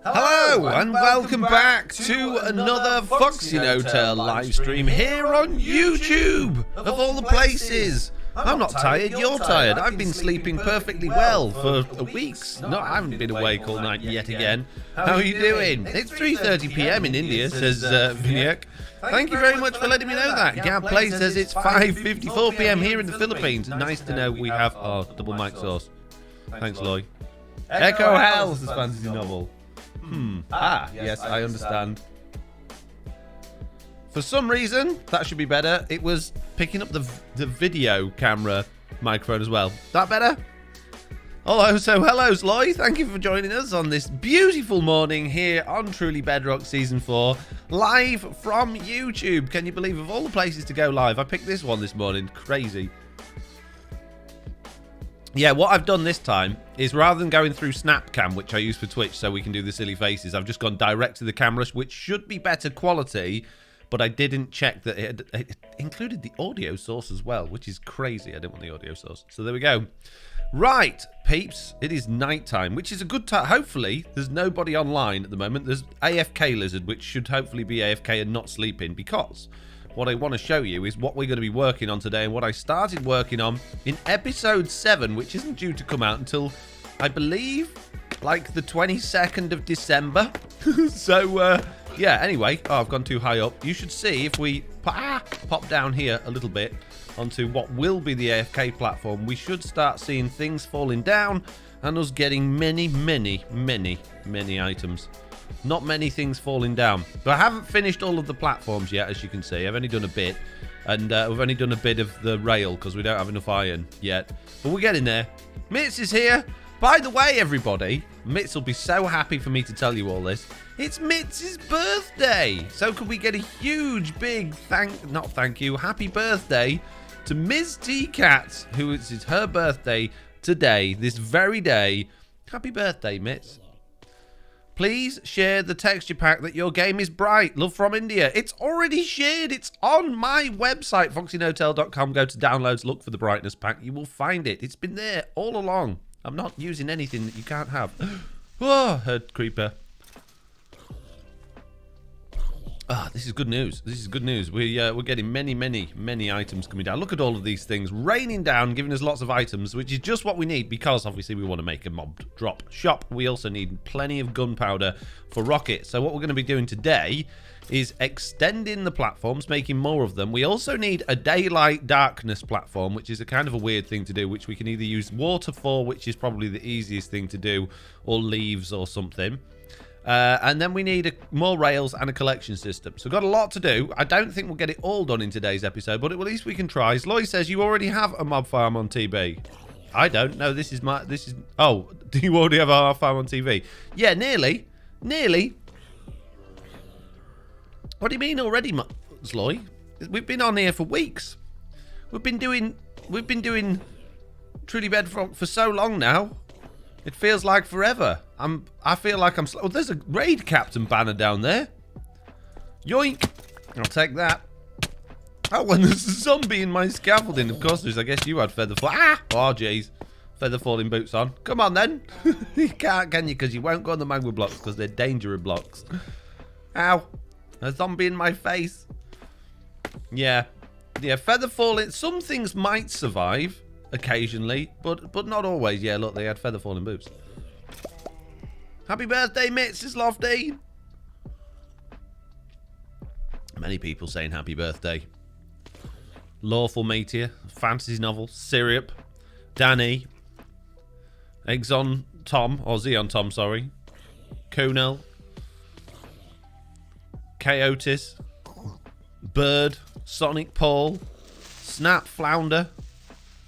Hello and welcome back to another Foxy No-Tail live stream here on YouTube, of all the places. I'm not tired, you're tired. I've been sleeping perfectly well for weeks. No, I haven't been awake all night yet again. How are you doing? It's 3:30 PM in India, says Vinayak. Thank you very much for letting me know that. Gab Play says it's 5:54 PM here in the Philippines. Nice to know we have our double mic source. Thanks, Loy. Echo Hell is a fantasy novel. Yes, I understand. For some reason, that should be better. It was picking up the video camera microphone as well. That better? Hello, hello, Sloy. Thank you for joining us on this beautiful morning here on Truly Bedrock Season 4, live from YouTube. Can you believe, of all the places to go live, I picked this one this morning. Crazy. Yeah, what I've done this time is rather than going through Snapcam, which I use for Twitch so we can do the silly faces, I've just gone direct to the cameras, which should be better quality, but I didn't check that it included the audio source as well, which is crazy. I didn't want the audio source. So there we go. Right, peeps, it is nighttime, which is a good time. Hopefully, there's nobody online at the moment. There's AFK Lizard, which should hopefully be AFK and not sleeping, because what I want to show you is what we're going to be working on today and what I started working on in episode 7, which isn't due to come out until, I believe, like the 22nd of December. So, yeah, anyway. Oh, I've gone too high up. You should see if we pop down here a little bit onto what will be the AFK platform. We should start seeing things falling down and us getting many, many, many, many items. Not many things falling down. But I haven't finished all of the platforms yet, as you can see. I've only done a bit. And we've only done a bit of the rail because we don't have enough iron yet. But we're getting there. Mitz is here. By the way, everybody, Mitz will be so happy for me to tell you all this. It's Mitz's birthday. So could we get a huge, big happy birthday to Ms. T-Cat, who is her birthday today, this very day. Happy birthday, Mitz. Please share the texture pack that your game is bright. Love from India. It's already shared. It's on my website, foxynotail.com. Go to downloads, look for the brightness pack. You will find it. It's been there all along. I'm not using anything that you can't have. Oh, heard creeper. This is good news. This is good news. We're getting many, many, many items coming down. Look at all of these things raining down, giving us lots of items, which is just what we need because obviously we want to make a mob drop shop. We also need plenty of gunpowder for rockets. So what we're going to be doing today is extending the platforms, making more of them. We also need a daylight darkness platform, which is a kind of a weird thing to do, which we can either use water for, which is probably the easiest thing to do, or leaves or something. And then we need more rails and a collection system. So we've got a lot to do. I don't think we'll get it all done in today's episode, but at least we can try. Sloy says you already have a mob farm on TB. I don't. No, oh, do you already have a farm on TV? Yeah, nearly. Nearly. What do you mean already, Sloy? We've been on here for weeks. We've been doing Truly Bedrock for so long now. It feels like forever. I feel like I'm... Oh, there's a raid captain banner down there. Yoink. I'll take that. Oh, and there's a zombie in my scaffolding. Of course there's. I guess you had feather fall. Oh, jeez. Feather falling boots on. Come on, then. You can't, can you? Because you won't go on the magma blocks because they're dangerous blocks. Ow. A zombie in my face. Yeah. Yeah, feather falling... Some things might survive occasionally, but not always. Yeah, look, they had feather falling boots. Happy birthday, Mitz, it's Lofty. Many people saying happy birthday. Lawful Meteor, fantasy novel, Syrup, Danny, Exon Tom, or Xeon Tom, sorry, Kunal, Chaotis, Bird, Sonic Paul, Snap Flounder.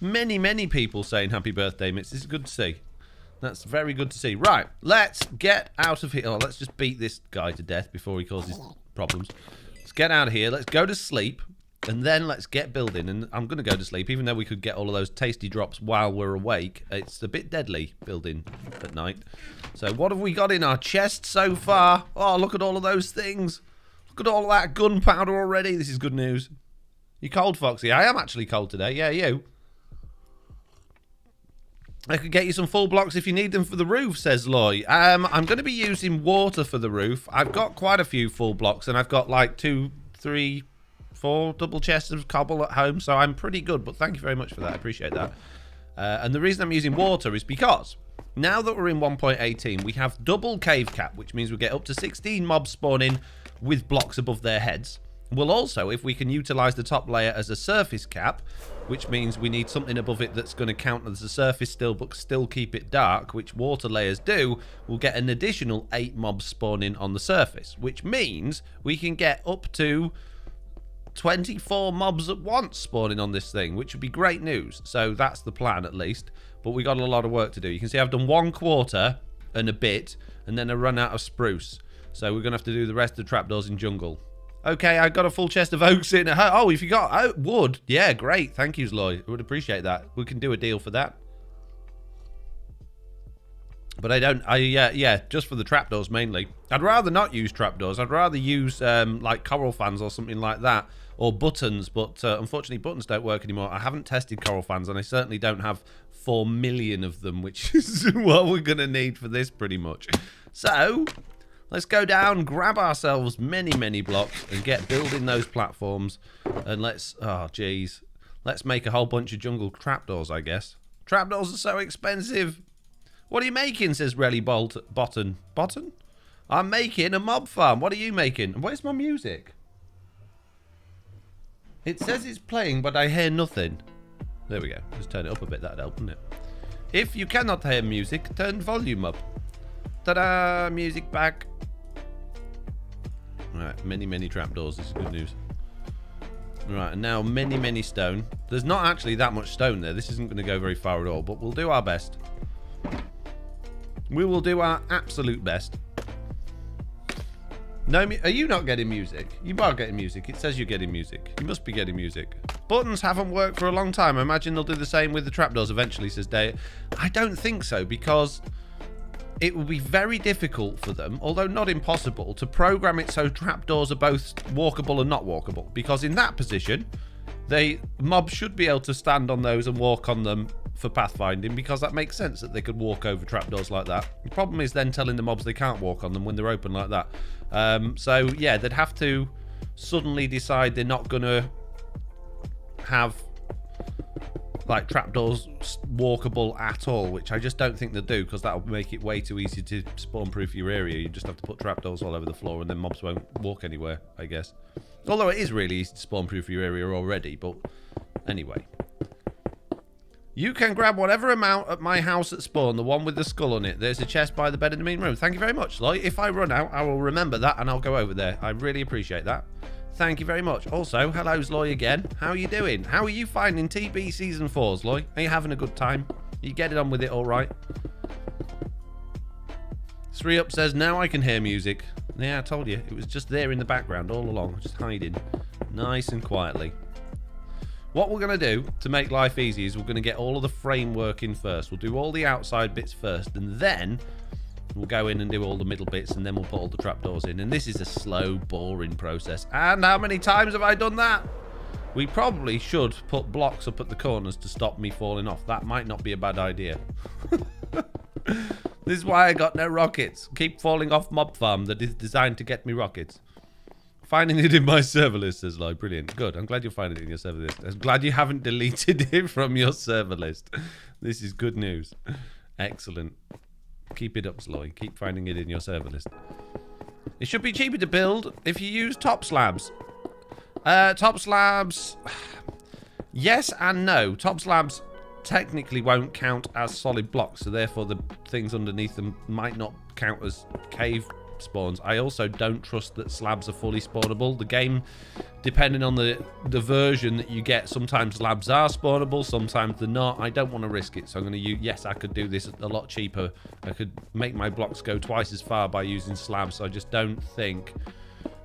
Many, many people saying happy birthday, Mitz. This is good to see. That's very good to see. Right, let's get out of here. Oh, let's just beat this guy to death before he causes problems. Let's get out of here. Let's go to sleep. And then let's get building. And I'm going to go to sleep, even though we could get all of those tasty drops while we're awake. It's a bit deadly building at night. So what have we got in our chest so far? Oh, look at all of those things. Look at all of that gunpowder already. This is good news. You cold, Foxy? I am actually cold today. Yeah, you. I could get you some full blocks if you need them for the roof, says Loy. I'm going to be using water for the roof. I've got quite a few full blocks, and I've got like 2, 3, 4 double chests of cobble at home, so I'm pretty good, but thank you very much for that. I appreciate that. And the reason I'm using water is because now that we're in 1.18, we have double cave cap, which means we get up to 16 mobs spawning with blocks above their heads. We'll also, if we can utilize the top layer as a surface cap, which means we need something above it that's going to count as a surface still, but still keep it dark, which water layers do, we'll get an additional 8 mobs spawning on the surface, which means we can get up to 24 mobs at once spawning on this thing, which would be great news. So that's the plan, at least. But we got a lot of work to do. You can see I've done 1/4 and a bit, and then I run out of spruce. So we're going to have to do the rest of the trapdoors in jungle. Okay, I got a full chest of oaks in. Oh, if you got wood, yeah, great. Thank you, Loy. I would appreciate that. We can do a deal for that. But I don't. Yeah, just for the trapdoors mainly. I'd rather not use trapdoors. I'd rather use like coral fans or something like that, or buttons. But unfortunately, buttons don't work anymore. I haven't tested coral fans, and I certainly don't have 4 million of them, which is what we're gonna need for this pretty much. So let's go down, grab ourselves many blocks, and get building those platforms. And let's, oh geez, let's make a whole bunch of jungle trapdoors, I guess. Trapdoors are so expensive. What are you making, says Relly Botton. Botton? I'm making a mob farm. What are you making? Where's my music? It says it's playing, but I hear nothing. There we go. Just turn it up a bit. That'd help, wouldn't it? If you cannot hear music, turn volume up. Ta-da! Music back. Right, many trapdoors. This is good news. Right, and now many stone. There's not actually that much stone there. This isn't going to go very far at all, but we'll do our best. We will do our absolute best. No, are you not getting music? You are getting music. It says you're getting music. You must be getting music. Buttons haven't worked for a long time. I imagine they'll do the same with the trapdoors eventually, says Day. I don't think so, because it will be very difficult for them, although not impossible, to program it so trapdoors are both walkable and not walkable. Because in that position, mobs should be able to stand on those and walk on them for pathfinding, because that makes sense that they could walk over trapdoors like that. The problem is then telling the mobs they can't walk on them when they're open like that. So yeah, they'd have to suddenly decide they're not gonna have like trapdoors walkable at all, which I just don't think they'll do, because that'll make it way too easy to spawn proof your area. You just have to put trapdoors all over the floor and then mobs won't walk anywhere, I guess. Although it is really easy to spawn proof your area already, but anyway. You can grab whatever amount at my house at spawn, the one with the skull on it. There's a chest by the bed in the main room. Thank you very much, Loy. If I run out, I will remember that and I'll go over there. I really appreciate that. Thank you very much. Also, hello, Loy again. How are you doing? How are you finding TB Season 4s, Loy? Are you having a good time? Are you getting on with it all right? 3up says, now I can hear music. Yeah, I told you. It was just there in the background all along, just hiding. Nice and quietly. What we're going to do to make life easy is we're going to get all of the framework in first. We'll do all the outside bits first, and then we'll go in and do all the middle bits, and then we'll put all the trapdoors in. And this is a slow, boring process. And how many times have I done that? We probably should put blocks up at the corners to stop me falling off. That might not be a bad idea. This is why I got no rockets. Keep falling off mob farm that is designed to get me rockets. Finding it in my server list, says Lloyd. Brilliant. Good. I'm glad you're finding it in your server list. I'm glad you haven't deleted it from your server list. This is good news. Excellent. Keep it up, Sloy. Keep finding it in your server list. It should be cheaper to build if you use top slabs. Top slabs... Yes and no. Top slabs technically won't count as solid blocks, so therefore the things underneath them might not count as cave spawns. I also don't trust that slabs are fully spawnable. The game, depending on the version that you get, sometimes slabs are spawnable, sometimes they're not. I don't want to risk it, so I'm going to use... Yes, I could do this a lot cheaper. I could make my blocks go twice as far by using slabs, so I just don't think...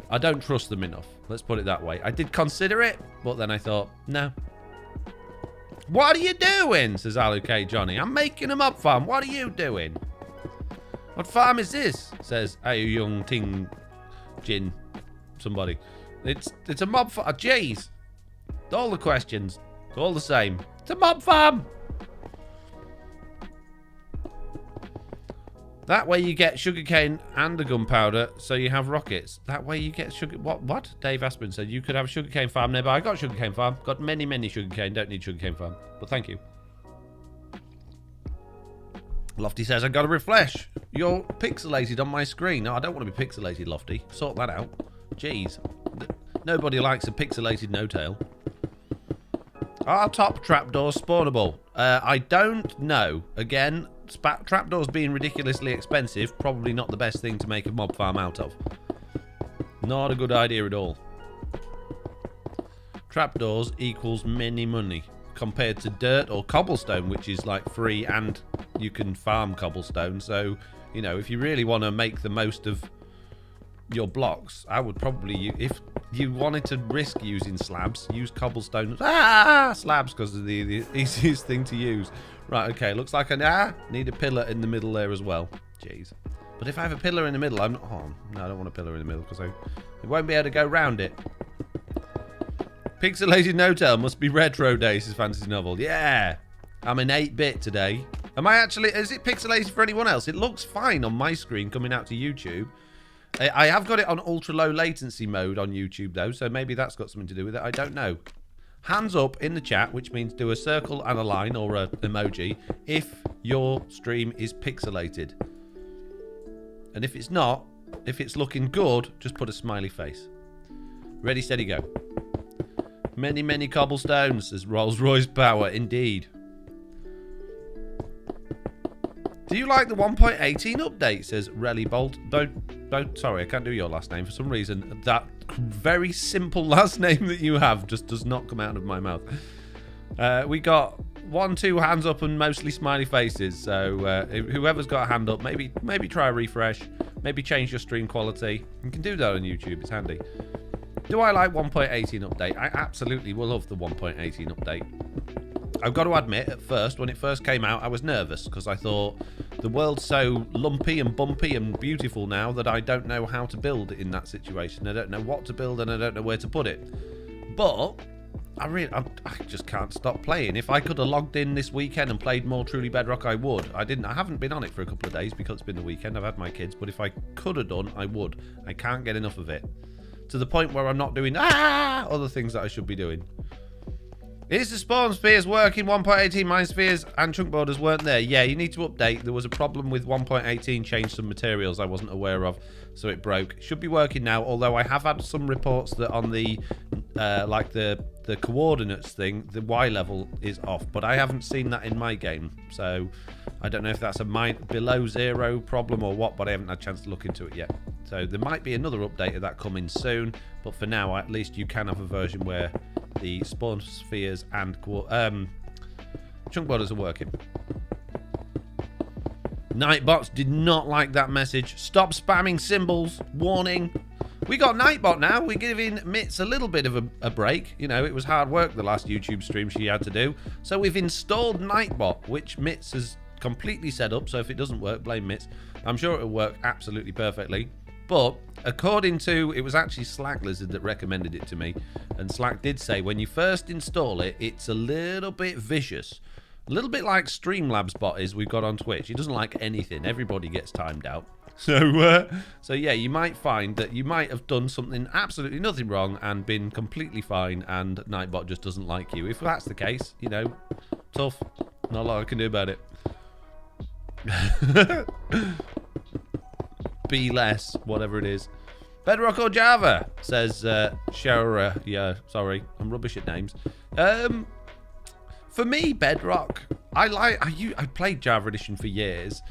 I don't trust them enough. Let's put it that way. I did consider it, but then I thought, no. What are you doing? Says Aluke Johnny. I'm making a mob farm. What are you doing? What farm is this? Says Ayu Young Ting Jin somebody. It's a mob farm. Jeez. All the questions. All the same. It's a mob farm. That way you get sugarcane and a gunpowder, so you have rockets. That way you get sugar... What? Dave Aspen said you could have a sugarcane farm nearby. I got a sugarcane farm. Got many, many sugarcane. Don't need sugarcane farm. But thank you. Lofty says, I got to refresh. You're pixelated on my screen. No, I don't want to be pixelated, Lofty. Sort that out. Jeez. Nobody likes a pixelated no-tail. Are top trapdoors spawnable? I don't know. Again... Trapdoors being ridiculously expensive, probably not the best thing to make a mob farm out of. Not a good idea at all. Trapdoors equals many money compared to dirt or cobblestone, which is like free and you can farm cobblestone. So, you know, if you really want to make the most of your blocks, I would probably, if you wanted to risk using slabs, use cobblestone. Slabs, because they're the easiest thing to use. Right, okay, looks like I need a pillar in the middle there as well. Jeez. But if I have a pillar in the middle, I'm not... Oh, no, I don't want a pillar in the middle because I won't be able to go round it. Pixelated No-Tail must be retro days, his fantasy novel. Yeah. I'm in 8-bit today. Am I actually... Is it pixelated for anyone else? It looks fine on my screen coming out to YouTube. I have got it on ultra-low latency mode on YouTube, though, so maybe that's got something to do with it. I don't know. Hands up in the chat, which means do a circle and a line or an emoji if your stream is pixelated. And if it's not, if it's looking good, just put a smiley face. Ready, steady, go. Many, many cobblestones, says Rolls-Royce Power, indeed. Do you like the 1.18 update, says Relly Bolt. Don't, sorry, I can't do your last name. For some reason, that very simple last name that you have just does not come out of my mouth. We got 1, 2 hands up and mostly smiley faces. So whoever's got a hand up, maybe try a refresh. Maybe change your stream quality. You can do that on YouTube. It's handy. Do I like 1.18 update? I absolutely will love the 1.18 update. I've got to admit, at first, when it first came out, I was nervous because I thought the world's so lumpy and bumpy and beautiful now that I don't know how to build in that situation. I don't know what to build and I don't know where to put it. But I just can't stop playing. If I could have logged in this weekend and played more Truly Bedrock, I would. I haven't been on it for a couple of days because it's been the weekend. I've had my kids, but if I could have done, I would. I can't get enough of it. To the point where I'm not doing other things that I should be doing. Is the spawn spheres working? 1.18 mine spheres and chunk borders weren't there. Yeah, you need to update. There was a problem with 1.18, changed some materials I wasn't aware of, so it broke. Should be working now, although I have had some reports that on the like the coordinates thing, the Y level is off, but I haven't seen that in my game, so I don't know if that's a below 0 problem or what, but I haven't had a chance to look into it yet. So there might be another update of that coming soon, but for now, at least you can have a version where the spawn spheres and chunk borders are working. Nightbots did not like that message. Stop spamming symbols. Warning. We got Nightbot now. We're giving Mitz a little bit of a break. You know, it was hard work the last YouTube stream she had to do. So we've installed Nightbot, which Mitz has completely set up. So if it doesn't work, blame Mitz. I'm sure it'll work absolutely perfectly. But according to, it was actually Slack Lizard that recommended it to me. And Slack did say when you first install it, it's a little bit vicious. A little bit like Streamlabs bot is we've got on Twitch. He doesn't like anything. Everybody gets timed out. So yeah, you might find that you might have done something absolutely nothing wrong and been completely fine, and Nightbot just doesn't like you. If that's the case, you know, tough. Not a lot I can do about it. Be less, whatever it is. Bedrock or Java, says Shara. Yeah, sorry, I'm rubbish at names. For me, Bedrock, I played Java Edition for years.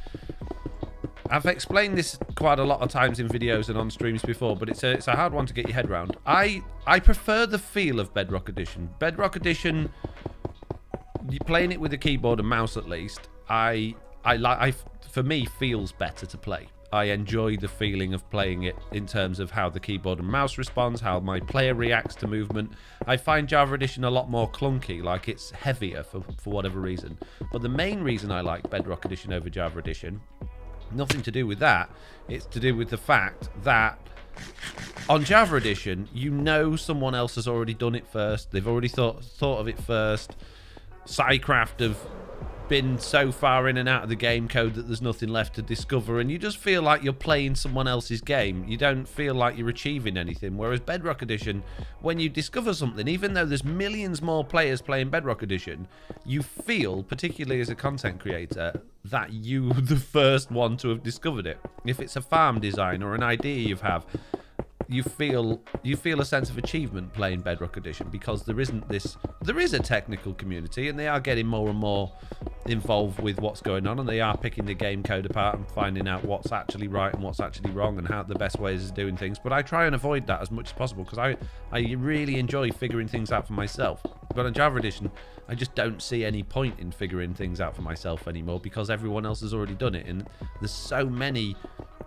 I've explained this quite a lot of times in videos and on streams before, but it's a hard one to get your head around. I prefer the feel of Bedrock Edition. Bedrock Edition, you're playing it with a keyboard and mouse at least. For me, feels better to play. I enjoy the feeling of playing it in terms of how the keyboard and mouse responds, how my player reacts to movement. I find Java Edition a lot more clunky, like it's heavier for whatever reason. But the main reason I like Bedrock Edition over Java Edition, nothing to do with that, it's to do with the fact that on Java Edition, you know someone else has already done it first. They've already thought of it first. Psycraft have been so far in and out of the game code that there's nothing left to discover, and you just feel like you're playing someone else's game. You don't feel like you're achieving anything. Whereas Bedrock Edition, when you discover something, even though there's millions more players playing Bedrock Edition, you feel, particularly as a content creator, that you were the first one to have discovered it. If it's a farm design or an idea you have, you feel a sense of achievement playing Bedrock Edition, because there is a technical community, and they are getting more and more involved with what's going on, and they are picking the game code apart and finding out what's actually right and what's actually wrong and how the best ways of doing things. But I try and avoid that as much as possible, because I really enjoy figuring things out for myself. But on Java Edition, I just don't see any point in figuring things out for myself anymore, because everyone else has already done it, and there's so many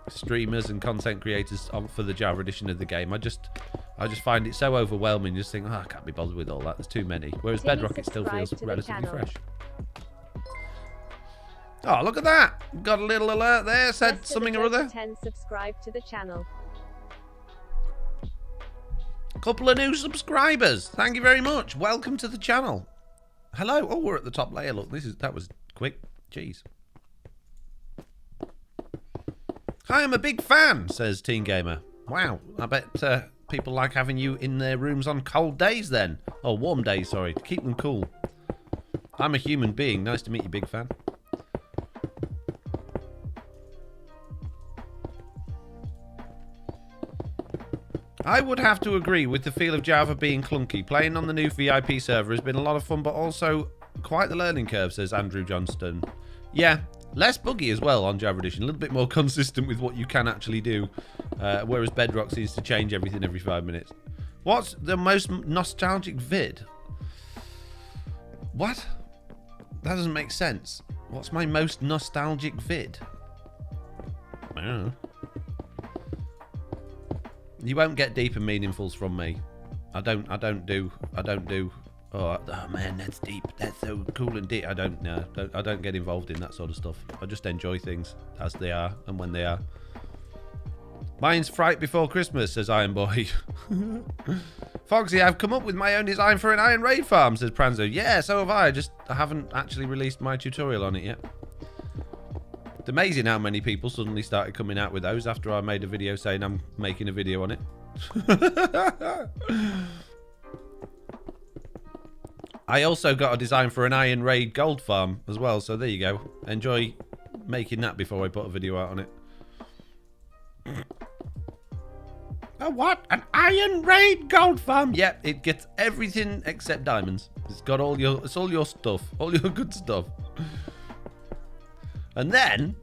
streamers and content creators for the Java edition of the game. I just find it so overwhelming. Just think, I can't be bothered with all that. There's too many. Whereas Bedrock, it still feels relatively fresh. Oh, look at that! Got a little alert there. Said something or other. 10 subscribe to the channel. Couple of new subscribers. Thank you very much. Welcome to the channel. Hello. Oh, we're at the top layer. Look, that was quick. Jeez. Hi, I'm a big fan, says Teen Gamer. Wow, I bet people like having you in their rooms on cold days then. Oh, warm days, sorry, to keep them cool. I'm a human being. Nice to meet you, big fan. I would have to agree with the feel of Java being clunky. Playing on the new VIP server has been a lot of fun, but also quite the learning curve, says Andrew Johnston. Yeah. Less buggy as well on Java Edition, a little bit more consistent with what you can actually do, whereas Bedrock seems to change everything every 5 minutes. What's the most nostalgic vid? What? That doesn't make sense. What's my most nostalgic vid? I don't know. You won't get deep and meaningfuls from me. I don't do. Oh man, that's deep. That's so cool and deep. I don't get involved in that sort of stuff. I just enjoy things as they are and when they are. Mine's Fright Before Christmas, says Iron Boy. Foxy, I've come up with my own design for an iron raid farm, says Pranzo. Yeah, so have I. I haven't actually released my tutorial on it yet. It's amazing how many people suddenly started coming out with those after I made a video saying I'm making a video on it. I also got a design for an iron raid gold farm as well, so there you go. Enjoy making that before I put a video out on it. A what? An iron raid gold farm? Yep, it gets everything except diamonds. It's got all your stuff, all your good stuff. And then,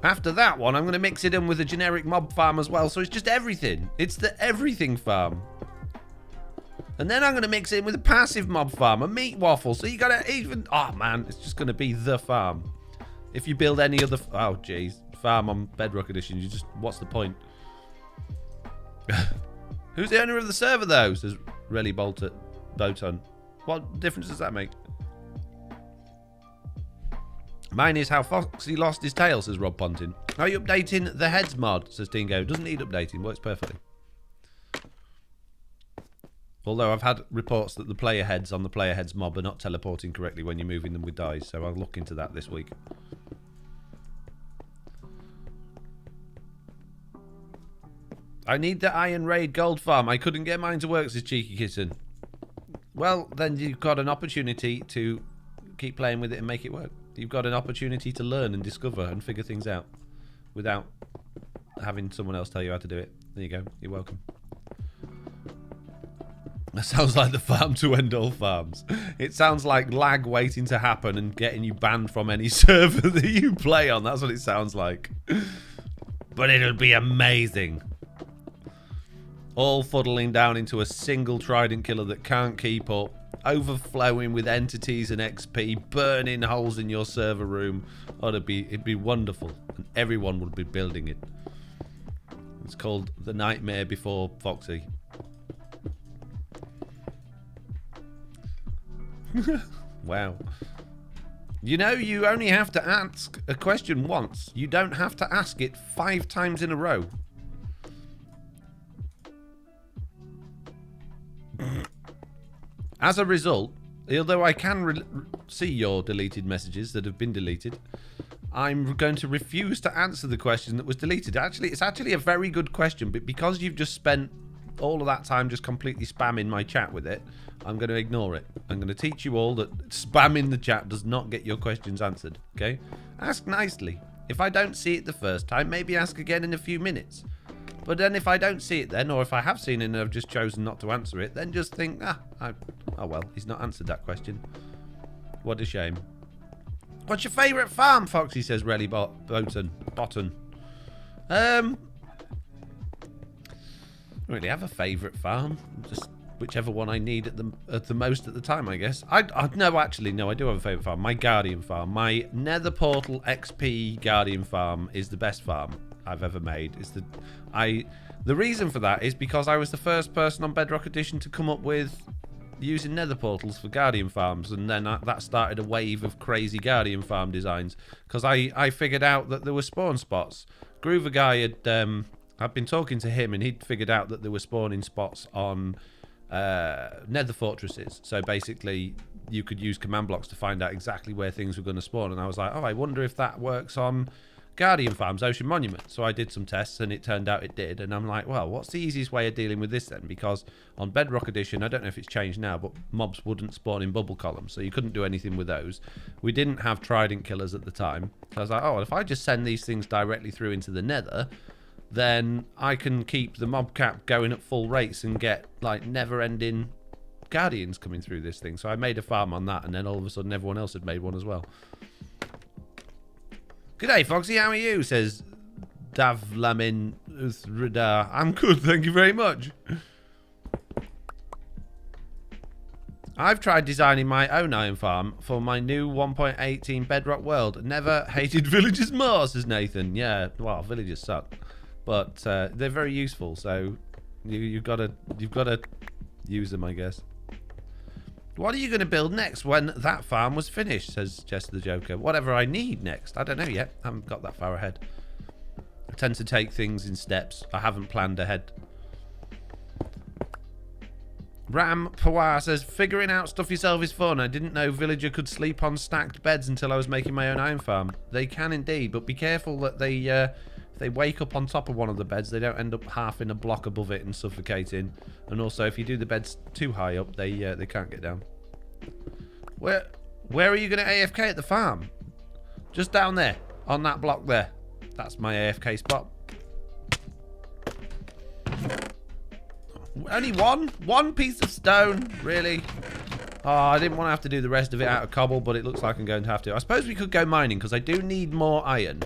after that one, I'm going to mix it in with a generic mob farm as well, so it's just everything. It's the everything farm. And then I'm going to mix it in with a passive mob farm, a meat waffle. So you got to even... Oh, man. It's just going to be the farm. If you build any other... Oh, jeez. Farm on Bedrock Edition. You just... What's the point? Who's the owner of the server, though? Says Relly Bolton. What difference does that make? Mine is how Foxy lost his tail, says Rob Pontin. Are you updating the heads mod, says Dingo. Doesn't need updating. Works perfectly. Although I've had reports that the player heads on the player heads mob are not teleporting correctly when you're moving them with dice, so I'll look into that this week. I need the Iron Raid gold farm. I couldn't get mine to work, says Cheeky Kitten. Well, then you've got an opportunity to keep playing with it and make it work. You've got an opportunity to learn and discover and figure things out without having someone else tell you how to do it. There you go. You're welcome. That sounds like the farm to end all farms. It sounds like lag waiting to happen and getting you banned from any server that you play on. That's what it sounds like. But it'll be amazing. All fuddling down into a single Trident killer that can't keep up. Overflowing with entities and XP. Burning holes in your server room. Oh, it'd be wonderful. And everyone would be building it. It's called The Nightmare Before Foxy. Wow. You know, you only have to ask a question once. You don't have to ask it 5 times in a row. As a result, although I can see your deleted messages that have been deleted, I'm going to refuse to answer the question that was deleted. Actually, it's actually a very good question, but because you've just spent all of that time just completely spamming my chat with it, I'm going to ignore it. I'm going to teach you all that spamming the chat does not get your questions answered, okay? Ask nicely. If I don't see it the first time, maybe ask again in a few minutes. But then if I don't see it then, or if I have seen it and I've just chosen not to answer it, then just think, oh well, he's not answered that question. What a shame. What's your favourite farm, Foxy, says Relly Botton. I don't really have a favourite farm. Just whichever one I need at the most at the time, I guess. No, actually, no, I do have a favourite farm. My Guardian farm. My Nether Portal XP Guardian farm is the best farm I've ever made. The reason for that is because I was the first person on Bedrock Edition to come up with using nether portals for Guardian farms, and then that started a wave of crazy Guardian farm designs, because I figured out that there were spawn spots. Groover Guy had I'd been talking to him, and he'd figured out that there were spawning spots on nether fortresses. So basically you could use command blocks to find out exactly where things were going to spawn, and I was like, oh, I wonder if that works on Guardian Farms, Ocean Monument. So I did some tests and it turned out it did, and I'm like, well, what's the easiest way of dealing with this then? Because on Bedrock Edition, I don't know if it's changed now, but mobs wouldn't spawn in bubble columns, so you couldn't do anything with those. We didn't have Trident killers at the time, so I was like, oh, well, if I just send these things directly through into the nether, then I can keep the mob cap going at full rates and get like never-ending Guardians coming through this thing. So I made a farm on that, and then all of a sudden everyone else had made one as well. G'day, Foxy, how are you? Says Davlamin Uthrida. I'm good, thank you very much. I've tried designing my own iron farm for my new 1.18 Bedrock world. Never hated villagers more, says Nathan. Yeah, well, villagers suck, but they're very useful. So you've got to use them, I guess. What are you going to build next when that farm was finished, says Chester the Joker. Whatever I need next. I don't know yet. I haven't got that far ahead. I tend to take things in steps. I haven't planned ahead. Ram Pawar says, figuring out stuff yourself is fun. I didn't know villager could sleep on stacked beds until I was making my own iron farm. They can indeed, but be careful that if they wake up on top of one of the beds, they don't end up half in a block above it and suffocating. And also, if you do the beds too high up, they can't get down. Where are you going to AFK at the farm? Just down there, on that block there. That's my AFK spot. Only one piece of stone, really? Oh, I didn't want to have to do the rest of it out of cobble, but it looks like I'm going to have to. I suppose we could go mining, because I do need more iron.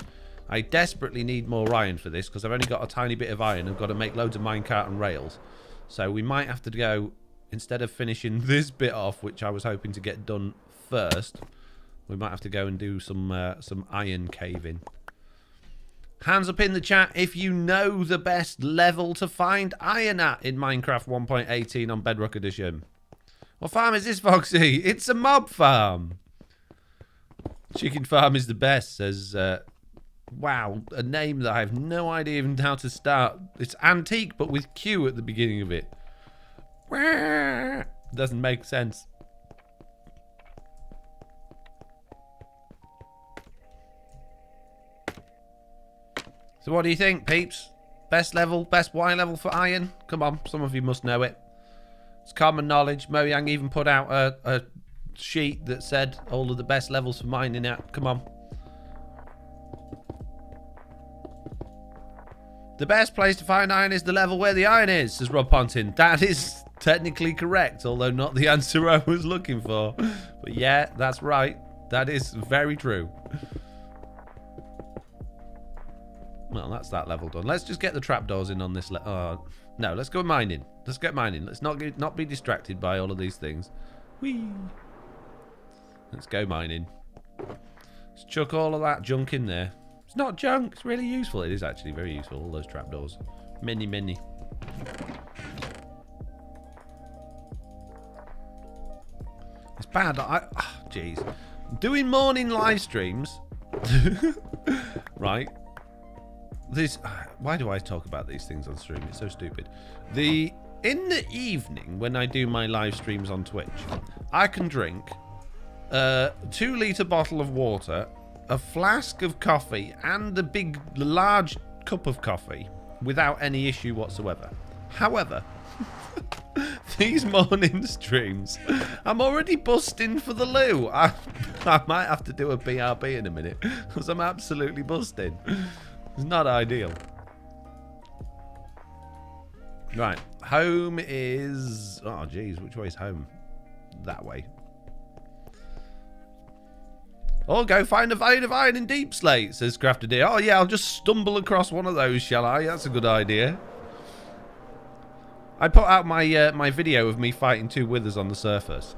I desperately need more iron for this, because I've only got a tiny bit of iron. I've got to make loads of minecart and rails. So we might have to go, instead of finishing this bit off, which I was hoping to get done first, we might have to go and do some iron caving. Hands up in the chat if you know the best level to find iron at in Minecraft 1.18 on Bedrock Edition. What farm is this, Foxy? It's a mob farm. Chicken farm is the best, says... wow, a name that I have no idea even how to start. It's antique, but with Q at the beginning of it. Doesn't make sense. So what do you think, peeps? Best level, best Y level for iron? Come on, some of you must know it. It's common knowledge. Mojang even put out a sheet that said all of the best levels for mining out. Come on. The best place to find iron is the level where the iron is, says Rob Pontin. That is technically correct, although not the answer I was looking for. But yeah, that's right. That is very true. Well, that's that level done. Let's just get the trapdoors in on this. No, let's go mining. Let's get mining. Let's not be distracted by all of these things. Whee! Let's go mining. Let's chuck all of that junk in there. It's not junk. It's really useful. It is actually very useful, all those trapdoors. Many. It's bad. Jeez. Doing morning live streams. Right. Why do I talk about these things on stream? It's so stupid. In the evening, when I do my live streams on Twitch, I can drink a 2-litre bottle of water, a flask of coffee, and a big, large cup of coffee without any issue whatsoever. However, these morning streams, I'm already busting for the loo. I might have to do a BRB in a minute because I'm absolutely busting. It's not ideal. Right, home is... Oh, geez, which way is home? That way. Oh, go find a vein of iron in Deep Slate, says Crafted Deer. Oh, yeah, I'll just stumble across one of those, shall I? That's a good idea. I put out my my video of me fighting 2 withers on the surface.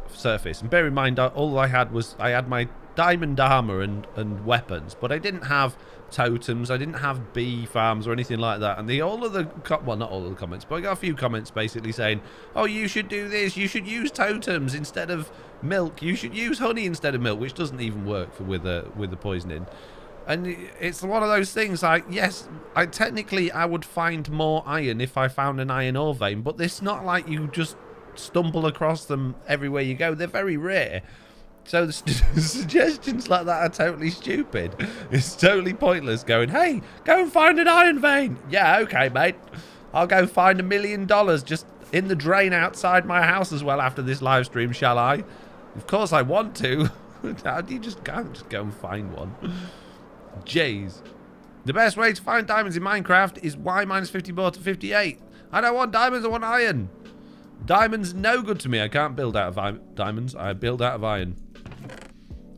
And bear in mind, all I had was... I had my diamond armor and weapons, but I didn't have totems. I didn't have bee farms or anything like that. And all of the... Well, not all of the comments, but I got a few comments basically saying, oh, you should do this. You should use totems instead of milk. You should use honey instead of milk, which doesn't even work for with the poisoning. And it's one of those things like, yes, I would find more iron if I found an iron ore vein, but it's not like you just stumble across them everywhere you go. They're very rare. So the suggestions like that are totally stupid. It's totally pointless going, hey, go and find an iron vein. Yeah, okay, mate. I'll go find $1 million just in the drain outside my house as well after this live stream, shall I? Of course I want to. How do you just go and find one? Jeez. The best way to find diamonds in Minecraft is Y minus 54 to 58. I don't want diamonds, I want iron. Diamonds no good to me. I can't build out of diamonds. I build out of iron.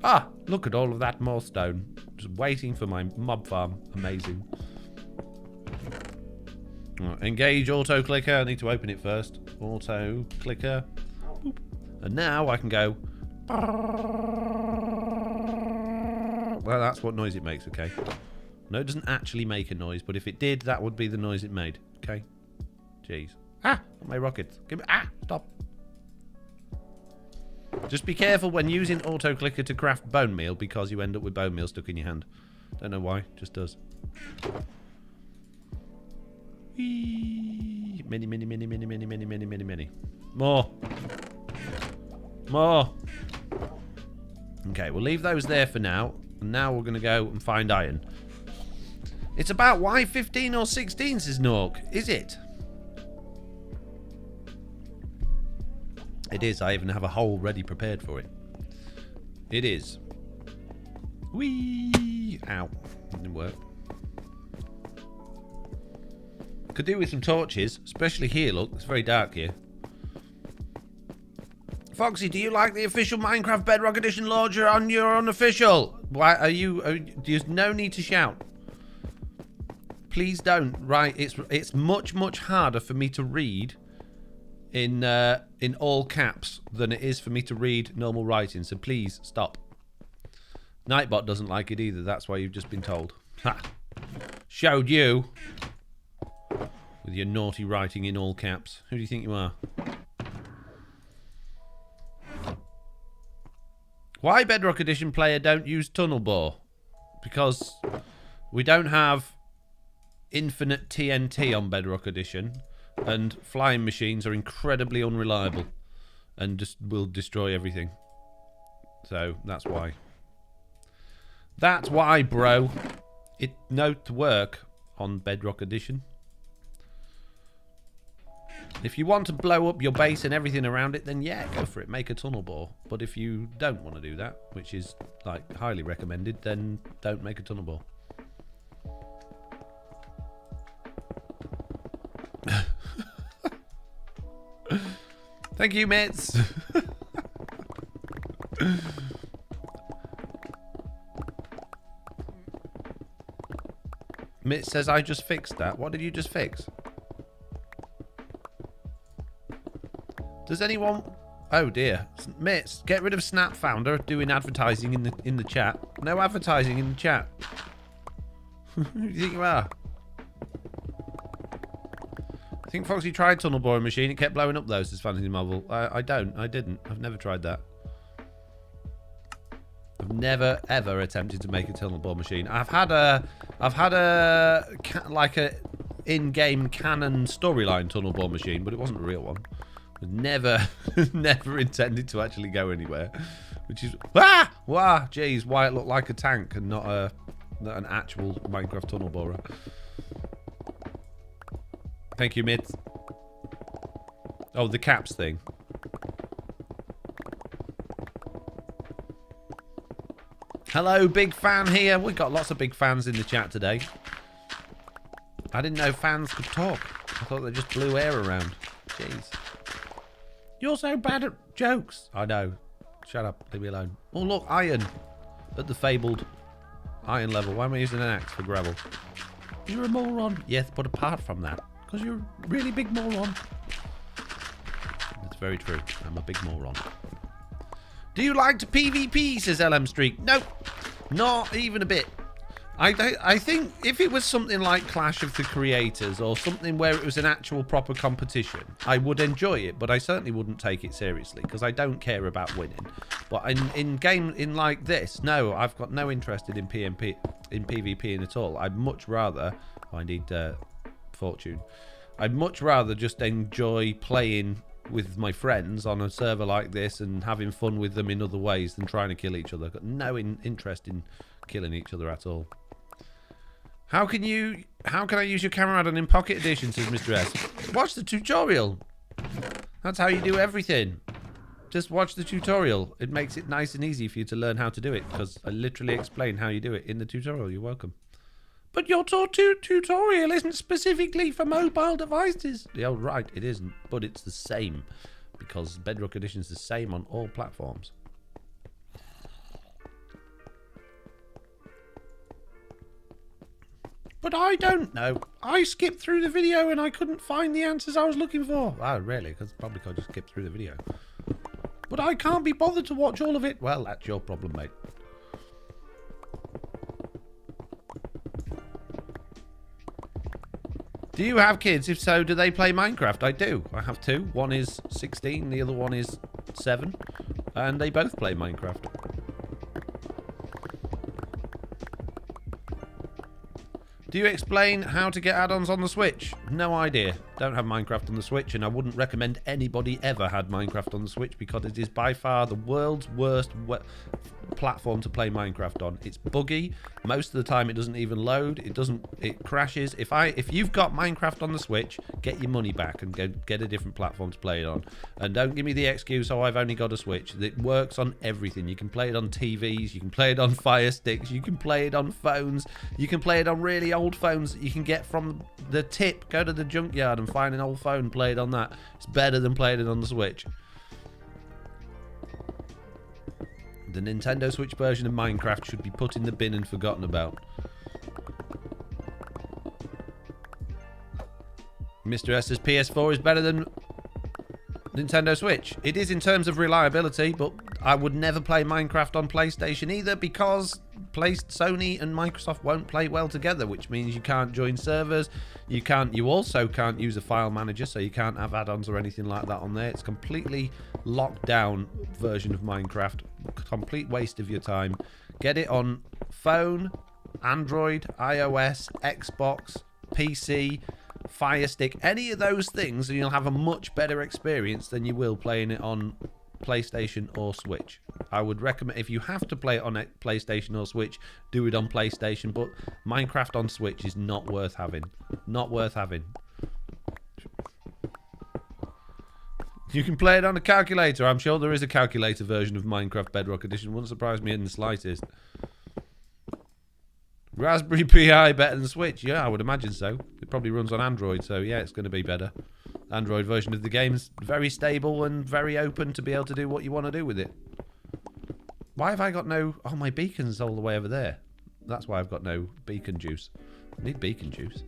Ah, look at all of that more stone. Just waiting for my mob farm. Amazing. Right, engage auto clicker. I need to open it first. Auto clicker. Boop. And now I can go. Well, that's what noise it makes, okay. No, it doesn't actually make a noise, but if it did, that would be the noise it made. Okay. Jeez. Ah, my rockets. Give me, stop. Just be careful when using auto clicker to craft bone meal because you end up with bone meal stuck in your hand. Don't know why, just does. Whee. Many. More. Okay, we'll leave those there for now. And now we're going to go and find iron. It's about Y15 or 16, says Nork. Is it? It is. I even have a hole ready prepared for it. It is. Whee! Ow. Didn't work. Could do with some torches, especially here, look. It's very dark here. Foxy, do you like the official Minecraft Bedrock Edition launcher on your unofficial? Why are you... there's no need to shout. Please don't. Right, it's much harder for me to read in all caps than it is for me to read normal writing, so please stop. Nightbot doesn't like it either, that's why you've just been told. Ha! Showed you. With your naughty writing in all caps. Who do you think you are? Why Bedrock Edition player don't use tunnel bore? Because we don't have infinite TNT on Bedrock Edition, and flying machines are incredibly unreliable and just will destroy everything. So that's why. That's why, bro. It don't work on Bedrock Edition. If you want to blow up your base and everything around it, then yeah, go for it. Make a tunnel bore. But if you don't want to do that, which is like highly recommended, then don't make a tunnel bore. Thank you, mates. Mitch says I just fixed that. What did you just fix? Does anyone... Oh dear. Mitch, get rid of Snap Founder doing advertising in the chat. No advertising in the chat. Who do you think you are? I think Foxy tried tunnel boring machine. It kept blowing up those as Fantasy Marvel. I didn't. I've never tried that. I've never ever attempted to make a tunnel bore machine. I've had a like a in-game canon storyline tunnel bore machine, but it wasn't a real one. Never, never intended to actually go anywhere. Which is... Ah! Wow! Jeez, why it looked like a tank and not an actual Minecraft tunnel borer. Thank you, Mids. Oh, the caps thing. Hello, big fan here. We've got lots of big fans in the chat today. I didn't know fans could talk. I thought they just blew air around. Jeez. You're so bad at jokes. I know. Shut up. Leave me alone. Oh, look. Iron. At the fabled iron level. Why am I using an axe for gravel? You're a moron. Yes, but apart from that. Because you're a really big moron. That's very true. I'm a big moron. Do you like to PvP, says LM Streak? Nope. Not even a bit. I think if it was something like Clash of the Creators or something where it was an actual proper competition, I would enjoy it, but I certainly wouldn't take it seriously because I don't care about winning. But in like this, no, I've got no interest in PvPing at all. I'd much rather... Oh, I need fortune. I'd much rather just enjoy playing with my friends on a server like this and having fun with them in other ways than trying to kill each other. I've got no interest in killing each other at all. How can I use your camera add-on in Pocket Edition, says Mr. S. Watch the tutorial. That's how you do everything. Just watch the tutorial. It makes it nice and easy for you to learn how to do it, because I literally explain how you do it in the tutorial. You're welcome. But your tutorial isn't specifically for mobile devices. Yeah, right, it isn't. But it's the same, because Bedrock Edition is the same on all platforms. But I don't know. I skipped through the video and I couldn't find the answers I was looking for. Oh, really? Because probably I just skipped through the video. But I can't be bothered to watch all of it. Well, that's your problem, mate. Do you have kids? If so, do they play Minecraft? I do. I have two. One is 16, the other one is 7. And they both play Minecraft. Do you explain how to get add-ons on the Switch? No idea. Don't have Minecraft on the Switch, and I wouldn't recommend anybody ever had Minecraft on the Switch because it is by far the world's worst platform to play Minecraft on. It's buggy. Most of the time it doesn't even load. It crashes. If you've got Minecraft on the Switch, get your money back and get a different platform to play it on. And don't give me the excuse, oh, I've only got a Switch. It works on everything. You can play it on TVs, you can play it on Fire Sticks, you can play it on phones, you can play it on really old phones that you can get from the tip. Go to the junkyard and find an old phone, play it on that. It's better than playing it on the Switch. The Nintendo Switch version of Minecraft should be put in the bin and forgotten about. Mr. S says PS4 is better than Nintendo Switch. It is in terms of reliability, but I would never play Minecraft on PlayStation either because Sony and Microsoft won't play well together, which means you can't join servers. You also can't use a file manager, so you can't have add-ons or anything like that on there. It's completely locked down version of Minecraft. Complete waste of your time. Get it on phone, Android, iOS, Xbox, PC, Fire Stick, any of those things, and you'll have a much better experience than you will playing it on PlayStation or Switch. I would recommend, if you have to play it on a PlayStation or Switch, do it on PlayStation, but Minecraft on Switch is not worth having. Not worth having. You can play it on a calculator. I'm sure there is a calculator version of Minecraft Bedrock Edition. Wouldn't surprise me in the slightest. Raspberry Pi better than Switch? Yeah, I would imagine so. It probably runs on Android, so yeah, it's going to be better. Android version of the game's very stable and very open to be able to do what you want to do with it. Why have I got no... Oh, my beacon's all the way over there. That's why I've got no beacon juice. I need beacon juice.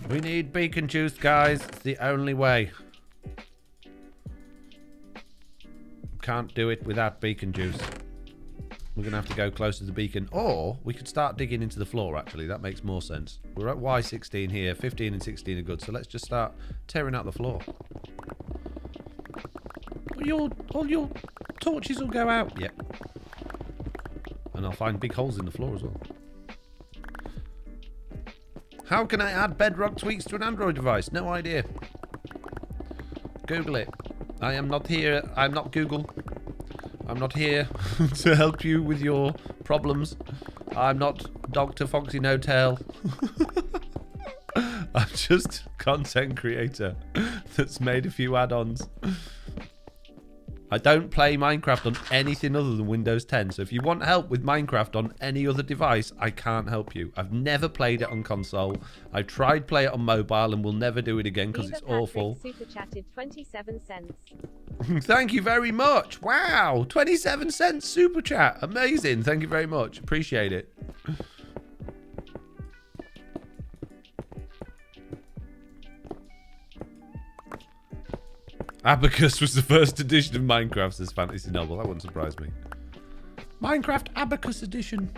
We need beacon juice, guys. It's the only way. Can't do it without beacon juice. We're going to have to go close to the beacon. Or we could start digging into the floor, actually. That makes more sense. We're at Y16 here. 15 and 16 are good. So let's just start tearing out the floor. All your torches will go out. Yep. And I'll find big holes in the floor as well. How can I add Bedrock tweaks to an Android device? No idea. Google it. I am not here. I'm not Google. I'm not here to help you with your problems. I'm not Dr. Foxy No Tail. I'm just a content creator that's made a few add-ons. I don't play Minecraft on anything other than Windows 10. So if you want help with Minecraft on any other device, I can't help you. I've never played it on console. I've tried play it on mobile and will never do it again because it's awful. Super chatted 27 cents. Thank you very much. Wow, 27 cents super chat. Amazing. Thank you very much. Appreciate it. Abacus was the first edition of Minecraft, says Fantasy Novel. That wouldn't surprise me. Minecraft Abacus edition.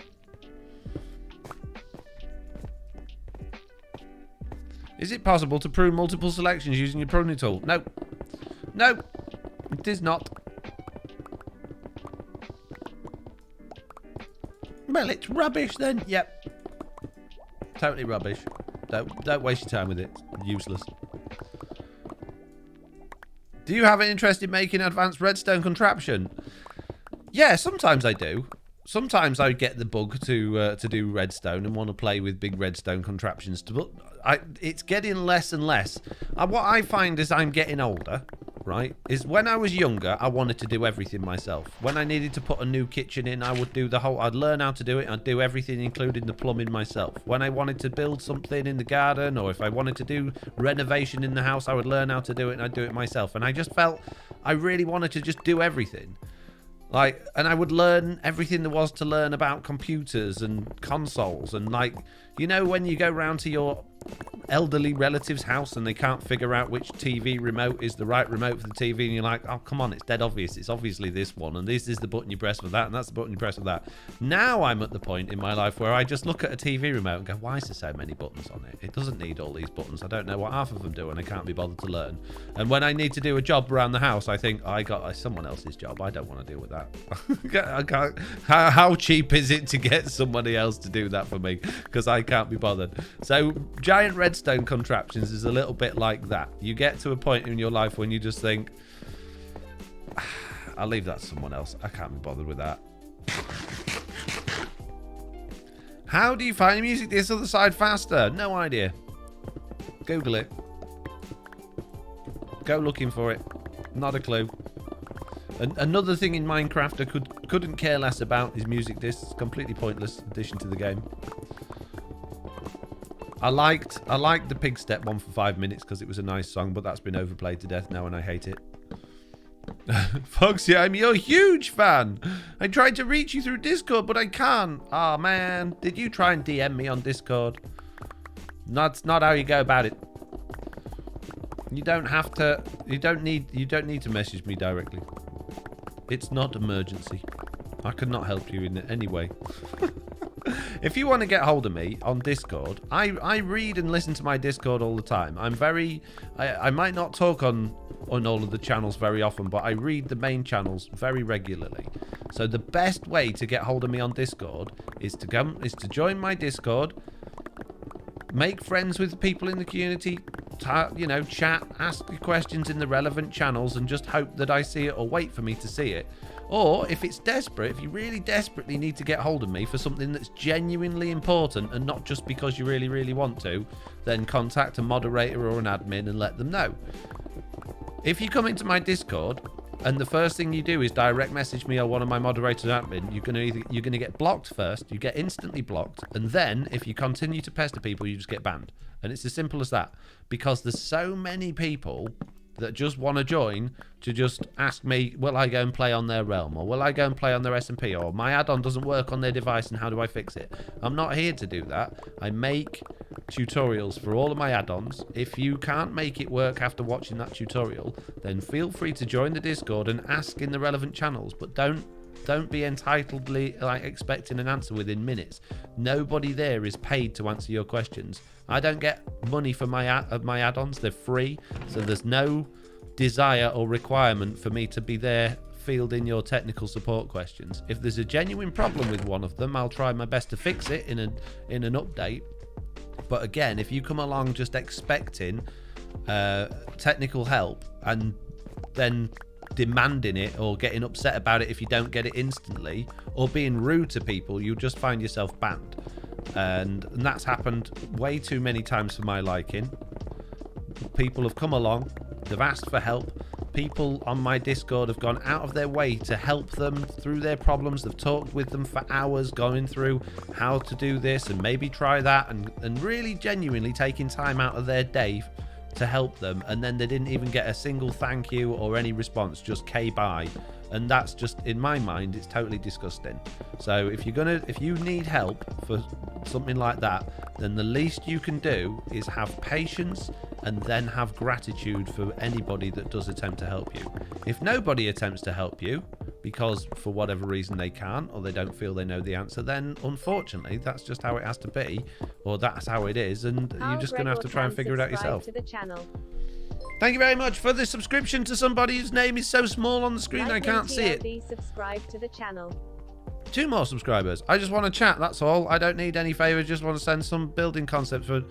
Is it possible to prune multiple selections using your pruning tool? No. No, it is not. Well, it's rubbish then. Yep. Totally rubbish. Don't waste your time with it. It's useless. Do you have an interest in making advanced redstone contraption? Yeah, sometimes I do. Sometimes I get the bug to do redstone and want to play with big redstone contraptions. But it's getting less and less. What I find as I'm getting older, right, is when I was younger, I wanted to do everything myself. When I needed to put a new kitchen in, I would do the whole... I'd learn how to do it. I'd do everything, including the plumbing myself. When I wanted to build something in the garden, or if I wanted to do renovation in the house, I would learn how to do it, and I'd do it myself. And I just felt I really wanted to just do everything. Like, and I would learn everything there was to learn about computers and consoles. And like, you know, when you go round to your elderly relative's house and they can't figure out which TV remote is the right remote for the TV, and you're like, oh, come on, it's dead obvious. It's obviously this one, and this is the button you press for that, and that's the button you press for that. Now I'm at the point in my life where I just look at a TV remote and go, why is there so many buttons on it? It doesn't need all these buttons. I don't know what half of them do, and I can't be bothered to learn. And when I need to do a job around the house, I think, I got someone else's job. I don't want to deal with that. I can't. How cheap is it to get somebody else to do that for me? Because I can't be bothered. So giant redstone contraptions is a little bit like that. You get to a point in your life when you just think, I'll leave that to someone else. I can't be bothered with that. How do you find music this other side faster? No idea. Google it. Go looking for it. Not a clue. Another thing in Minecraft I couldn't care less about is music discs. Completely pointless addition to the game. I liked the Pig Step one for 5 minutes because it was a nice song, but that's been overplayed to death now and I hate it. Foxy, I'm your huge fan. I tried to reach you through Discord, but I can't. Oh man, did you try and DM me on Discord? That's not how you go about it. You don't have to. You don't need to message me directly. It's not emergency. I could not help you in any way. If you want to get hold of me on Discord, I read and listen to my Discord all the time. I might not talk on all of the channels very often, but I read the main channels very regularly. So the best way to get hold of me on Discord is to join my Discord, make friends with people in the community, chat, ask your questions in the relevant channels, and just hope that I see it or wait for me to see it. Or if it's desperate, if you really desperately need to get hold of me for something that's genuinely important and not just because you really, really want to, then contact a moderator or an admin and let them know. If you come into my Discord and the first thing you do is direct message me or one of my moderators or admin, you're gonna get blocked first. You get instantly blocked, and then if you continue to pester people, you just get banned. And it's as simple as that, because there's so many people that just want to join to just ask me, will I go and play on their realm, or will I go and play on their SMP, or my add-on doesn't work on their device and how do I fix it? I'm not here to do that. I make tutorials for all of my add-ons. If you can't make it work after watching that tutorial, then feel free to join the Discord and ask in the relevant channels, but don't be entitledly expecting an answer within minutes. Nobody there is paid to answer your questions. I don't get money for my add-ons. They're free, so there's no desire or requirement for me to be there fielding your technical support questions. If there's a genuine problem with one of them, I'll try my best to fix it in an update. But again, if you come along just expecting technical help and then demanding it or getting upset about it if you don't get it instantly or being rude to people, you'll just find yourself banned. And that's happened way too many times for my liking. People have come along, they've asked for help. People on my Discord have gone out of their way to help them through their problems. They've talked with them for hours, going through how to do this and maybe try that, and really genuinely taking time out of their day to help them. And then they didn't even get a single thank you or any response, just K-bye. And that's just, in my mind, it's totally disgusting. So if you need help for something like that, then the least you can do is have patience and then have gratitude for anybody that does attempt to help you. If nobody attempts to help you because for whatever reason they can't or they don't feel they know the answer, then unfortunately that's just how it has to be, or that's how it is, and you're just going to have to try and figure it out yourself. To the channel. Thank you very much for the subscription to somebody whose name is so small on the screen I can't see it. Subscribe to the channel. 2 more subscribers. I just want to chat, that's all. I don't need any favors, just want to send some building concepts for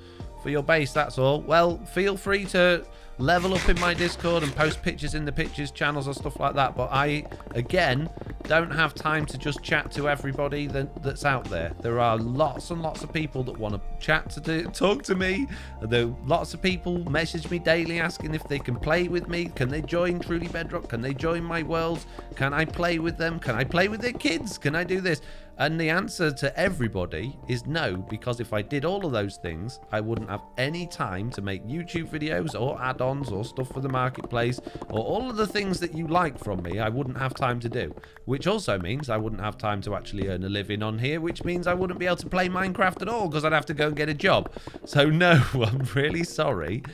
your base, that's all. Well, feel free to level up in my Discord and post pictures in the pictures channels or stuff like that, but I, again, don't have time to just chat to everybody that's out there. There are lots and lots of people that want to chat talk to me. There are lots of people message me daily asking if they can play with me. Can they join Truly Bedrock? Can they join my worlds? Can I play with them? Can I play with their kids? Can I do this? And the answer to everybody is no, because if I did all of those things, I wouldn't have any time to make YouTube videos or add-ons or stuff for the marketplace or all of the things that you like from me. I wouldn't have time to do, which also means I wouldn't have time to actually earn a living on here, which means I wouldn't be able to play Minecraft at all because I'd have to go and get a job. So no, I'm really sorry.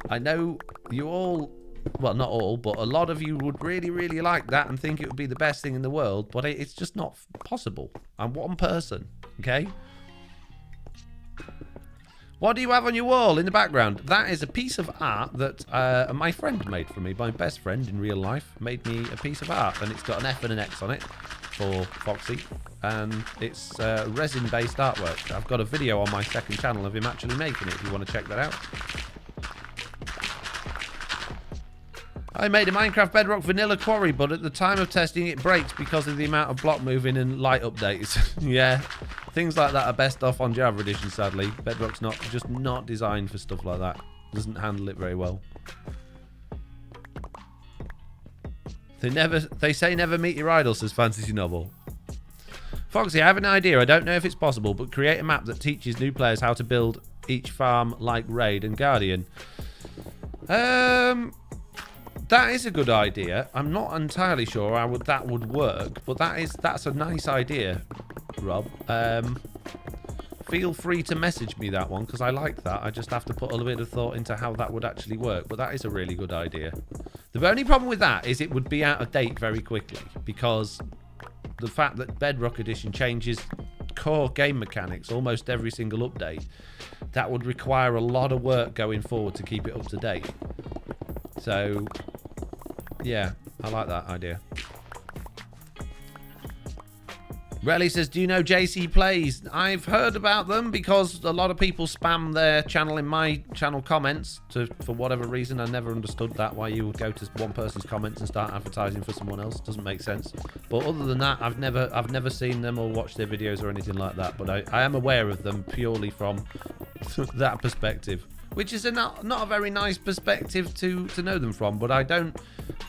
I know you all, well, not all, but a lot of you would really, really like that and think it would be the best thing in the world, but it's just not possible. I'm one person, okay? What do you have on your wall in the background? That is a piece of art that my friend made for me. My best friend in real life made me a piece of art, and it's got an F and an X on it for Foxy, and it's resin-based artwork. I've got a video on my second channel of him actually making it if you want to check that out. I made a Minecraft Bedrock vanilla quarry, but at the time of testing it breaks because of the amount of block moving and light updates. Yeah, things like that are best off on Java Edition, sadly. Bedrock's just not designed for stuff like that. Doesn't handle it very well. They say never meet your idol, says Fantasy Novel. Foxy, I have an idea. I don't know if it's possible, but create a map that teaches new players how to build each farm like Raid and Guardian. That is a good idea. I'm not entirely sure how that would work, but that's a nice idea, Rob. Feel free to message me that one, because I like that. I just have to put a little bit of thought into how that would actually work, but that is a really good idea. The only problem with that is it would be out of date very quickly, because the fact that Bedrock Edition changes core game mechanics almost every single update, that would require a lot of work going forward to keep it up to date. So, yeah, I like that idea. Relly says, do you know JC Plays? I've heard about them because a lot of people spam their channel in my channel comments for whatever reason. I never understood that, why you would go to one person's comments and start advertising for someone else. Doesn't make sense. But other than that, I've never seen them or watched their videos or anything like that. But I am aware of them purely from that perspective. Which is not a very nice perspective to know them from, but I don't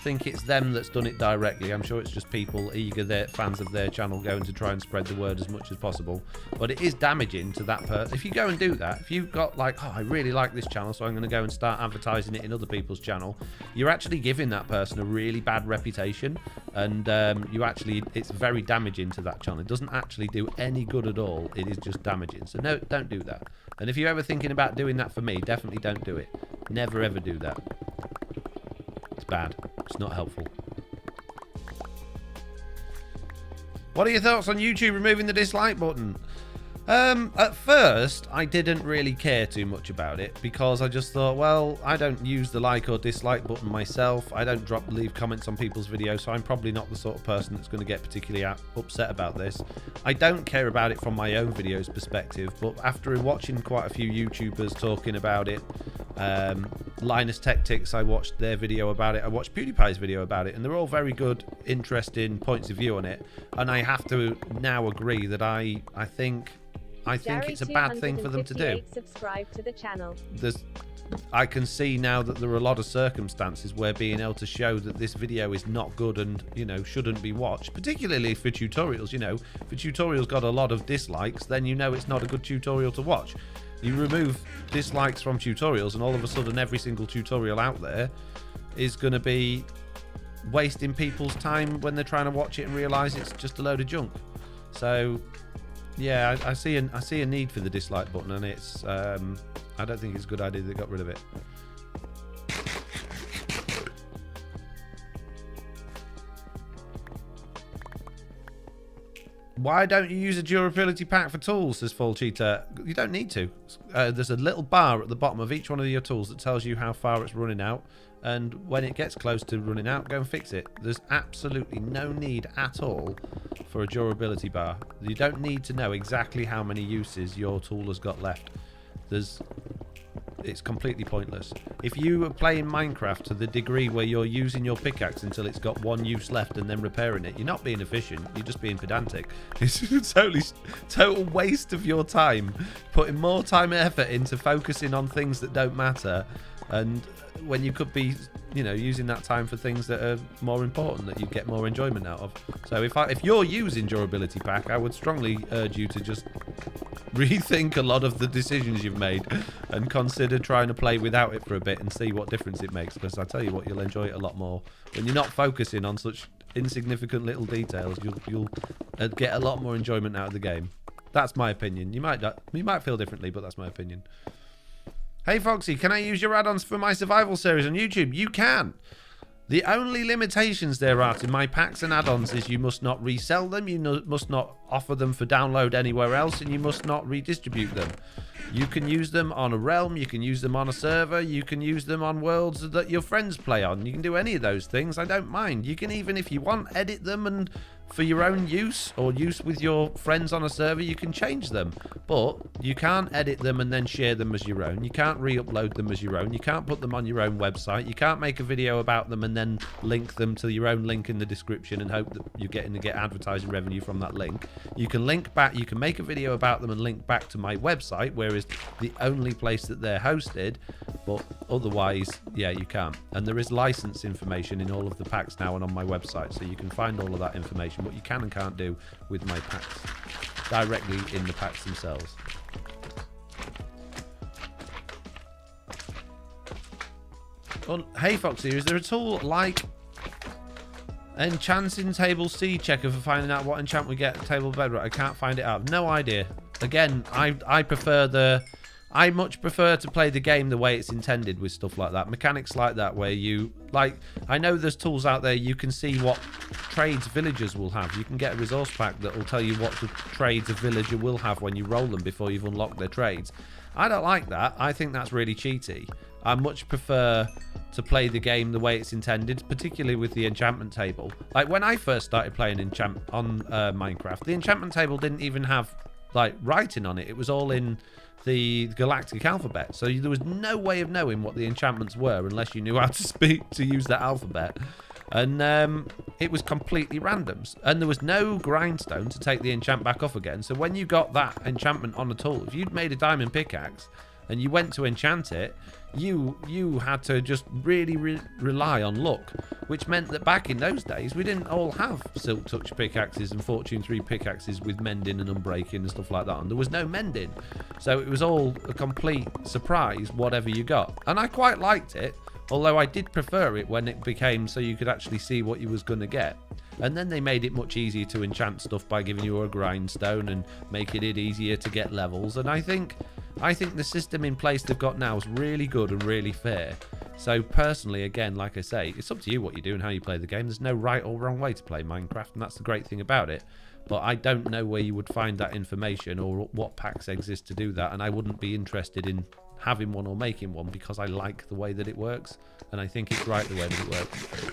think it's them that's done it directly. I'm sure it's just people fans of their channel going to try and spread the word as much as possible. But it is damaging to that person. If you go and do that, if you've got like, oh, I really like this channel, so I'm going to go and start advertising it in other people's channel, you're actually giving that person a really bad reputation, and it's very damaging to that channel. It doesn't actually do any good at all. It is just damaging. So no, don't do that. And if you're ever thinking about doing that for me, definitely don't do it. Never ever do that. It's bad. It's not helpful. What are your thoughts on YouTube removing the dislike button? At first, I didn't really care too much about it because I just thought, well, I don't use the like or dislike button myself. I don't leave comments on people's videos, so I'm probably not the sort of person that's going to get particularly upset about this. I don't care about it from my own videos perspective, but after watching quite a few YouTubers talking about it, Linus Tech Tics, I watched their video about it. I watched PewDiePie's video about it, and they're all very good, interesting points of view on it. And I have to now agree that I think it's a bad thing for them to do. Subscribe to the channel. I can see now that there are a lot of circumstances where being able to show that this video is not good and, you know, shouldn't be watched, particularly for tutorials. You know, if a tutorial's got a lot of dislikes, then you know it's not a good tutorial to watch. You remove dislikes from tutorials and all of a sudden every single tutorial out there is going to be wasting people's time when they're trying to watch it and realise it's just a load of junk. So yeah, I see a need for the dislike button, and it's I don't think it's a good idea they got rid of it. Why don't you use a durability pack for tools, says Fall Cheater? You don't need to. There's a little bar at the bottom of each one of your tools that tells you how far it's running out, and when it gets close to running out, go and fix it. There's absolutely no need at all for a durability bar. You don't need to know exactly how many uses your tool has got left. It's completely pointless. If you are playing Minecraft to the degree where you're using your pickaxe until it's got one use left and then repairing it, you're not being efficient, you're just being pedantic. It's a total waste of your time, putting more time and effort into focusing on things that don't matter, and when you could be, you know, using that time for things that are more important, that you get more enjoyment out of. So if you're using durability pack, I would strongly urge you to just rethink a lot of the decisions you've made and consider trying to play without it for a bit and see what difference it makes, because I tell you what, you'll enjoy it a lot more when you're not focusing on such insignificant little details. You'll get a lot more enjoyment out of the game. That's my opinion. You might feel differently, but that's my opinion. Hey Foxy, can I use your add-ons for my survival series on YouTube? You can. The only limitations there are to my packs and add-ons is you must not resell them, you must not offer them for download anywhere else, and you must not redistribute them. You can use them on a realm, you can use them on a server, you can use them on worlds that your friends play on. You can do any of those things, I don't mind. You can even, if you want, edit them and for your own use or use with your friends on a server, you can change them. But you can't edit them and then share them as your own. You can't re-upload them as your own. You can't put them on your own website. You can't make a video about them and then link them to your own link in the description and hope that you're getting to get advertising revenue from that link. You can link back, you can make a video about them and link back to my website, where is the only place that they're hosted, but otherwise, yeah, you can't. And there is license information in all of the packs now and on my website, so you can find all of that information. What you can and can't do with my packs directly in the packs themselves. Well, hey Foxy, is there a tool like Enchanting Table Seed Checker for finding out what enchant we get at Table Bedrock? I can't find it out. No idea. Again, I much prefer to play the game the way it's intended with stuff like that. Mechanics like that where you, like, I know there's tools out there you can see what trades villagers will have. You can get a resource pack that will tell you what the trades a villager will have when you roll them before you've unlocked their trades. I don't like that. I think that's really cheaty. I much prefer to play the game the way it's intended, particularly with the enchantment table. Like when I first started playing on Minecraft, the enchantment table didn't even have like writing on it. It was all in the galactic alphabet, so there was no way of knowing what the enchantments were unless you knew how to use that alphabet, and it was completely random, and there was no grindstone to take the enchant back off again. So when you got that enchantment on a tool, if you'd made a diamond pickaxe and you went to enchant it, you had to just really rely on luck, which meant that back in those days we didn't all have silk touch pickaxes and fortune 3 pickaxes with mending and unbreaking and stuff like that, and there was no mending, so it was all a complete surprise whatever you got. And I quite liked it, although I did prefer it when it became so you could actually see what you was going to get. And then they made it much easier to enchant stuff by giving you a grindstone and making it easier to get levels. And I think the system in place they've got now is really good and really fair. So personally, again, like I say, it's up to you what you do and how you play the game. There's no right or wrong way to play Minecraft, and that's the great thing about it. But I don't know where you would find that information or what packs exist to do that, and I wouldn't be interested in having one or making one because I like the way that it works, and I think it's right the way that it works.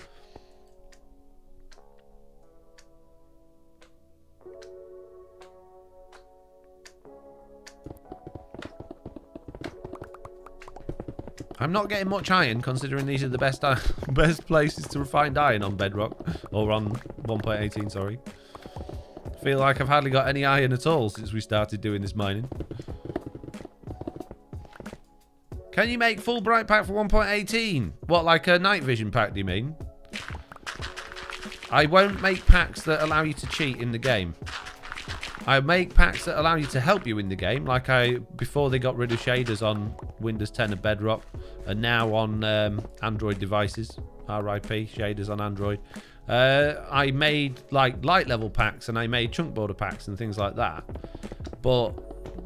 I'm not getting much iron, considering these are the best places to find iron on Bedrock, or on 1.18, sorry. I feel like I've hardly got any iron at all since we started doing this mining. Can you make full bright pack for 1.18? What, like a night vision pack, do you mean? I won't make packs that allow you to cheat in the game. I make packs that allow you to help you in the game, like before they got rid of shaders on Windows 10 and Bedrock, and now on Android devices. RIP, shaders on Android. I made like light level packs, and I made chunk border packs and things like that. But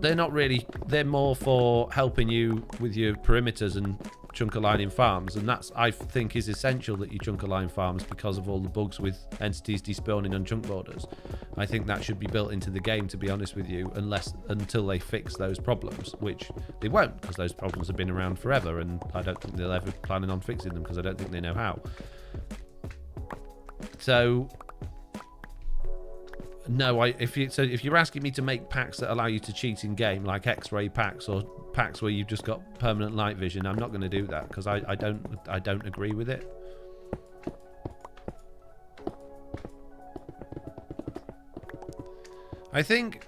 they're not really, they're more for helping you with your perimeters and chunk aligning farms, and that's, I think, is essential that you chunk align farms because of all the bugs with entities despawning on chunk borders. I think that should be built into the game, to be honest with you, until they fix those problems, which they won't, because those problems have been around forever, and I don't think they're ever planning on fixing them because I don't think they know how. So no, if you're asking me to make packs that allow you to cheat in game, like X-ray packs or packs where you've just got permanent night vision, I'm not going to do that because I don't agree with it. I think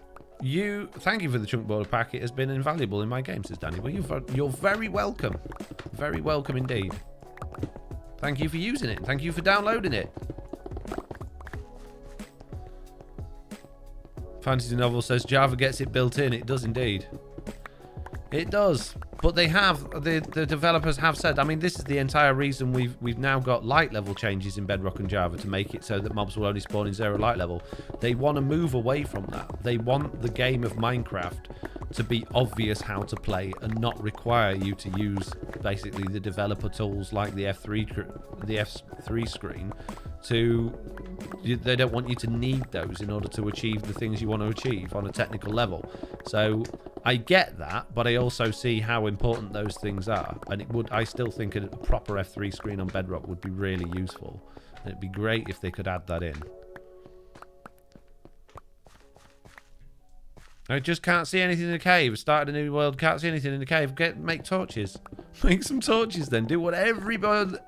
thank you for the chunk border pack. It has been invaluable in my game, says Danny. Well, you're very welcome. Very welcome indeed. Thank you for using it. Thank you for downloading it. Fantasy Novel says Java gets it built in. It does indeed. It does. But they have, the developers have said, I mean, this is the entire reason we've now got light level changes in Bedrock and Java to make it so that mobs will only spawn in 0 light level. They want to move away from that. They want the game of Minecraft to be obvious how to play and not require you to use basically the developer tools like the F3 screen they don't want you to need those in order to achieve the things you want to achieve on a technical level. So I get that, but I also see how important those things are, and I still think a proper F3 screen on Bedrock would be really useful, and it'd be great if they could add that in. I just can't see anything in the cave. Started a new world, can't see anything in the cave. Make torches. Make some torches then. Do what everyone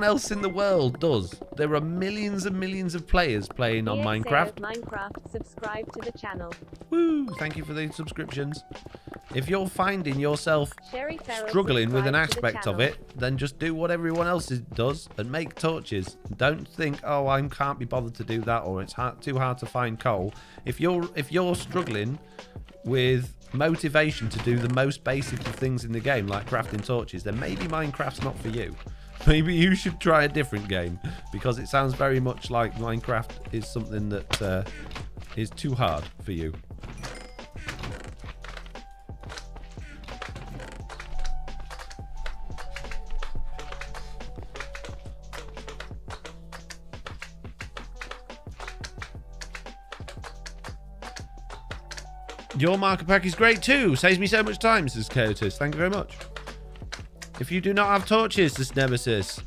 else in the world does. There are millions and millions of players playing on Minecraft. Minecraft, subscribe to the channel. Woo! Thank you for the subscriptions. If you're finding yourself struggling with an aspect of it, then just do what everyone else does and make torches. Don't think, oh, I can't be bothered to do that, or it's too hard to find coal. If you're struggling with motivation to do the most basic of things in the game, like crafting torches, then maybe Minecraft's not for you. Maybe you should try a different game, because it sounds very much like Minecraft is something that is too hard for you. Your marker pack is great too. Saves me so much time, says Curtis. Thank you very much. If you do not have torches, says Nemesis.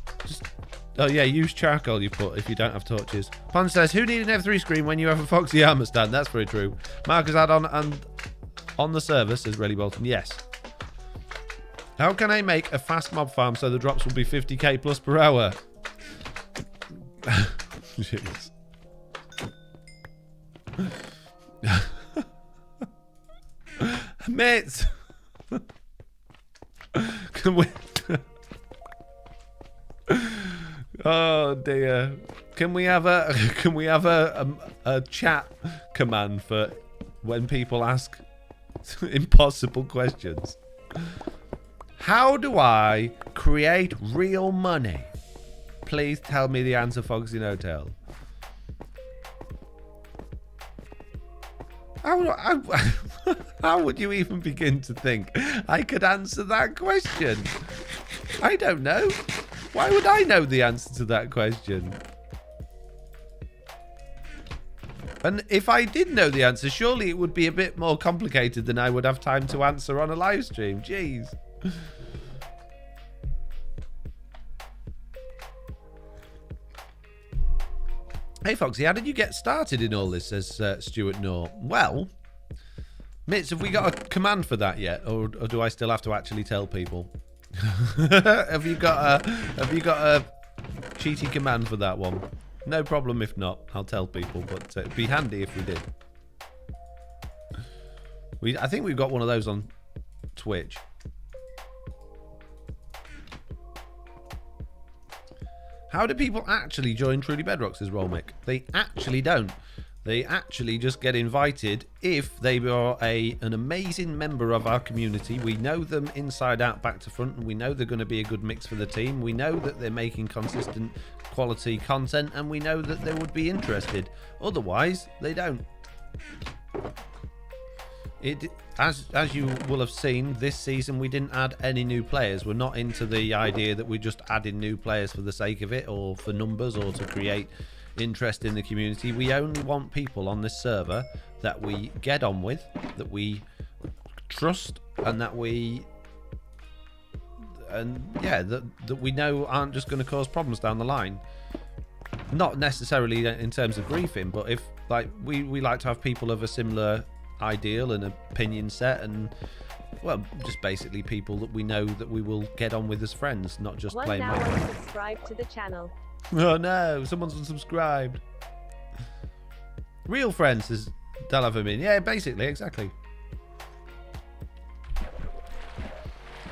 Oh yeah, use charcoal, you put, if you don't have torches. Pun says, who needs an F3 screen when you have a Foxy armor stand? That's very true. Markers add-on and on the server, says Relly Bolton. Yes. How can I make a fast mob farm so the drops will be 50k plus per hour? Jeez. Mates, can we? Oh dear. Can we have a chat command for when people ask impossible questions? How do I create real money? Please tell me the answer, Foxy No-Tail. How would you even begin to think I could answer that question? I don't know. Why would I know the answer to that question? And if I did know the answer, surely it would be a bit more complicated than I would have time to answer on a live stream. Jeez. Hey, Foxy, how did you get started in all this, says Stuart Knorr? Well, Mitz, have we got a command for that yet? Or do I still have to actually tell people? Have you got a cheaty command for that one? No problem if not. I'll tell people, but it'd be handy if we did. I think we've got one of those on Twitch. How do people actually join Truly Bedrock, says Rolmick? They actually don't. They actually just get invited if they are an amazing member of our community. We know them inside out, back to front, and we know they're going to be a good mix for the team. We know that they're making consistent quality content, and we know that they would be interested. Otherwise, they don't. As you will have seen, this season we didn't add any new players. We're not into the idea that we just add in new players for the sake of it, or for numbers, or to create interest in the community. We only want people on this server that we get on with, that we trust, and that we know aren't just going to cause problems down the line. Not necessarily in terms of griefing, but if we like to have people of a similar ideal and opinion set, and well, just basically people that we know that we will get on with as friends, not just play Minecraft. Subscribe to the channel. Oh no, someone's unsubscribed. Real friends, says Dalavermin. Yeah, basically, exactly.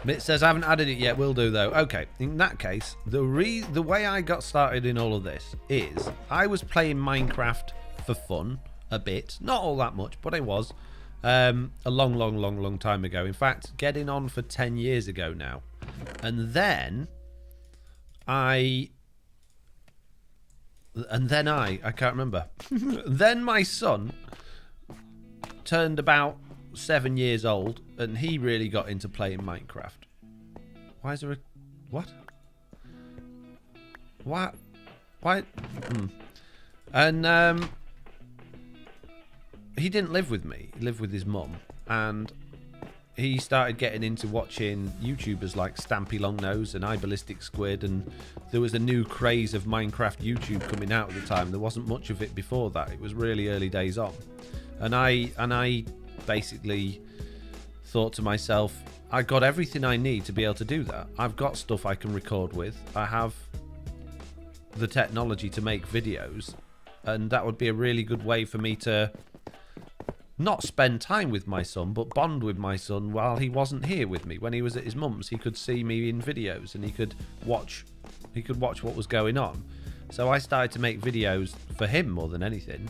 Mitt says, I haven't added it yet, will do though. Okay, in that case, the way I got started in all of this is I was playing Minecraft for fun a bit. Not all that much, but I was. A long time ago. In fact, getting on for 10 years ago now. And then I can't remember. Then my son turned about 7 years old, and he really got into playing Minecraft. Why is there a... What? What? Why? And, he didn't live with me. He lived with his mum. And he started getting into watching YouTubers like Stampy Longnose and iBallistic Squid, and there was a new craze of Minecraft YouTube coming out at the time. There wasn't much of it before that. It was really early days on. And I basically thought to myself, I got everything I need to be able to do that. I've got stuff I can record with. I have the technology to make videos, and that would be a really good way for me to not spend time with my son, but bond with my son while he wasn't here with me. When he was at his mum's, he could see me in videos, and he could watch what was going on. So I started to make videos for him more than anything.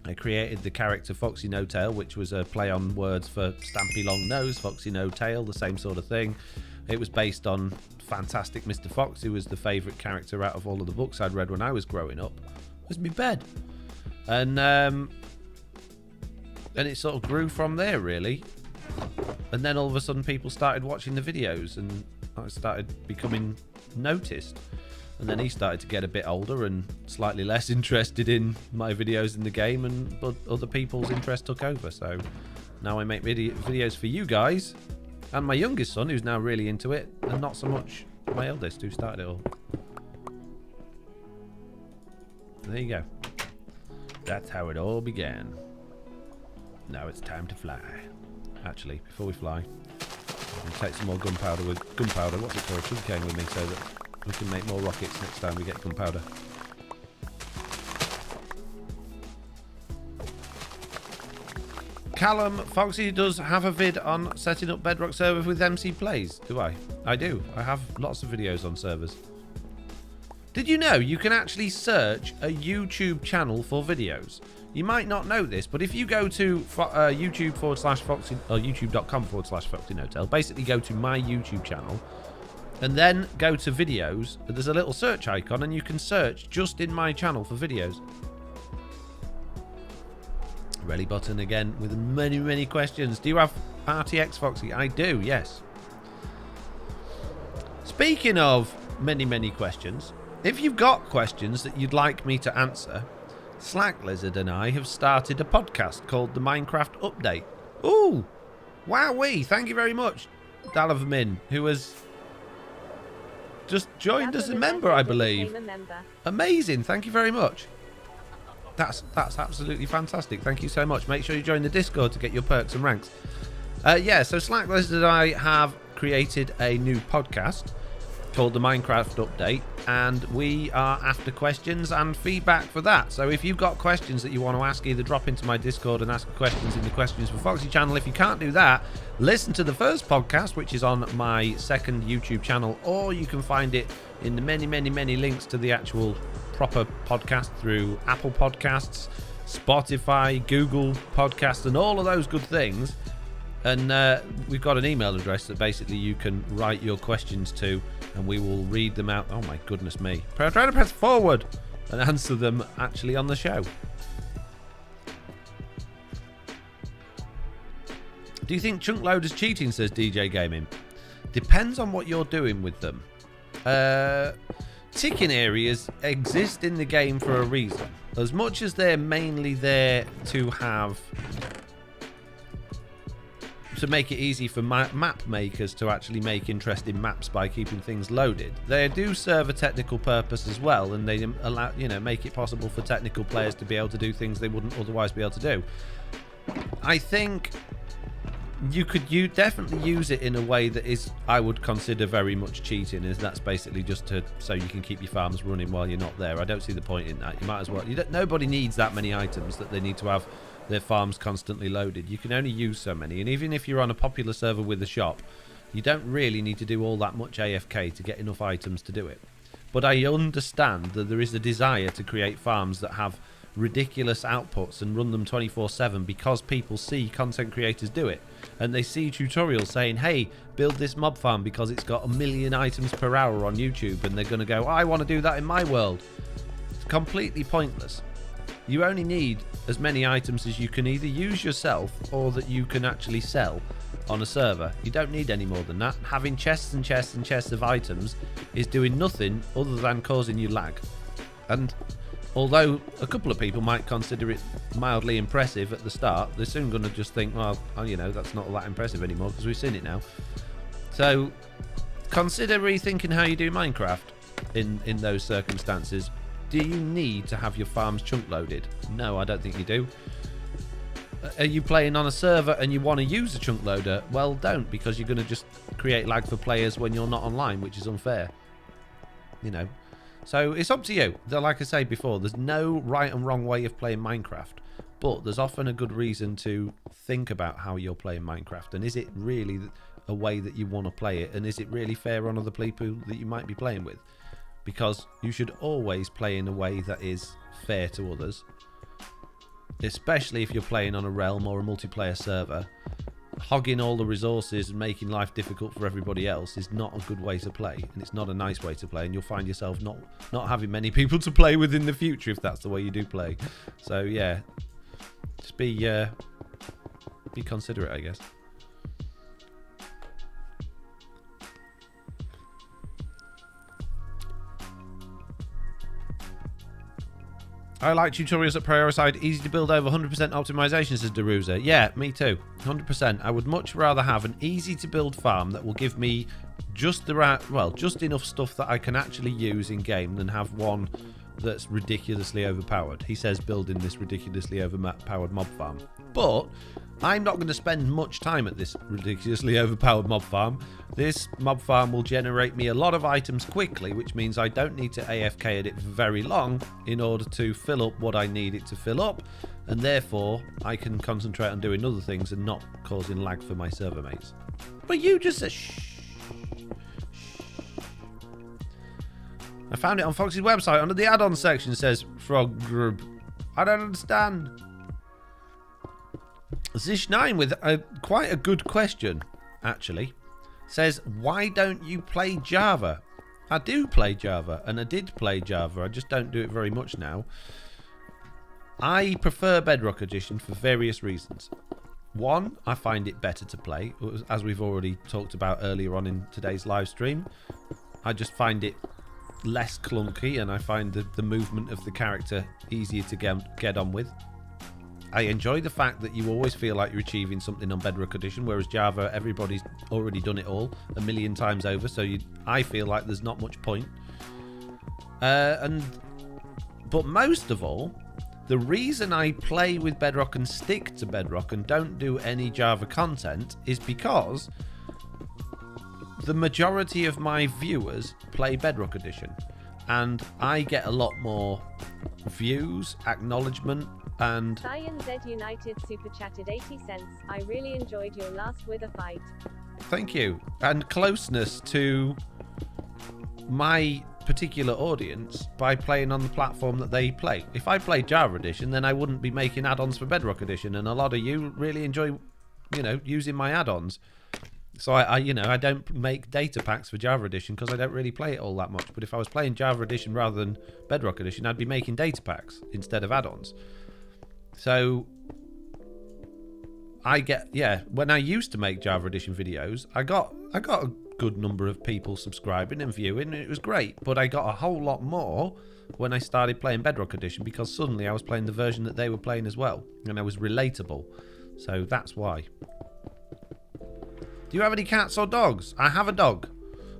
I created the character Foxy No Tail, which was a play on words for Stampy Long Nose, Foxy No Tail, the same sort of thing. It was based on Fantastic Mr. Fox, who was the favourite character out of all of the books I'd read when I was growing up. It was my bed. And it sort of grew from there, really. And then all of a sudden people started watching the videos, and I started becoming noticed. And then he started to get a bit older and slightly less interested in my videos in the game, but other people's interest took over. So now I make videos for you guys, and my youngest son, who's now really into it, and not so much my eldest, who started it all. There you go. That's how it all began. Now it's time to fly. Actually, before we fly, I'll take some more gunpowder with gunpowder. What's it called? Sugarcane with me, so that we can make more rockets next time we get gunpowder. Callum, Foxy does have a vid on setting up Bedrock server with MC Plays. Do I? I do. I have lots of videos on servers. Did you know you can actually search a YouTube channel for videos? You might not know this, but if you go to YouTube.com/Foxy NoTail, basically go to my YouTube channel, and then go to videos, there's a little search icon, and you can search just in my channel for videos. Ready button again with many questions. Do you have RTX, Foxy? I do, yes. Speaking of many questions, if you've got questions that you'd like me to answer, Slack Lizard and I have started a podcast called the Minecraft Update. Ooh! Wowee! Thank you very much, Dalavmin, who has just joined as a member, I believe. Amazing! Thank you very much. That's absolutely fantastic. Thank you so much. Make sure you join the Discord to get your perks and ranks. Yeah, so Slack Lizard and I have created a new podcast called the Minecraft Update, and we are after questions and feedback for that. So if you've got questions that you want to ask, either drop into my Discord and ask questions in the Questions for Foxy channel. If you can't do that, listen to the first podcast, which is on my second YouTube channel, or you can find it in the many links to the actual proper podcast through Apple Podcasts, Spotify, Google Podcasts, and all of those good things. And we've got an email address that basically you can write your questions to, and we will read them out. Oh my goodness me. I'm trying to press forward and answer them actually on the show. Do you think chunk loaders cheating, says DJ Gaming? Depends on what you're doing with them. Ticking areas exist in the game for a reason. As much as they're mainly there to have... to make it easy for map makers to actually make interesting maps by keeping things loaded. They do serve a technical purpose as well, and they allow, make it possible for technical players to be able to do things they wouldn't otherwise be able to do. I think you could definitely use it in a way that is, I would consider, very much cheating, is that's basically just so you can keep your farms running while you're not there. I don't see the point in that. You might as well. Nobody needs that many items that they need to have their farms constantly loaded. You can only use so many, and even if you're on a popular server with a shop, you don't really need to do all that much AFK to get enough items to do it. But I understand that there is a desire to create farms that have ridiculous outputs and run them 24/7 because people see content creators do it, and they see tutorials saying, hey, build this mob farm because it's got 1 million items per hour on YouTube, and they're going to go, I want to do that in my world. It's completely pointless. You only need as many items as you can either use yourself or that you can actually sell on a server. You don't need any more than that. Having chests and chests and chests of items is doing nothing other than causing you lag. And although a couple of people might consider it mildly impressive at the start, they're soon going to just think, well, that's not that impressive anymore because we've seen it now. So consider rethinking how you do Minecraft in those circumstances. Do you need to have your farms chunk loaded? No, I don't think you do. Are you playing on a server and you want to use a chunk loader? Well, don't, because you're going to just create lag for players when you're not online, which is unfair. So it's up to you. Like I said before, there's no right and wrong way of playing Minecraft, but there's often a good reason to think about how you're playing Minecraft, and is it really a way that you want to play it, and is it really fair on other people that you might be playing with? Because you should always play in a way that is fair to others, especially if you're playing on a realm or a multiplayer server. Hogging all the resources and making life difficult for everybody else is not a good way to play, and it's not a nice way to play, and you'll find yourself not having many people to play with in the future if that's the way you do play. So yeah, just be considerate, I guess. I like tutorials that prioritise easy to build over 100% optimization, says Deruza. Yeah, me too. 100%. I would much rather have an easy to build farm that will give me just enough stuff that I can actually use in game than have one that's ridiculously overpowered. He says building this ridiculously overpowered mob farm. But I'm not going to spend much time at this ridiculously overpowered mob farm. This mob farm will generate me a lot of items quickly, which means I don't need to AFK at it for very long in order to fill up what I need it to fill up, and therefore I can concentrate on doing other things and not causing lag for my server mates. But you just said shh. I found it on Foxy's website under the Add-ons section, says Frog Grub. I don't understand. Zish9 with quite a good question, actually. Says, why don't you play Java? I do play Java, and I did play Java. I just don't do it very much now. I prefer Bedrock Edition for various reasons. One, I find it better to play, as we've already talked about earlier on in today's live stream. I just find it, less clunky, and I find the movement of the character easier to get on with. I enjoy the fact that you always feel like you're achieving something on Bedrock Edition, whereas Java, everybody's already done it all a million times over, so I feel like there's not much point. But most of all, the reason I play with Bedrock and stick to Bedrock and don't do any Java content is because the majority of my viewers play Bedrock Edition, and I get a lot more views, acknowledgement, and Cyan Z United super chatted 80 cents. I really enjoyed your last Wither fight. Thank you. And closeness to my particular audience by playing on the platform that they play. If I played Java Edition, then I wouldn't be making add-ons for Bedrock Edition, and a lot of you really enjoy, using my add-ons. So I don't make data packs for Java Edition because I don't really play it all that much. But if I was playing Java Edition rather than Bedrock Edition, I'd be making data packs instead of add-ons. So when I used to make Java Edition videos, I got a good number of people subscribing and viewing, and it was great. But I got a whole lot more when I started playing Bedrock Edition, because suddenly I was playing the version that they were playing as well, and I was relatable. So that's why. Do you have any cats or dogs? I have a dog.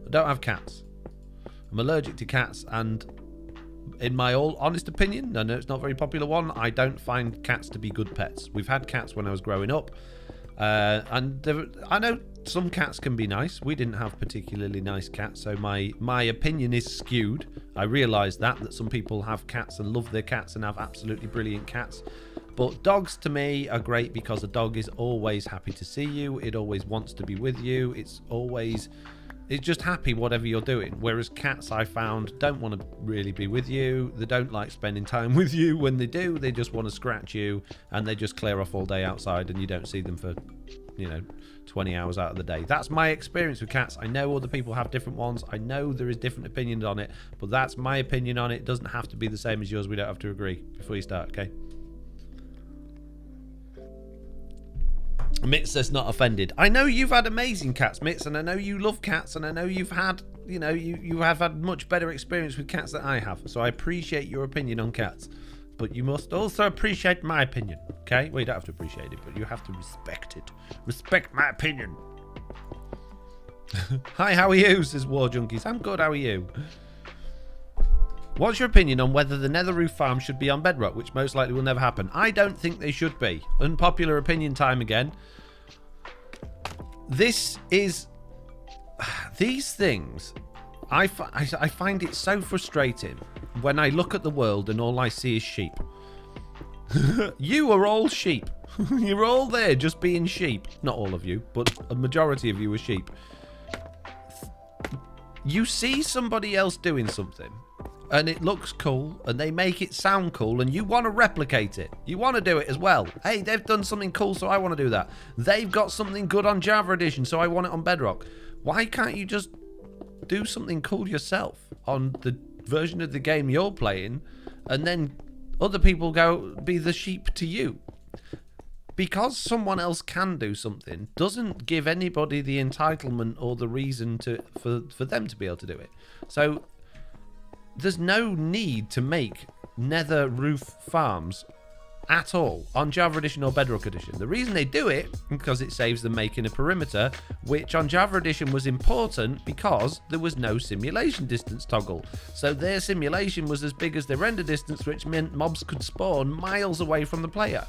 I don't have cats. I'm allergic to cats, and in my all honest opinion, I know it's not a very popular one, I don't find cats to be good pets. We've had cats when I was growing up, and I know some cats can be nice. We didn't have particularly nice cats, so my opinion is skewed. I realise that some people have cats and love their cats and have absolutely brilliant cats. But dogs to me are great because a dog is always happy to see you. It always wants to be with you. It's just happy whatever you're doing. Whereas cats, I found, don't want to really be with you. They don't like spending time with you. When they do, they just want to scratch you, and they just clear off all day outside, and you don't see them for 20 hours out of the day. That's my experience with cats. I know other people have different ones. I know there is different opinions on it, but that's my opinion on it. It doesn't have to be the same as yours. We don't have to agree before you start, okay? Mitz says not offended. I know you've had amazing cats, Mitz, and I know you love cats, and I know you've had, you have had much better experience with cats than I have. So I appreciate your opinion on cats, but you must also appreciate my opinion, okay? Well, you don't have to appreciate it, but you have to respect it. Respect my opinion. Hi, how are you? Says War Junkies. I'm good, how are you? What's your opinion on whether the nether roof farm should be on Bedrock, which most likely will never happen? I don't think they should be. Unpopular opinion time again. These things, I find it so frustrating when I look at the world and all I see is sheep. You are all sheep. You're all there just being sheep. Not all of you, but a majority of you are sheep. You see somebody else doing something, and it looks cool, and they make it sound cool, and you want to replicate it. You want to do it as well. Hey, they've done something cool, so I want to do that. They've got something good on Java Edition, so I want it on Bedrock. Why can't you just do something cool yourself on the version of the game you're playing, and then other people go be the sheep to you? Because someone else can do something doesn't give anybody the entitlement or the reason for them to be able to do it. So there's no need to make nether roof farms at all on Java Edition or Bedrock Edition. The reason they do it is because it saves them making a perimeter, which on Java Edition was important because there was no simulation distance toggle. So their simulation was as big as their render distance, which meant mobs could spawn miles away from the player.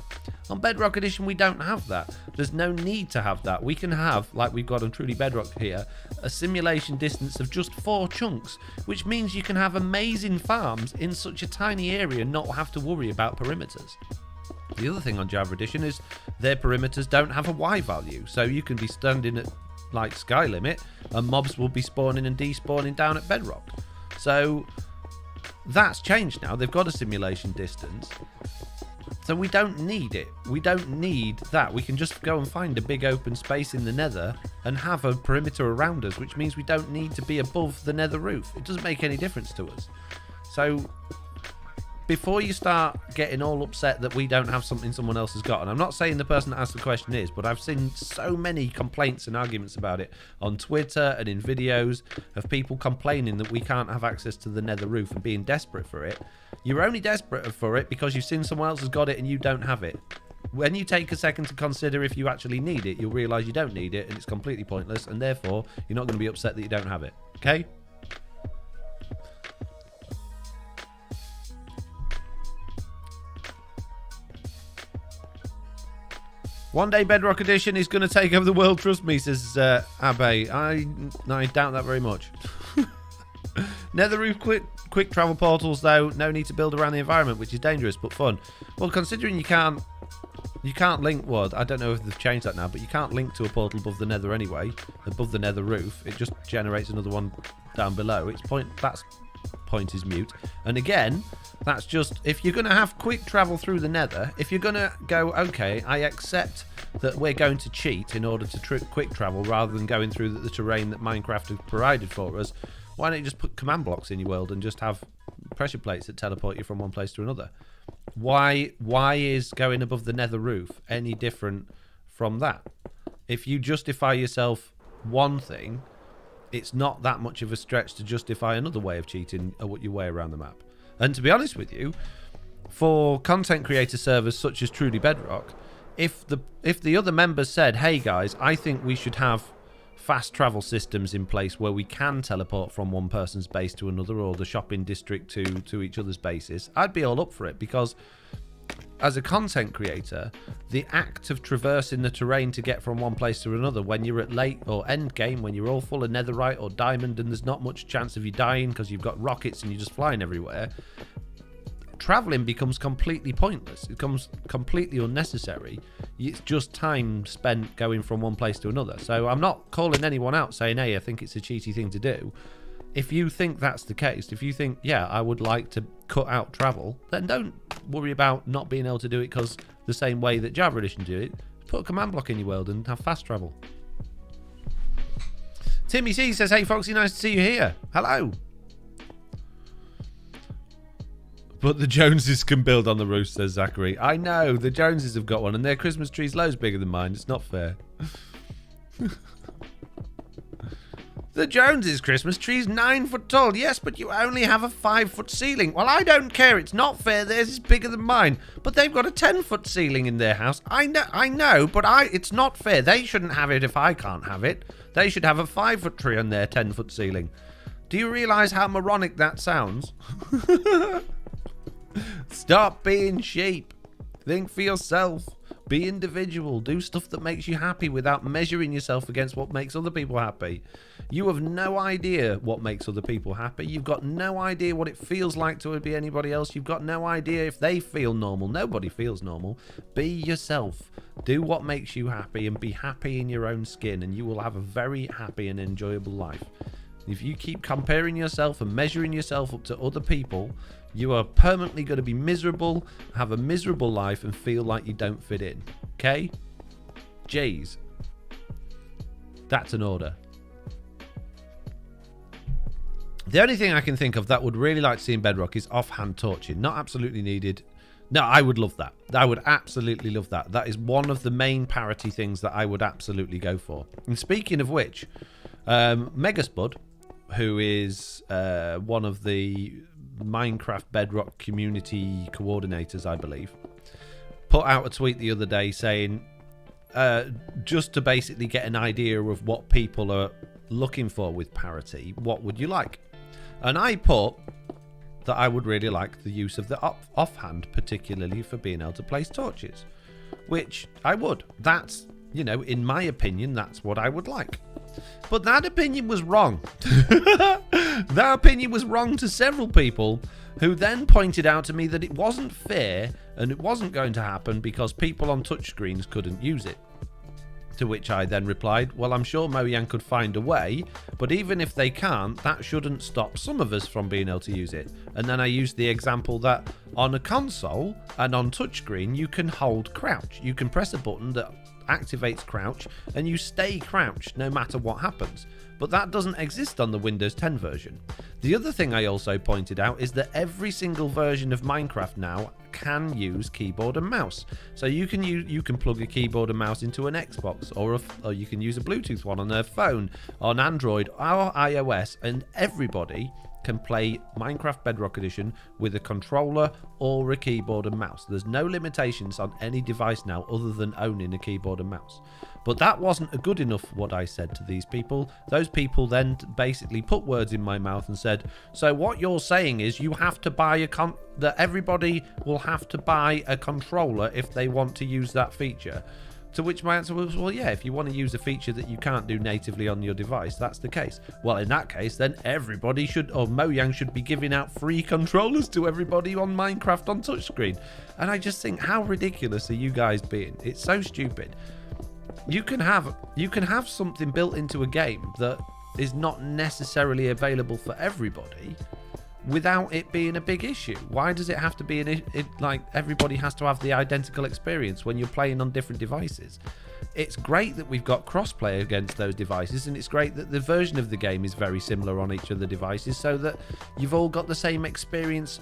On Bedrock Edition, we don't have that. There's no need to have that. We can have, like we've got on Truly Bedrock here, a simulation distance of just 4 chunks, which means you can have amazing farms in such a tiny area and not have to worry about perimeters. The other thing on Java Edition is their perimeters don't have a Y value, so you can be standing at like sky limit and mobs will be spawning and despawning down at Bedrock. So that's changed now. They've got a simulation distance, so we don't need it. We don't need that. We can just go and find a big open space in the nether and have a perimeter around us, which means we don't need to be above the nether roof. It doesn't make any difference to us. So before you start getting all upset that we don't have something someone else has got, and I'm not saying the person that asked the question is, but I've seen so many complaints and arguments about it on Twitter and in videos of people complaining that we can't have access to the nether roof and being desperate for it. You're only desperate for it because you've seen someone else has got it and you don't have it. When you take a second to consider if you actually need it, you'll realise you don't need it and it's completely pointless, and therefore you're not going to be upset that you don't have it. Okay? One day Bedrock Edition is going to take over the world, trust me, says Abe. I doubt that very much. Nether roof quick travel portals, though. No need to build around the environment, which is dangerous but fun. Well, considering you can't link, well, I don't know if they've changed that now, but you can't link to a portal above the nether anyway, above the nether roof. It just generates another one down below. That's point is mute. And again, that's just, if you're going to have quick travel through the nether, if you're going to go, okay, I accept that we're going to cheat in order to quick travel rather than going through the terrain that Minecraft has provided for us, why don't you just put command blocks in your world and just have pressure plates that teleport you from one place to another? Why is going above the nether roof any different from that? If you justify yourself one thing, it's not that much of a stretch to justify another way of cheating your way around the map. And to be honest with you, for content creator servers such as Truly Bedrock, if the other members said, hey guys, I think we should have fast travel systems in place where we can teleport from one person's base to another, or the shopping district to each other's bases, I'd be all up for it, because as a content creator, the act of traversing the terrain to get from one place to another when you're at late or end game, when you're all full of netherite or diamond and there's not much chance of you dying because you've got rockets and you're just flying everywhere, traveling becomes completely pointless. It becomes completely unnecessary. It's just time spent going from one place to another. So I'm not calling anyone out saying, hey, I think it's a cheaty thing to do. If you think that's the case, if you think, yeah, I would like to cut out travel, then don't worry about not being able to do it because the same way that Java Edition do it, put a command block in your world and have fast travel. Timmy C says, hey Foxy, nice to see you here. Hello. But the Joneses can build on the roof, says Zachary. I know, the Joneses have got one and their Christmas tree's loads bigger than mine. It's not fair. The Joneses' Christmas tree's 9 foot tall. Yes, but you only have a 5 foot ceiling. Well, I don't care. It's not fair. Theirs is bigger than mine. But they've got a 10 foot ceiling in their house. I know, but it's not fair. They shouldn't have it if I can't have it. They should have a 5 foot tree on their 10 foot ceiling. Do you realise how moronic that sounds? Stop being sheep. Think for yourself. Be individual. Do stuff that makes you happy without measuring yourself against what makes other people happy. You have no idea what makes other people happy. You've got no idea what it feels like to be anybody else. You've got no idea if they feel normal. Nobody feels normal. Be yourself. Do what makes you happy and be happy in your own skin, and you will have a very happy and enjoyable life. If you keep comparing yourself and measuring yourself up to other people, you are permanently going to be miserable, have a miserable life, and feel like you don't fit in. Okay? Jeez. That's an order. The only thing I can think of that would really like to see in Bedrock is offhand torching. Not absolutely needed. No, I would love that. I would absolutely love that. That is one of the main parity things that I would absolutely go for. And speaking of which, Megaspud, who is one of the Minecraft Bedrock community coordinators, I believe, put out a tweet the other day saying, just to basically get an idea of what people are looking for with parity, what would you like? And I put that I would really like the use of the offhand, particularly for being able to place torches, which I would. That's, you know, in my opinion, that's what I would like. But that opinion was wrong. That opinion was wrong to several people, who then pointed out to me that it wasn't fair and it wasn't going to happen because people on touchscreens couldn't use it. To which I then replied, well, I'm sure Mojang could find a way, but even if they can't, that shouldn't stop some of us from being able to use it. And then I used the example that on a console and on touchscreen, you can hold crouch. You can press a button that activates crouch, and you stay crouched no matter what happens. But that doesn't exist on the Windows 10 version. The other thing I also pointed out is that every single version of Minecraft now can use keyboard and mouse. So you can plug a keyboard and mouse into an Xbox, or you can use a Bluetooth one on a phone, on Android or iOS, and everybody can play Minecraft Bedrock Edition with a controller or a keyboard and mouse. There's no limitations on any device now other than owning a keyboard and mouse. But that wasn't good enough, what I said to these people. Those people then basically put words in my mouth and said, so what you're saying is you have to buy that everybody will have to buy a controller if they want to use that feature. To which my answer was, well, yeah, if you want to use a feature that you can't do natively on your device, that's the case. Well, in that case, then everybody should, or Mojang should be giving out free controllers to everybody on Minecraft on touchscreen. And I just think, how ridiculous are you guys being? It's so stupid. You can have something built into a game that is not necessarily available for everybody without it being a big issue. Why does it have to be like everybody has to have the identical experience when you're playing on different devices? It's great that we've got crossplay against those devices, and it's great that the version of the game is very similar on each of the devices so that you've all got the same experience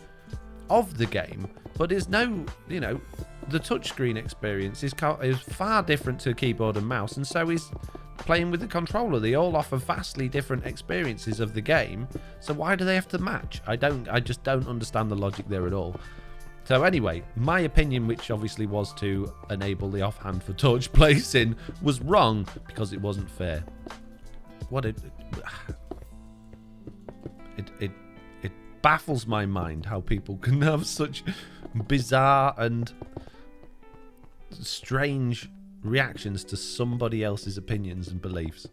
of the game. But there's no, the touchscreen experience is far different to keyboard and mouse, and so is playing with the controller. They all offer vastly different experiences of the game, so why do they have to match? I just don't understand the logic there at all. So anyway, my opinion, which obviously was to enable the offhand for touch placing, was wrong because it wasn't fair. It baffles my mind how people can have such bizarre and strange reactions to somebody else's opinions and beliefs.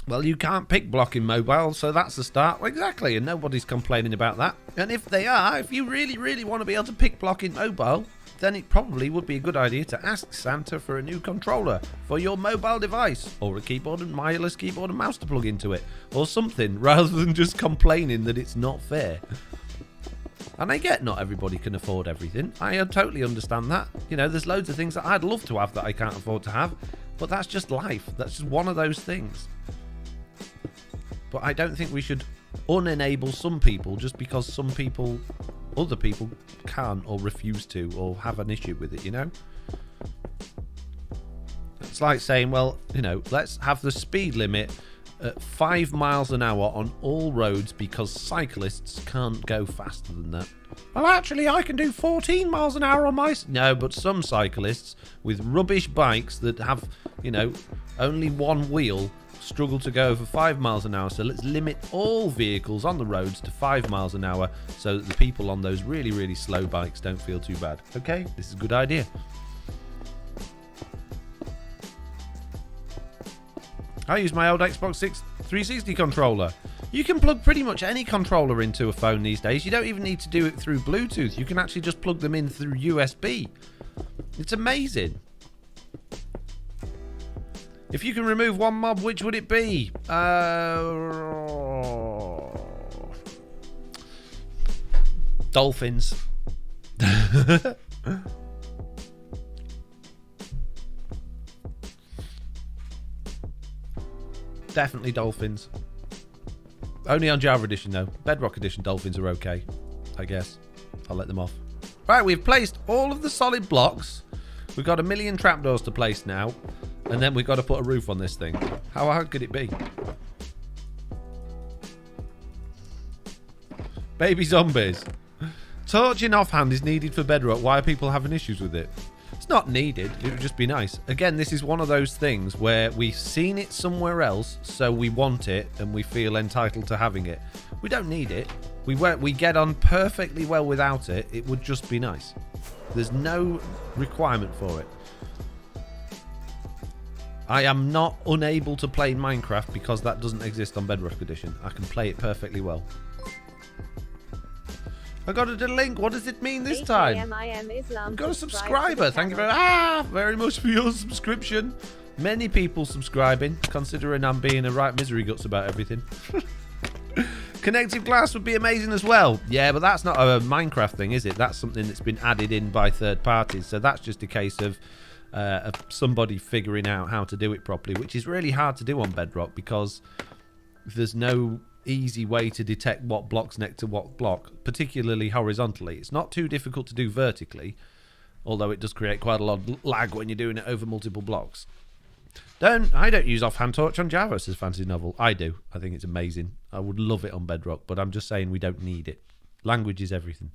Well, you can't pick block in mobile, so that's the start. Exactly, and nobody's complaining about that. And if they are, if you really, really want to be able to pick block in mobile, then it probably would be a good idea to ask Santa for a new controller for your mobile device, or a keyboard and wireless keyboard and mouse to plug into it, or something, rather than just complaining that it's not fair. And I get not everybody can afford everything. I totally understand that. There's loads of things that I'd love to have that I can't afford to have, but that's just life. That's just one of those things. But I don't think we should unenable some people just because other people can't or refuse to or have an issue with it, It's like saying, well, let's have the speed limit at 5 miles an hour on all roads because cyclists can't go faster than that. Well, actually, I can do 14 miles an hour on my... No, but some cyclists with rubbish bikes that have, only one wheel struggle to go over 5 miles an hour. So let's limit all vehicles on the roads to 5 miles an hour so that the people on those really, really slow bikes don't feel too bad. Okay, this is a good idea. I use my old Xbox 360 controller. You can plug pretty much any controller into a phone these days. You don't even need to do it through Bluetooth. You can actually just plug them in through USB. It's amazing. If you can remove one mob, which would it be? Dolphins. Definitely dolphins. Only on Java Edition, though. Bedrock Edition dolphins are okay, I guess. I'll let them off. Right, we've placed all of the solid blocks. We've got 1 million trapdoors to place now. And then we've got to put a roof on this thing. How hard could it be? Baby zombies. Torching offhand is needed for Bedrock. Why are people having issues with it? It's not needed. It would just be nice. Again, this is one of those things where we've seen it somewhere else, so we want it and we feel entitled to having it. We don't need it. We get on perfectly well without it. It would just be nice. There's no requirement for it. I am not unable to play Minecraft because that doesn't exist on Bedrock Edition. I can play it perfectly well. I got a link. What does it mean this time? I've got a subscriber. Thank you very much for your subscription. Many people subscribing, considering I'm being a right misery guts about everything. Connective glass would be amazing as well. Yeah, but that's not a Minecraft thing, is it? That's something that's been added in by third parties. So that's just a case of somebody figuring out how to do it properly, which is really hard to do on Bedrock because there's no easy way to detect what block's next to what block, particularly horizontally. It's not too difficult to do vertically, although it does create quite a lot of lag when you're doing it over multiple blocks. I don't use offhand torch on Java, says Fantasy Novel. I do. I think it's amazing. I would love it on Bedrock, but I'm just saying we don't need it. Language is everything.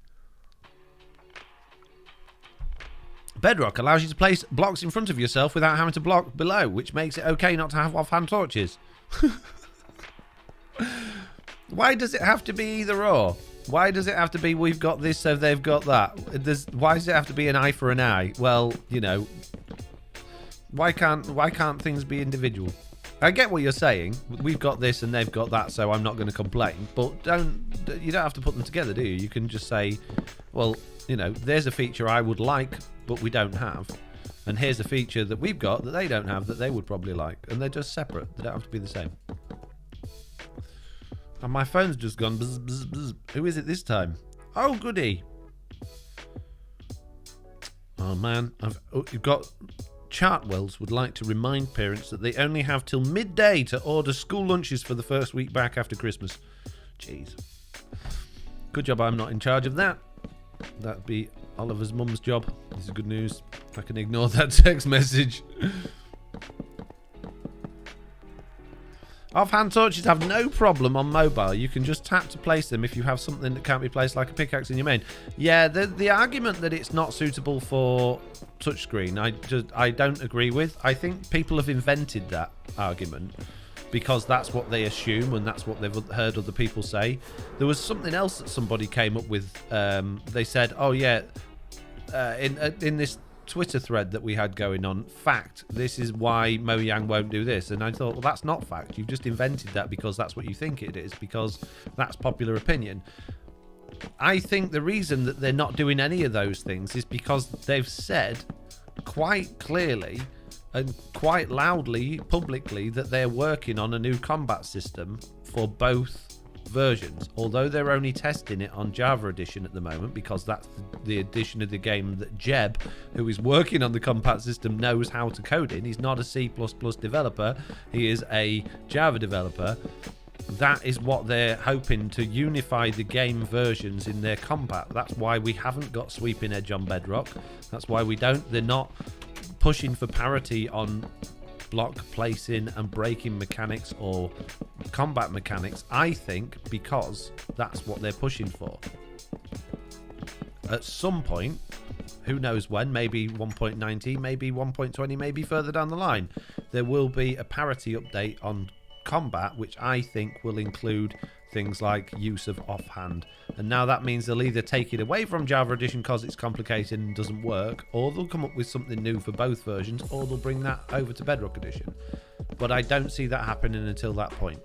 Bedrock allows you to place blocks in front of yourself without having to block below, which makes it okay not to have offhand torches. Why does it have to be either or? Why does it have to be we've got this so they've got that? Why does it have to be an eye for an eye? Well, you know, why can't things be individual? I get what you're saying. We've got this and they've got that, so I'm not going to complain. But you don't have to put them together, do you? You can just say, well, you know, there's a feature I would like, but we don't have. And here's a feature that we've got that they don't have that they would probably like. And they're just separate. They don't have to be the same. And my phone's just gone bzz, bzz, bzz. Who is it this time? Oh, goody. Oh, man. You've got... Chartwells would like to remind parents that they only have till midday to order school lunches for the first week back after Christmas. Jeez. Good job I'm not in charge of that. That'd be Oliver's mum's job. This is good news. I can ignore that text message. Offhand torches have no problem on mobile. You can just tap to place them if you have something that can't be placed, like a pickaxe in your main. Yeah, the argument that it's not suitable for touchscreen, I don't agree with. I think people have invented that argument because that's what they assume and that's what they've heard other people say. There was something else that somebody came up with. They said, oh yeah, in this Twitter thread that we had going on, fact, this is why Mojang won't do this. And I thought, well, that's not fact. You've just invented that because that's what you think it is, because that's popular opinion. I think the reason that they're not doing any of those things is because they've said quite clearly and quite loudly, publicly, that they're working on a new combat system for both versions, although they're only testing it on Java Edition at the moment because that's the edition of the game that Jeb, who is working on the combat system, knows how to code in. He's not a C++ developer, he is a Java developer. That is what they're hoping to unify the game versions in their combat. That's why we haven't got Sweeping Edge on Bedrock. That's why they're not pushing for parity on block placing and breaking mechanics or combat mechanics, I think, because that's what they're pushing for. At some point, who knows when, maybe 1.19, maybe 1.20, maybe further down the line, there will be a parity update on combat, which I think will include things like use of offhand. And now that means they'll either take it away from Java Edition because it's complicated and doesn't work, or they'll come up with something new for both versions, or they'll bring that over to Bedrock Edition. But I don't see that happening until that point.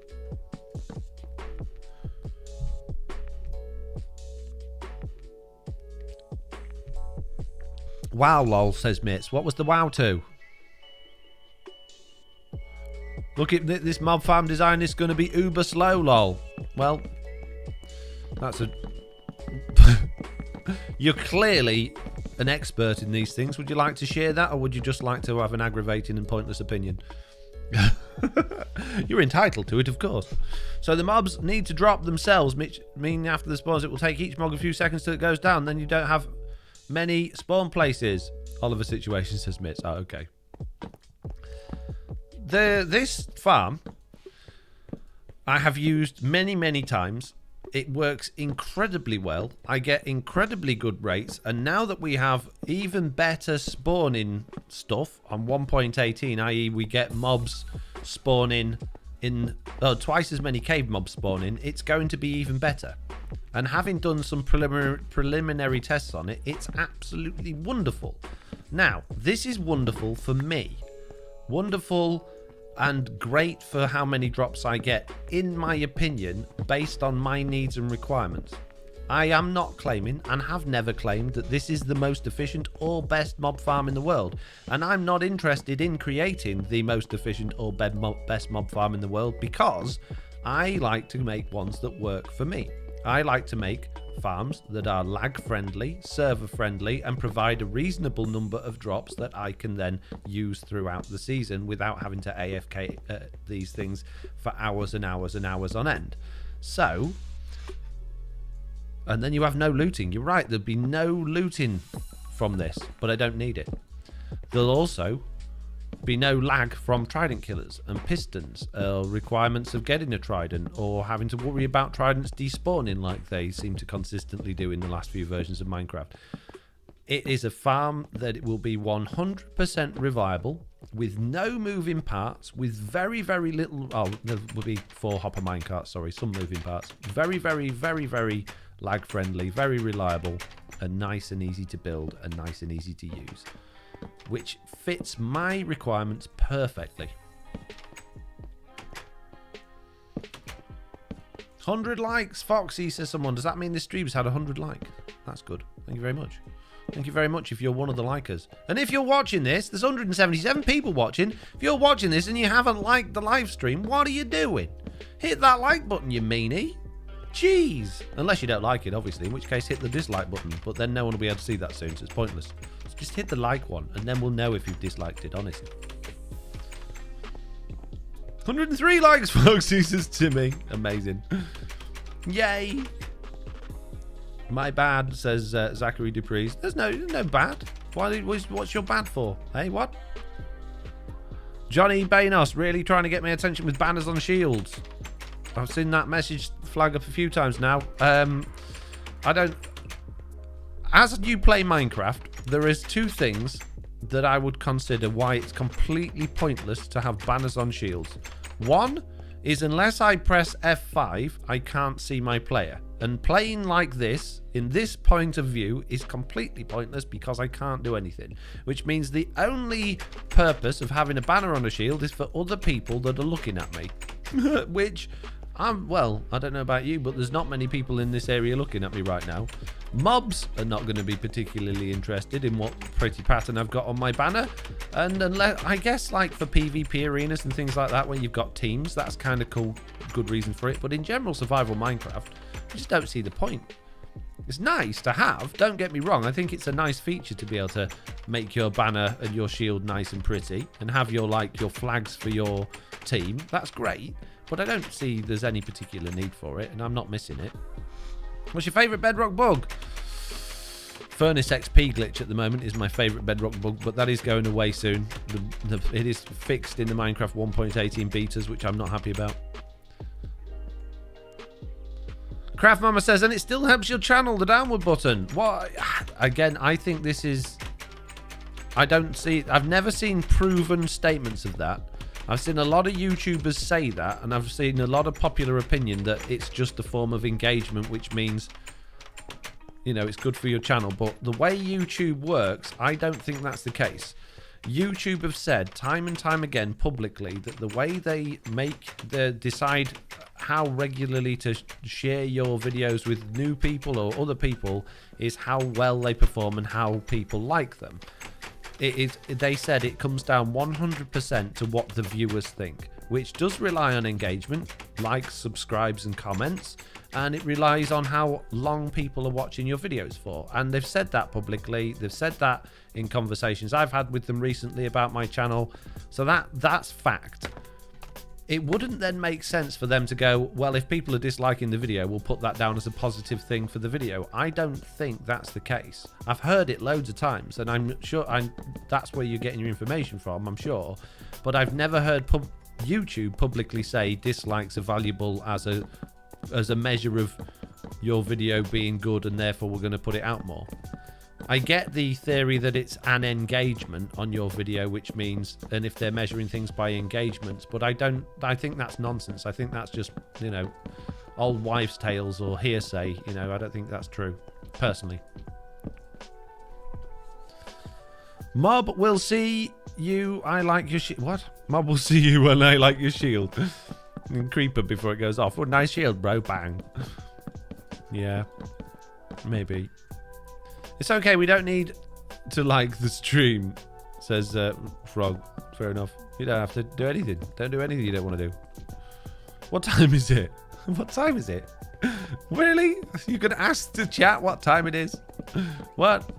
Wow, lol, says Mitz. What was the wow to? Look at this mob farm design is going to be uber slow, lol. Well, that's a... You're clearly an expert in these things. Would you like to share that, or would you just like to have an aggravating and pointless opinion? You're entitled to it, of course. So the mobs need to drop themselves, meaning after the spawns it will take each mob a few seconds till it goes down. Then you don't have many spawn places. Oliver situation says Mitz. Oh, okay. This farm I have used many times. It works incredibly well. I get incredibly good rates, and now that we have even better spawning stuff on 1.18, i.e. we get mobs spawning in twice as many cave mobs spawning, it's going to be even better. And having done some preliminary tests on it, it's absolutely wonderful. Now, this is wonderful for me. Wonderful and great for how many drops I get, in my opinion, based on my needs and requirements. I am not claiming, and have never claimed, that this is the most efficient or best mob farm in the world, and I'm not interested in creating the most efficient or best mob farm in the world, because I like to make ones that work for me. I like to make farms that are lag friendly, server friendly, and provide a reasonable number of drops that I can then use throughout the season without having to AFK these things for hours and hours and hours on end. So, and then you have no looting. You're right, there'd be no looting from this, but I don't need it. There'll also be no lag from trident killers and pistons, requirements of getting a trident, or having to worry about tridents despawning like they seem to consistently do in the last few versions of Minecraft. It is a farm that it will be 100% reliable, with no moving parts, with very, very little... Oh, there will be 4 hopper minecarts, sorry, some moving parts. Very, very, very, very lag friendly, very reliable, and nice and easy to build, and nice and easy to use, which fits my requirements perfectly. 100 likes, Foxy, says someone. Does that mean this stream's had 100 likes? That's good. Thank you very much. Thank you very much if you're one of the likers. And if you're watching this, there's 177 people watching. If you're watching this and you haven't liked the live stream, what are you doing? Hit that like button, you meanie. Jeez. Unless you don't like it, obviously, in which case hit the dislike button. But then no one will be able to see that soon, so it's pointless. So just hit the like one, and then we'll know if you've disliked it, honestly. 103 likes, Foxy, says Timmy. Amazing. Yay. My bad, says Zachary Dupreez. There's no bad. What's your bad for? Hey, what? Johnny Banos, really trying to get my attention with banners on shields. I've seen that message flag up a few times now. I don't... As you play Minecraft, there is 2 things that I would consider why it's completely pointless to have banners on shields. One is unless I press F5, I can't see my player. And playing like this, in this point of view, is completely pointless because I can't do anything. Which means the only purpose of having a banner on a shield is for other people that are looking at me. Which, well, I don't know about you, but there's not many people in this area looking at me right now. Mobs are not going to be particularly interested in what pretty pattern I've got on my banner. And unless, I guess, like for PvP arenas and things like that, where you've got teams, that's kind of cool, good reason for it. But in general survival Minecraft, I just don't see the point. It's nice to have, don't get me wrong. I think it's a nice feature to be able to make your banner and your shield nice and pretty and have your flags for your team. That's great, but I don't see there's any particular need for it, and I'm not missing it. What's your favourite Bedrock bug? Furnace XP glitch at the moment is my favourite Bedrock bug, but that is going away soon. It is fixed in the Minecraft 1.18 betas, which I'm not happy about. Craft Mama says, and it still helps your channel, the downward button. What? Again, I think this is... I've never seen proven statements of that. I've seen a lot of YouTubers say that, and I've seen a lot of popular opinion that it's just a form of engagement, which means, you know, it's good for your channel. But the way YouTube works, I don't think that's the case. YouTube have said time and time again publicly that the way they decide how regularly to share your videos with new people or other people is how well they perform and how people like them. They said it comes down 100% to what the viewers think, which does rely on engagement, likes, subscribes and comments, and it relies on how long people are watching your videos for. And they've said that publicly. They've said that in conversations I've had with them recently about my channel. So that's fact. It wouldn't then make sense for them to go, well, if people are disliking the video, we'll put that down as a positive thing for the video. I don't think that's the case. I've heard it loads of times, and I'm sure that's where you're getting your information from, I'm sure. But I've never heard YouTube publicly say dislikes are valuable as a measure of your video being good, and therefore we're going to put it out more. I get the theory that it's an engagement on your video, which means, and if they're measuring things by engagements, but I think that's nonsense. I think that's just, you know, old wives' tales or hearsay. You know, I don't think that's true, personally. Mob will see you, I like your shield. What? Mob will see you when I like your shield. And Creeper before it goes off. Oh, nice shield, bro. Bang. Yeah. Maybe. It's okay, we don't need to like the stream, says Frog. Fair enough. You don't have to do anything. Don't do anything you don't want to do. What time is it? What time is it? Really? You're going to ask the chat what time it is? What?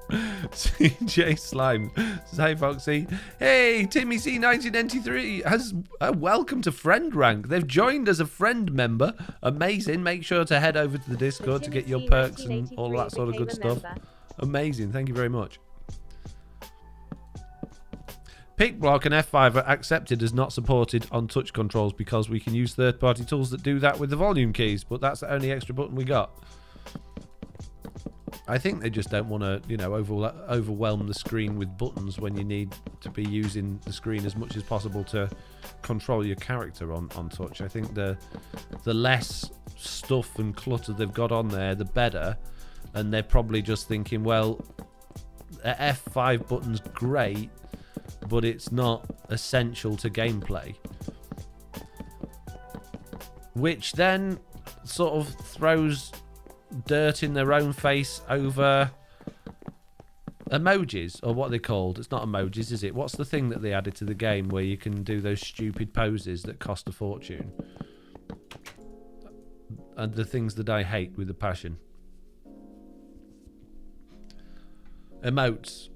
CJ Slime says, hey Foxy. Hey, Timmy C1993 has a welcome to friend rank. They've joined as a friend member. Amazing. Make sure to head over to the Discord to get your perks and all that sort of good stuff. Amazing. Thank you very much. Pick block and F5 are accepted as not supported on touch controls because we can use third-party tools that do that with the volume keys, but that's the only extra button we got. I think they just don't want to, you know, overwhelm the screen with buttons when you need to be using the screen as much as possible to control your character on touch. I think the less stuff and clutter they've got on there, the better. And they're probably just thinking, well, F5 button's great, but it's not essential to gameplay. Which then sort of throws dirt in their own face over emojis, or what they're called. It's not emojis, is it? What's the thing that they added to the game where you can do those stupid poses that cost a fortune? And the things that I hate with a passion. Emotes.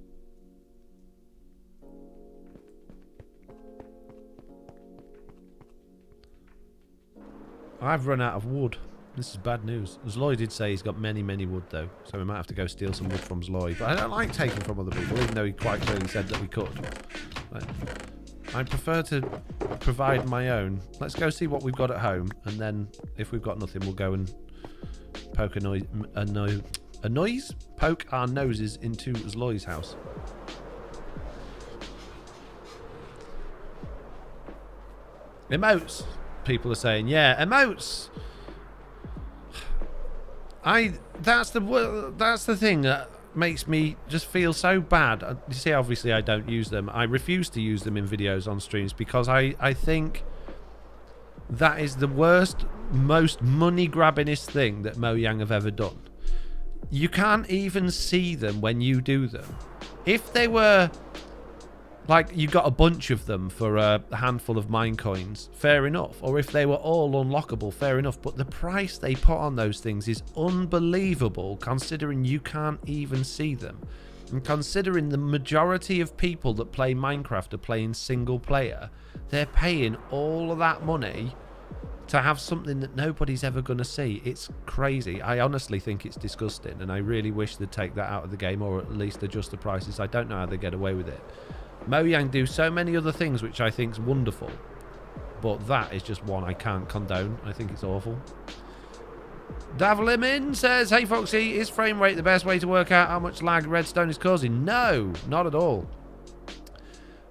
I've run out of wood. This is bad news. Zloy did say he's got many, many wood, though. So we might have to go steal some wood from Zloy. But I don't like taking from other people, even though he quite clearly said that we could. But I prefer to provide my own. Let's go see what we've got at home. And then, if we've got nothing, we'll go and poke poke our noses into Zloy's house. Emotes. People are saying, yeah, emotes. That's the thing that makes me just feel so bad. You see, obviously I don't use them. I refuse to use them in videos on streams because I think that is the worst, most money-grabbingest thing that Mojang have ever done. You can't even see them when you do them. If they were like you got a bunch of them for a handful of mine coins, fair enough. Or if they were all unlockable, fair enough. But the price they put on those things is unbelievable, considering you can't even see them. And considering the majority of people that play Minecraft are playing single player, they're paying all of that money to have something that nobody's ever going to see. It's crazy. I honestly think it's disgusting, and I really wish they'd take that out of the game, or at least adjust the prices. I don't know how they get away with it. Mojang do so many other things which I think is wonderful, but that is just one I can't condone. I think it's awful. Davlimin says, hey Foxy, is frame rate the best way to work out how much lag redstone is causing? No, not at all.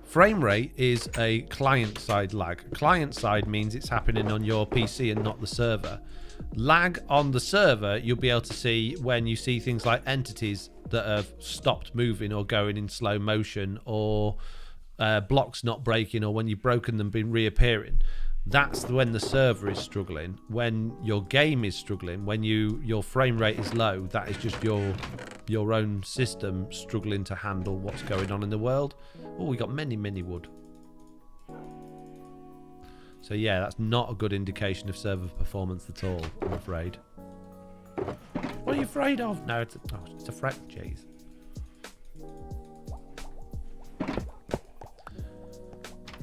Frame rate is a client-side lag. Client-side means it's happening on your PC and not the server. Lag on the server, you'll be able to see when you see things like entities that have stopped moving or going in slow motion, or blocks not breaking, or when you've broken them been reappearing. That's when the server is struggling. When your game is struggling, when your frame rate is low, that is just your own system struggling to handle what's going on in the world. Oh, we got many wood. So yeah, that's not a good indication of server performance at all, I'm afraid. What are you afraid of? No, it's a fret. Jeez.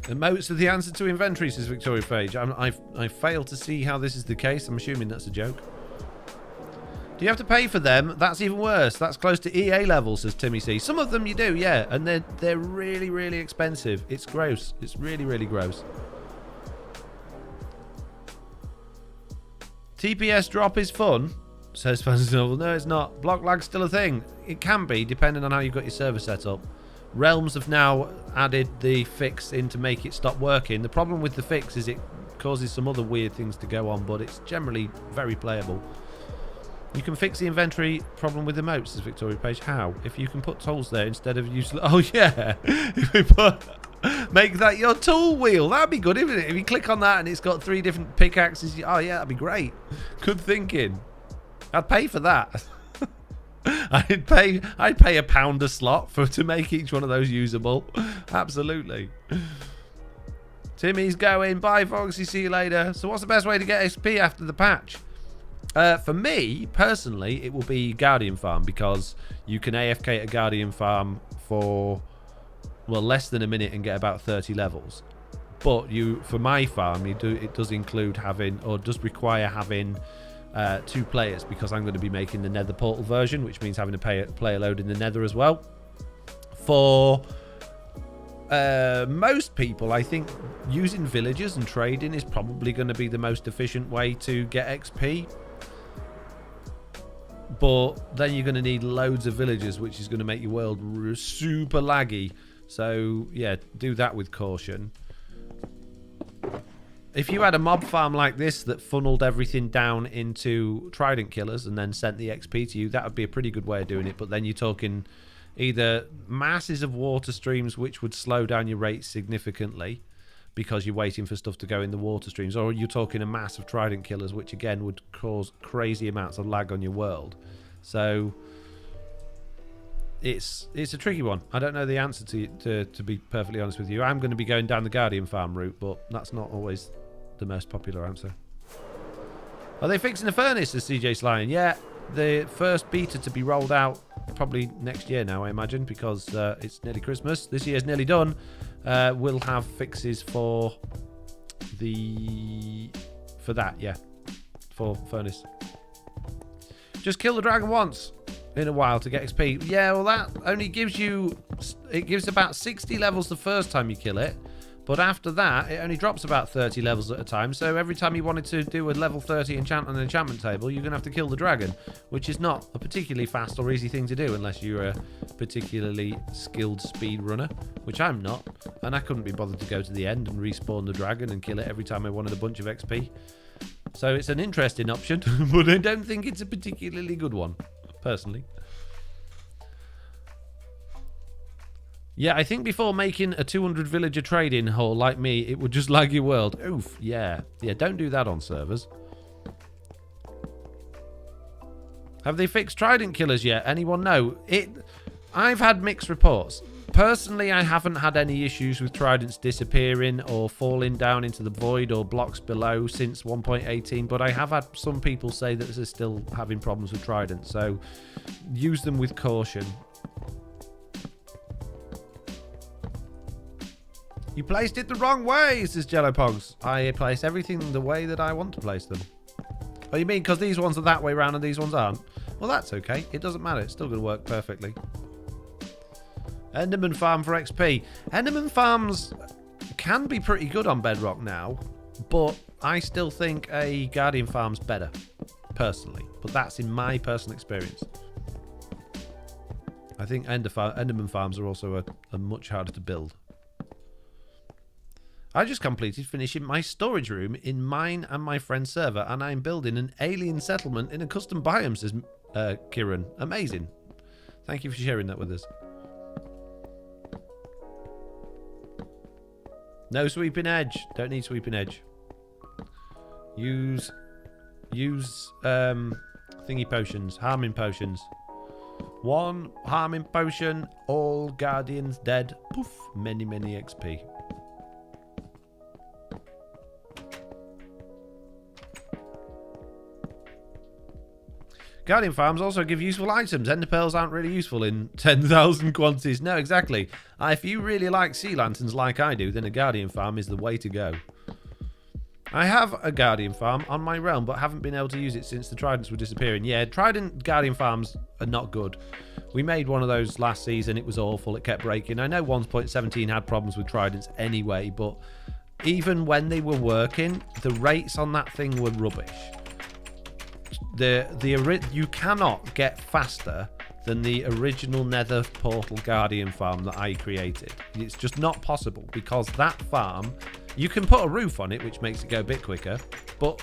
Emotes are the answer to inventory, says Victoria Page. I fail to see how this is the case. I'm assuming that's a joke. Do you have to pay for them? That's even worse. That's close to EA level, says Timmy C. Some of them you do, yeah. And they're really, really expensive. It's gross. It's really, really gross. TPS drop is fun, says Fantasy Novel. No, it's not. Block lag's still a thing. It can be, depending on how you've got your server set up. Realms have now added the fix in to make it stop working. The problem with the fix is it causes some other weird things to go on, but it's generally very playable. You can fix the inventory problem with emotes, says Victoria Page. How? If you can put tools there instead of useless... Oh, yeah. If we make that your tool wheel. That'd be good, isn't it? If you click on that and it's got 3 different pickaxes. Oh, yeah, that'd be great. Good thinking. I'd pay for that. I'd pay £1 a slot to make each one of those usable. Absolutely. Timmy's going. Bye, Foxy. See you later. So what's the best way to get XP after the patch? For me, personally, it will be Guardian Farm, because you can AFK a Guardian Farm for, well, less than a minute and get about 30 levels. But for my farm, it does include having, or does require having 2 players, because I'm going to be making the Nether Portal version, which means having to play a load in the Nether as well. For most people, I think using villagers and trading is probably going to be the most efficient way to get XP. But then you're going to need loads of villagers, which is going to make your world super laggy. So, yeah, do that with caution. If you had a mob farm like this that funneled everything down into Trident killers and then sent the XP to you, that would be a pretty good way of doing it. But then you're talking either masses of water streams, which would slow down your rates significantly because you're waiting for stuff to go in the water streams, or you're talking a mass of Trident killers, which again would cause crazy amounts of lag on your world. So it's a tricky one. I don't know the answer to be perfectly honest with you. I'm going to be going down the Guardian Farm route, but that's not always the most popular answer. Are they fixing the furnace, says CJ Slyan? Yeah, the first beta to be rolled out probably next year now, I imagine, because it's nearly Christmas. This year's nearly done. We'll have fixes for that, yeah, for furnace. Just kill the dragon once in a while to get XP. Yeah, well, that only gives you, it gives about 60 levels the first time you kill it, but after that it only drops about 30 levels at a time. So every time you wanted to do a level 30 enchant on an enchantment table, you're gonna have to kill the dragon, which is not a particularly fast or easy thing to do unless you're a particularly skilled speed runner, which I'm not, and I couldn't be bothered to go to the end and respawn the dragon and kill it every time I wanted a bunch of XP. So it's an interesting option, but I don't think it's a particularly good one, personally. Yeah, I think before making a 200 villager trading hall like me, it would just lag your world. Oof, yeah. Yeah, don't do that on servers. Have they fixed Trident killers yet? Anyone know? I've had mixed reports. Personally, I haven't had any issues with Tridents disappearing or falling down into the void or blocks below since 1.18, but I have had some people say that they're still having problems with Tridents, so use them with caution. You placed it the wrong way, says Jello Pogs. I place everything the way that I want to place them. Oh, you mean because these ones are that way round and these ones aren't? Well, that's okay. It doesn't matter. It's still going to work perfectly. Enderman Farm for XP. Enderman Farms can be pretty good on Bedrock now, but I still think a Guardian Farm's better, personally. But that's in my personal experience. I think Enderman Farms are also a much harder to build. I just completed finishing my storage room in mine and my friend's server, and I'm building an alien settlement in a custom biome, says Kieran. Amazing. Thank you for sharing that with us. No sweeping edge. Don't need sweeping edge. Use thingy potions, harming potions. 1 harming potion, all guardians dead. Poof, many XP. Guardian farms also give useful items. Ender pearls aren't really useful in 10,000 quantities. No, exactly. If you really like sea lanterns like I do, then a Guardian farm is the way to go. I have a Guardian farm on my realm, but haven't been able to use it since the Tridents were disappearing. Yeah, Trident Guardian farms are not good. We made one of those last season. It was awful. It kept breaking. I know 1.17 had problems with Tridents anyway, but even when they were working, the rates on that thing were rubbish. You cannot get faster than the original Nether Portal Guardian farm that I created. It's just not possible, because that farm, you can put a roof on it, which makes it go a bit quicker, but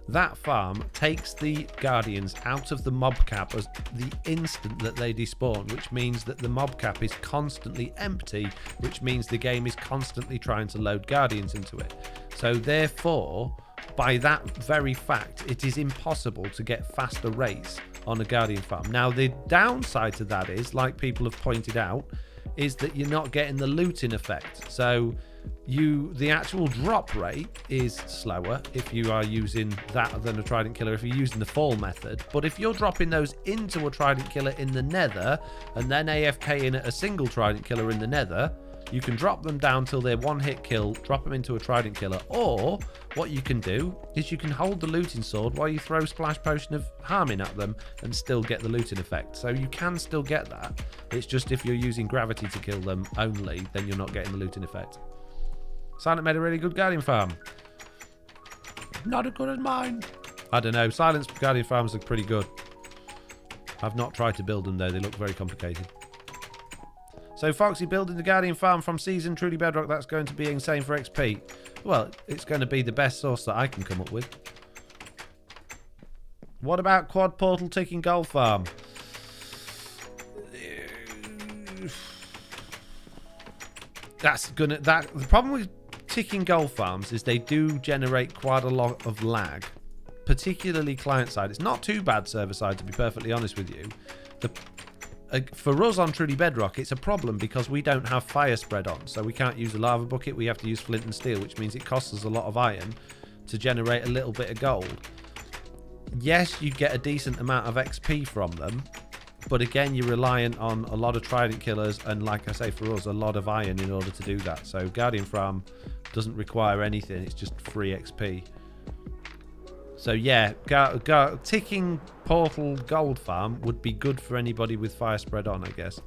that farm takes the Guardians out of the mob cap as the instant that they despawn, which means that the mob cap is constantly empty, which means the game is constantly trying to load Guardians into it. So therefore, by that very fact, it is impossible to get faster rates on a Guardian farm. Now, the downside to that is, like people have pointed out, is that you're not getting the looting effect. So the actual drop rate is slower if you are using that than a Trident killer if you're using the fall method. But if you're dropping those into a Trident killer in the nether and then AFKing at a single Trident killer in the nether, you can drop them down till they're one hit kill, drop them into a Trident killer. Or what you can do is you can hold the looting sword while you throw Splash Potion of Harming at them and still get the looting effect. So you can still get that. It's just if you're using gravity to kill them only, then you're not getting the looting effect. Silent made a really good Guardian farm. Not as good as mine. I don't know. Silent's Guardian farms look pretty good. I've not tried to build them though. They look very complicated. So Foxy building the Guardian farm from Season Truly Bedrock. That's going to be insane for XP. Well, it's going to be the best source that I can come up with. What about Quad Portal Ticking Gold Farm? The problem with ticking gold farms is they do generate quite a lot of lag, particularly client side. It's not too bad server side, to be perfectly honest with you. For us on Truly Bedrock, it's a problem because we don't have fire spread on, so we can't use a lava bucket. We have to use flint and steel, which means it costs us a lot of iron to generate a little bit of gold. Yes, you get a decent amount of XP from them, but again, you're reliant on a lot of Trident killers and, like I say, for us, a lot of iron in order to do that. So Guardian Farm doesn't require anything. It's just free XP. So yeah, ticking portal gold farm would be good for anybody with fire spread on, I guess.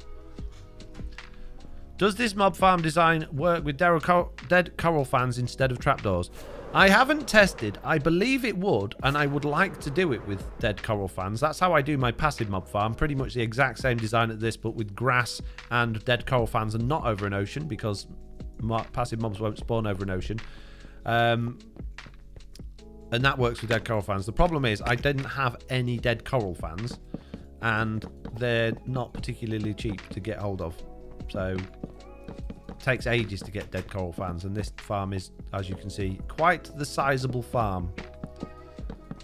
Does this mob farm design work with dead coral fans instead of trapdoors? I haven't tested. I believe it would, and I would like to do it with dead coral fans. That's how I do my passive mob farm. Pretty much the exact same design as this, but with grass and dead coral fans and not over an ocean, because passive mobs won't spawn over an ocean. And that works with dead coral fans. The problem is I didn't have any dead coral fans, and they're not particularly cheap to get hold of. So it takes ages to get dead coral fans, and this farm is, as you can see, quite the sizable farm.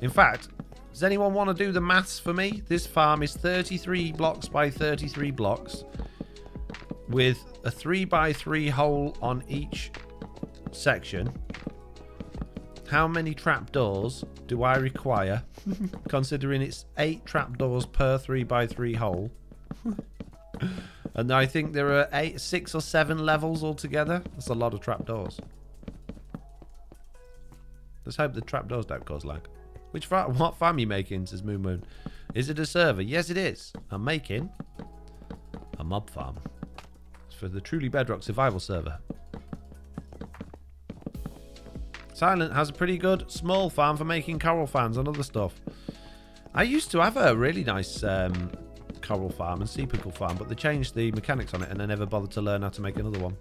In fact, does anyone want to do the maths for me? This farm is 33 blocks by 33 blocks with a 3x3 hole on each section. How many trapdoors do I require, considering it's 8 trapdoors per 3x3 hole? And I think there are 6 or 7 levels altogether. That's a lot of trapdoors. Let's hope the trapdoors don't cause lag. What farm are you making, says Moon Moon? Is it a server? Yes, it is. I'm making a mob farm. It's for the Truly Bedrock survival server. Silent has a pretty good small farm for making coral fans and other stuff. I used to have a really nice coral farm and sea pickle farm, but they changed the mechanics on it and I never bothered to learn how to make another one.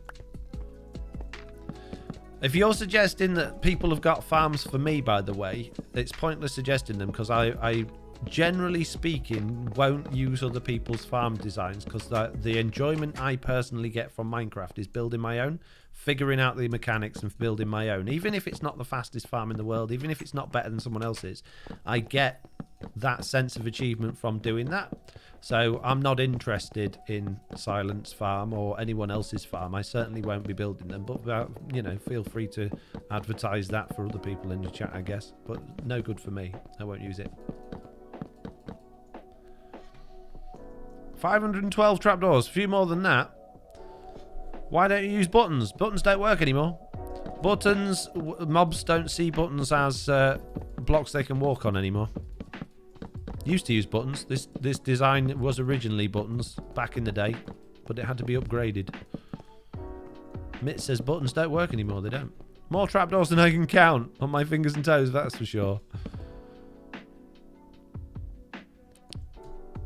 If you're suggesting that people have got farms for me, by the way, it's pointless suggesting them, because I generally speaking won't use other people's farm designs, because the enjoyment I personally get from Minecraft is building my own, figuring out the mechanics and building my own. Even if it's not the fastest farm in the world, even if it's not better than someone else's, I get that sense of achievement from doing that. So I'm not interested in Silent's farm or anyone else's farm. I certainly won't be building them, but you know, feel free to advertise that for other people in the chat, I guess. But no good for me. I won't use it. 512 trapdoors, a few more than that. Why don't you use buttons? Buttons don't work anymore. Buttons, mobs don't see buttons as blocks they can walk on anymore. Used to use buttons. This design was originally buttons back in the day, but it had to be upgraded. Mitt says buttons don't work anymore. They don't. More trapdoors than I can count on my fingers and toes, that's for sure.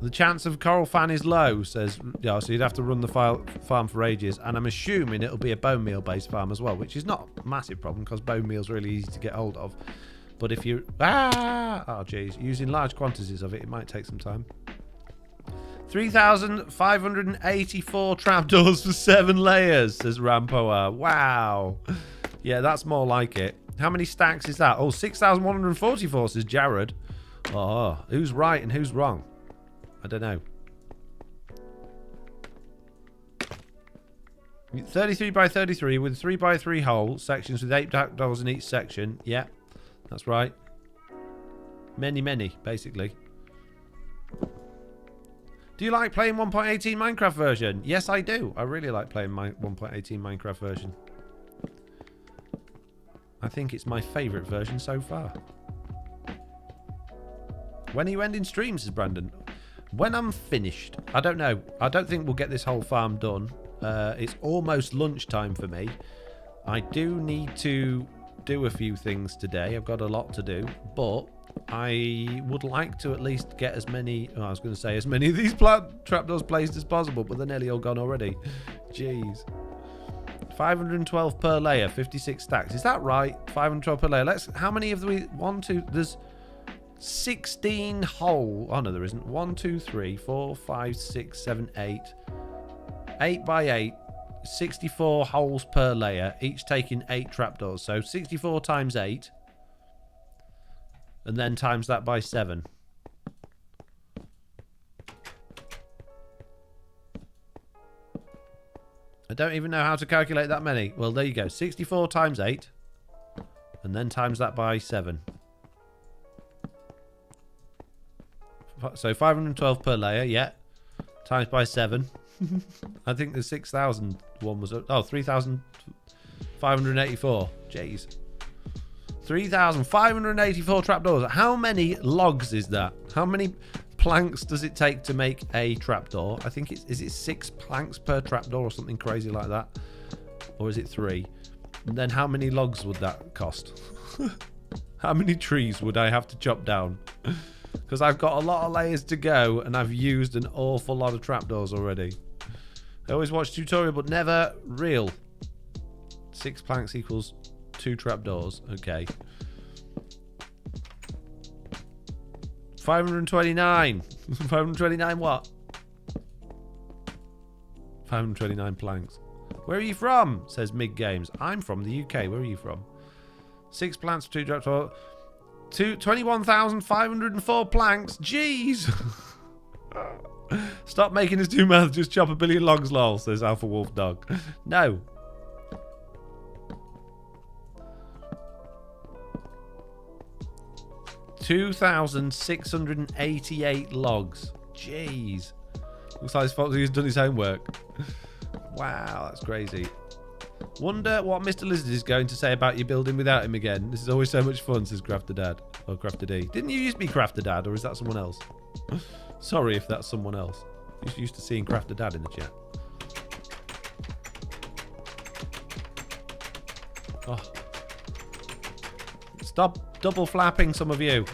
The chance of coral fan is low, says, yeah, so you'd have to run the farm for ages, and I'm assuming it'll be a bone meal based farm as well, which is not a massive problem because bone meal's really easy to get hold of. But if you using large quantities of it, it might take some time. 3,584 trapdoors for 7 layers, says Rampoa. Wow. Yeah, that's more like it. How many stacks is that? Oh, 6,144, says Jared. Oh, who's right and who's wrong? I don't know. 33 by 33 with 3 by 3 hole sections with 8 trapdoors in each section. Yeah, that's right. Many, basically. Do you like playing 1.18 Minecraft version? Yes, I do. I really like playing my 1.18 Minecraft version. I think it's my favourite version so far. When are you ending streams, says Brandon? When I'm finished. I don't know. I don't think we'll get this whole farm done. It's almost lunchtime for me. I do need to do a few things today. I've got a lot to do. But I would like to at least get as many... Oh, I was going to say as many of these trapdoors placed as possible, but they're nearly all gone already. Jeez. 512 per layer, 56 stacks. Is that right? 512 per layer. How many of we... There's 16 whole... Oh, no, there isn't. 1, 2, 3, 4, 5, 6, 7, 8. 8 by 8. 64 holes per layer, each taking 8 trapdoors. So 64 times 8. And then times that by 7. I don't even know how to calculate that many. Well, there you go. 64 times 8. And then times that by 7. So 512 per layer, yeah. Times by 7. I think the 6,000 one was... Oh, 3,584. Jeez. 3,584 trapdoors. How many logs is that? How many planks does it take to make a trapdoor? I think it's... Is it 6 planks per trapdoor or something crazy like that? Or is it 3? And then how many logs would that cost? How many trees would I have to chop down? Because I've got a lot of layers to go and I've used an awful lot of trapdoors already. I always watch tutorial but never real. 6 planks equals 2 trapdoors. Okay. 529. 529 what? 529 planks. Where are you from? Says Mig Games. I'm from the UK. Where are you from? 6 planks for 2 trapdoors. 21,504 planks. Jeez. Stop making us do math. Just chop a billion logs, lol, says Alpha Wolf Dog. No. $2,688 logs. Jeez. Looks like he's done his homework. Wow, that's crazy. Wonder what Mr. Lizard is going to say about you building without him again. This is always so much fun, says Crafter Dad. Or Crafter D. Didn't you used to be Crafter Dad, or is that someone else? Sorry if that's someone else. Used to seeing Crafter Dad in the chat. Oh. Stop double flapping, some of you.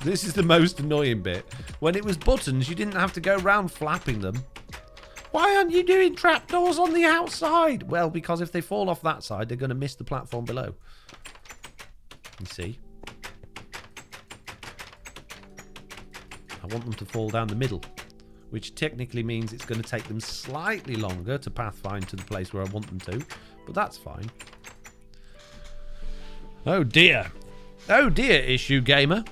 This is the most annoying bit. When it was buttons, you didn't have to go around flapping them. Why aren't you doing trapdoors on the outside? Well, because if they fall off that side, they're going to miss the platform below. You see? I want them to fall down the middle, which technically means it's going to take them slightly longer to pathfind to the place where I want them to, but that's fine. Oh dear. Oh dear, Issue Gamer.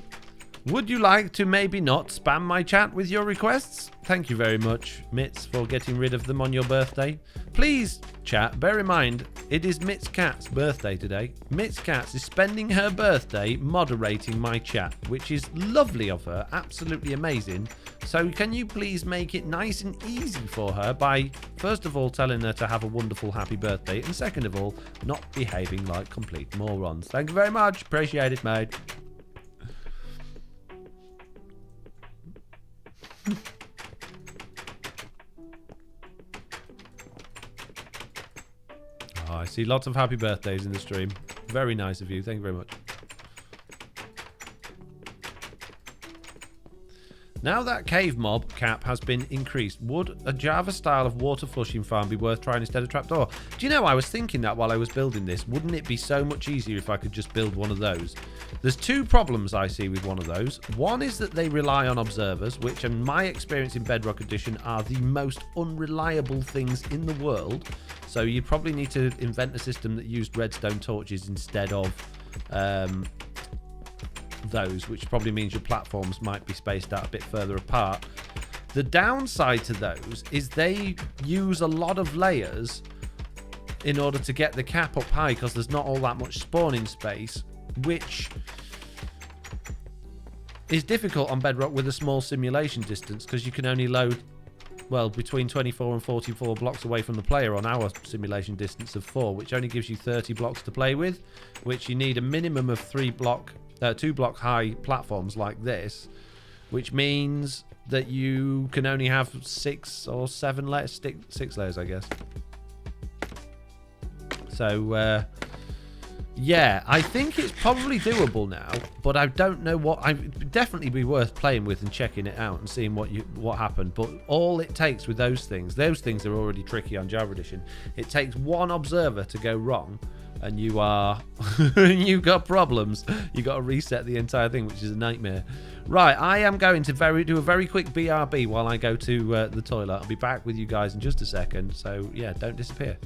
Would you like to maybe not spam my chat with your requests? Thank you very much, Mitz, for getting rid of them on your birthday. Please, chat, bear in mind, it is Mitz Cat's birthday today. Mitz Cat's is spending her birthday moderating my chat, which is lovely of her, absolutely amazing. So can you please make it nice and easy for her by, first of all, telling her to have a wonderful happy birthday, and second of all, not behaving like complete morons. Thank you very much. Appreciate it, mate. Oh, I see lots of happy birthdays in the stream. Very nice of you. Thank you very much. Now that cave mob cap has been increased, would a Java style of water flushing farm be worth trying instead of trapdoor? Do you know, I was thinking that while I was building this. Wouldn't it be so much easier if I could just build one of those? There's 2 problems I see with one of those. One is that they rely on observers, which in my experience in Bedrock Edition are the most unreliable things in the world. So you probably need to invent a system that used redstone torches instead of those, which probably means your platforms might be spaced out a bit further apart. The downside to those is they use a lot of layers in order to get the cap up high because there's not all that much spawning space, which is difficult on Bedrock with a small simulation distance because you can only load, well, between 24 and 44 blocks away from the player on our simulation distance of 4, which only gives you 30 blocks to play with, which you need a minimum of 2 block high platforms like this, which means that you can only have 6 or 7 layers, 6 layers, I guess. So, yeah, I think it's probably doable now, but I don't know what. I'd definitely be worth playing with and checking it out and seeing what happened. But all it takes with those things are already tricky on Java Edition. It takes one observer to go wrong, and you are you got problems. You got to reset the entire thing, which is a nightmare. Right, I am going to do a very quick BRB while I go to the toilet. I'll be back with you guys in just a second. So yeah, don't disappear.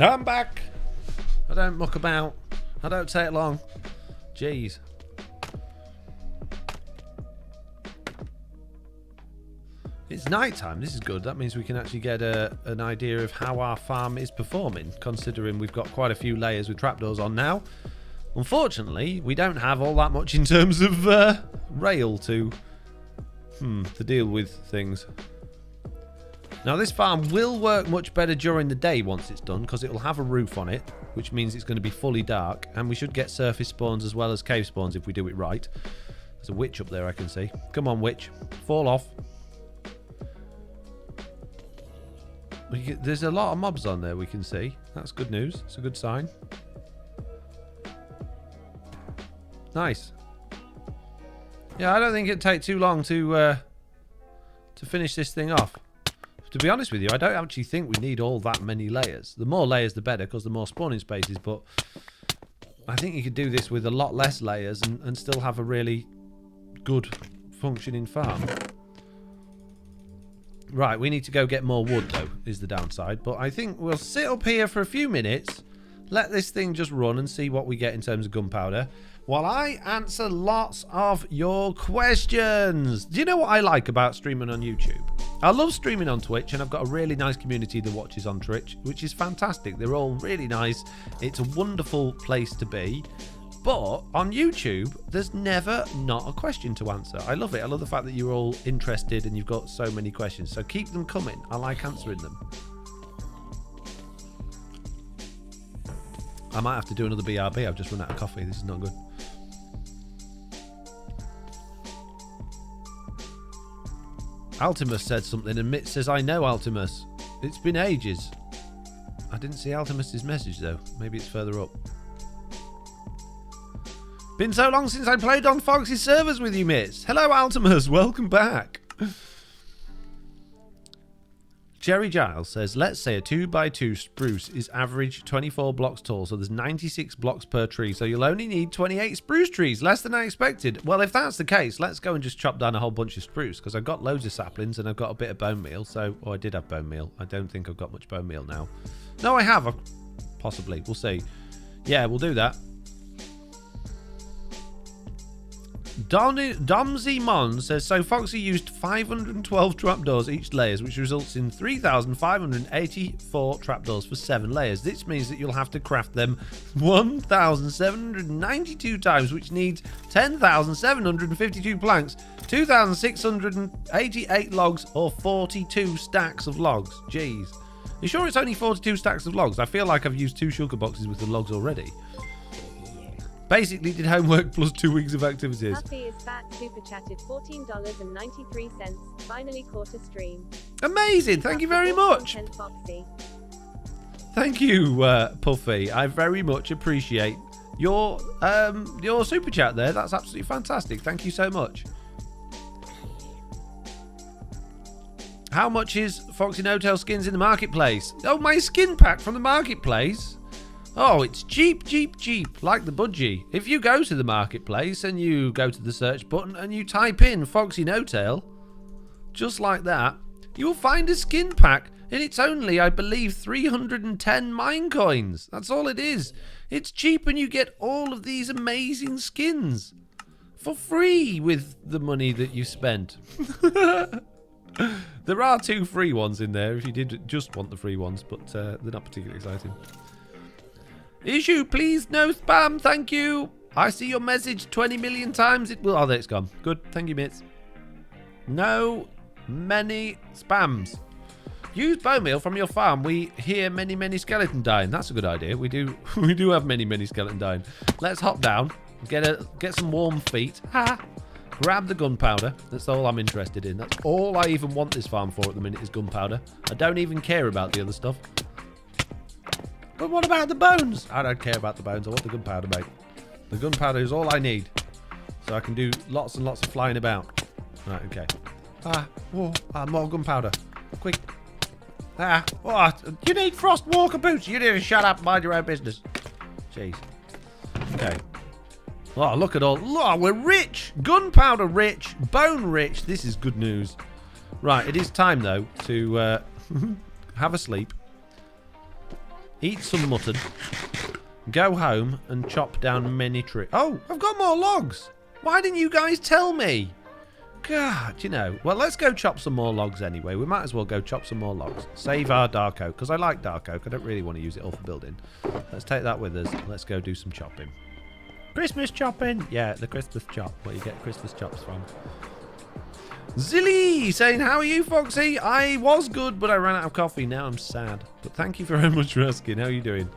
I'm back. I don't muck about. I don't take long. Jeez. It's night time. This is good. That means we can actually get an idea of how our farm is performing, considering we've got quite a few layers with trapdoors on now. Unfortunately, we don't have all that much in terms of rail to deal with things. Now, this farm will work much better during the day once it's done, because it will have a roof on it, which means it's going to be fully dark, and we should get surface spawns as well as cave spawns if we do it right. There's a witch up there I can see. Come on, witch. Fall off. There's a lot of mobs on there we can see. That's good news. It's a good sign. Nice. Yeah, I don't think it'd take too long to finish this thing off. To be honest with you, I don't actually think we need all that many layers. The more layers, the better, because the more spawning spaces. But I think you could do this with a lot less layers and still have a really good functioning farm. Right, we need to go get more wood, though, is the downside. But I think we'll sit up here for a few minutes, let this thing just run and see what we get in terms of gunpowder, while I answer lots of your questions. Do you know what I like about streaming on YouTube? I love streaming on Twitch, and I've got a really nice community that watches on Twitch, which is fantastic. They're all really nice. It's a wonderful place to be. But on YouTube, there's never not a question to answer. I love it. I love the fact that you're all interested and you've got so many questions. So keep them coming. I like answering them. I might have to do another BRB. I've just run out of coffee. This is not good. Altimus said something, and Mitt says, I know Altimus. It's been ages. I didn't see Altimus's message, though. Maybe it's further up. Been so long since I played on Foxy's servers with you, Mitts. Hello, Altimus. Welcome back. Jerry Giles says, let's say a 2x2 spruce is average 24 blocks tall, so there's 96 blocks per tree, so you'll only need 28 spruce trees, less than I expected. Well, if that's the case, let's go and just chop down a whole bunch of spruce, because I've got loads of saplings and I've got a bit of bone meal, so... Oh, I did have bone meal. I don't think I've got much bone meal now. No, I have. Possibly. We'll see. Yeah, we'll do that. Domsy Mon says, so Foxy used 512 trapdoors each layers, which results in 3,584 trapdoors for 7 layers. This means that you'll have to craft them 1,792 times, which needs 10,752 planks, 2,688 logs, or 42 stacks of logs. Jeez. You sure it's only 42 stacks of logs? I feel like I've used 2 sugar boxes with the logs already. Basically did homework plus 2 weeks of activities. Puffy is fat, super chatted, $14.93. Finally caught a stream. Amazing, thank you very much. Thank you, Puffy. I very much appreciate your super chat there. That's absolutely fantastic. Thank you so much. How much is Foxy No-Tail skins in the marketplace? Oh, my skin pack from the marketplace. Oh, it's cheap, cheap, cheap, like the budgie. If you go to the marketplace and you go to the search button and you type in Foxy No-Tail, just like that, you'll find a skin pack, and it's only, I believe, 310 mine coins. That's all it is. It's cheap and you get all of these amazing skins for free with the money that you spent. There are 2 free ones in there if you did just want the free ones, but they're not particularly exciting. Issue, please, no spam, thank you. I see your message 20 million times. It will. Oh, there it's gone. Good, thank you, mates. No many spams. Use bone meal from your farm. We hear many skeleton dying. That's a good idea. We do have many skeleton dying. Let's hop down, get some warm feet. Ha! Grab the gunpowder. That's all I'm interested in. That's all I even want this farm for at the minute is gunpowder. I don't even care about the other stuff. But what about the bones? I don't care about the bones. I want the gunpowder, mate. The gunpowder is all I need. So I can do lots and lots of flying about. Right, okay. More gunpowder. Quick. You need frost walker boots. You need to shut up and mind your own business. Jeez. Okay. Oh, look at all. Look, we're rich. Gunpowder rich. Bone rich. This is good news. Right, it is time, though, to have a sleep. Eat some mutton. Go home and chop down many trees. Oh, I've got more logs. Why didn't you guys tell me? God, you know. Well, let's go chop some more logs anyway. We might as well go chop some more logs. Save our dark oak, because I like dark oak. I don't really want to use it all for building. Let's take that with us. Let's go do some chopping. Christmas chopping. Yeah, the Christmas chop. Where you get Christmas chops from. Zilly saying, how are you, Foxy? I was good, but I ran out of coffee. Now I'm sad. But thank you very much for asking. How are you doing?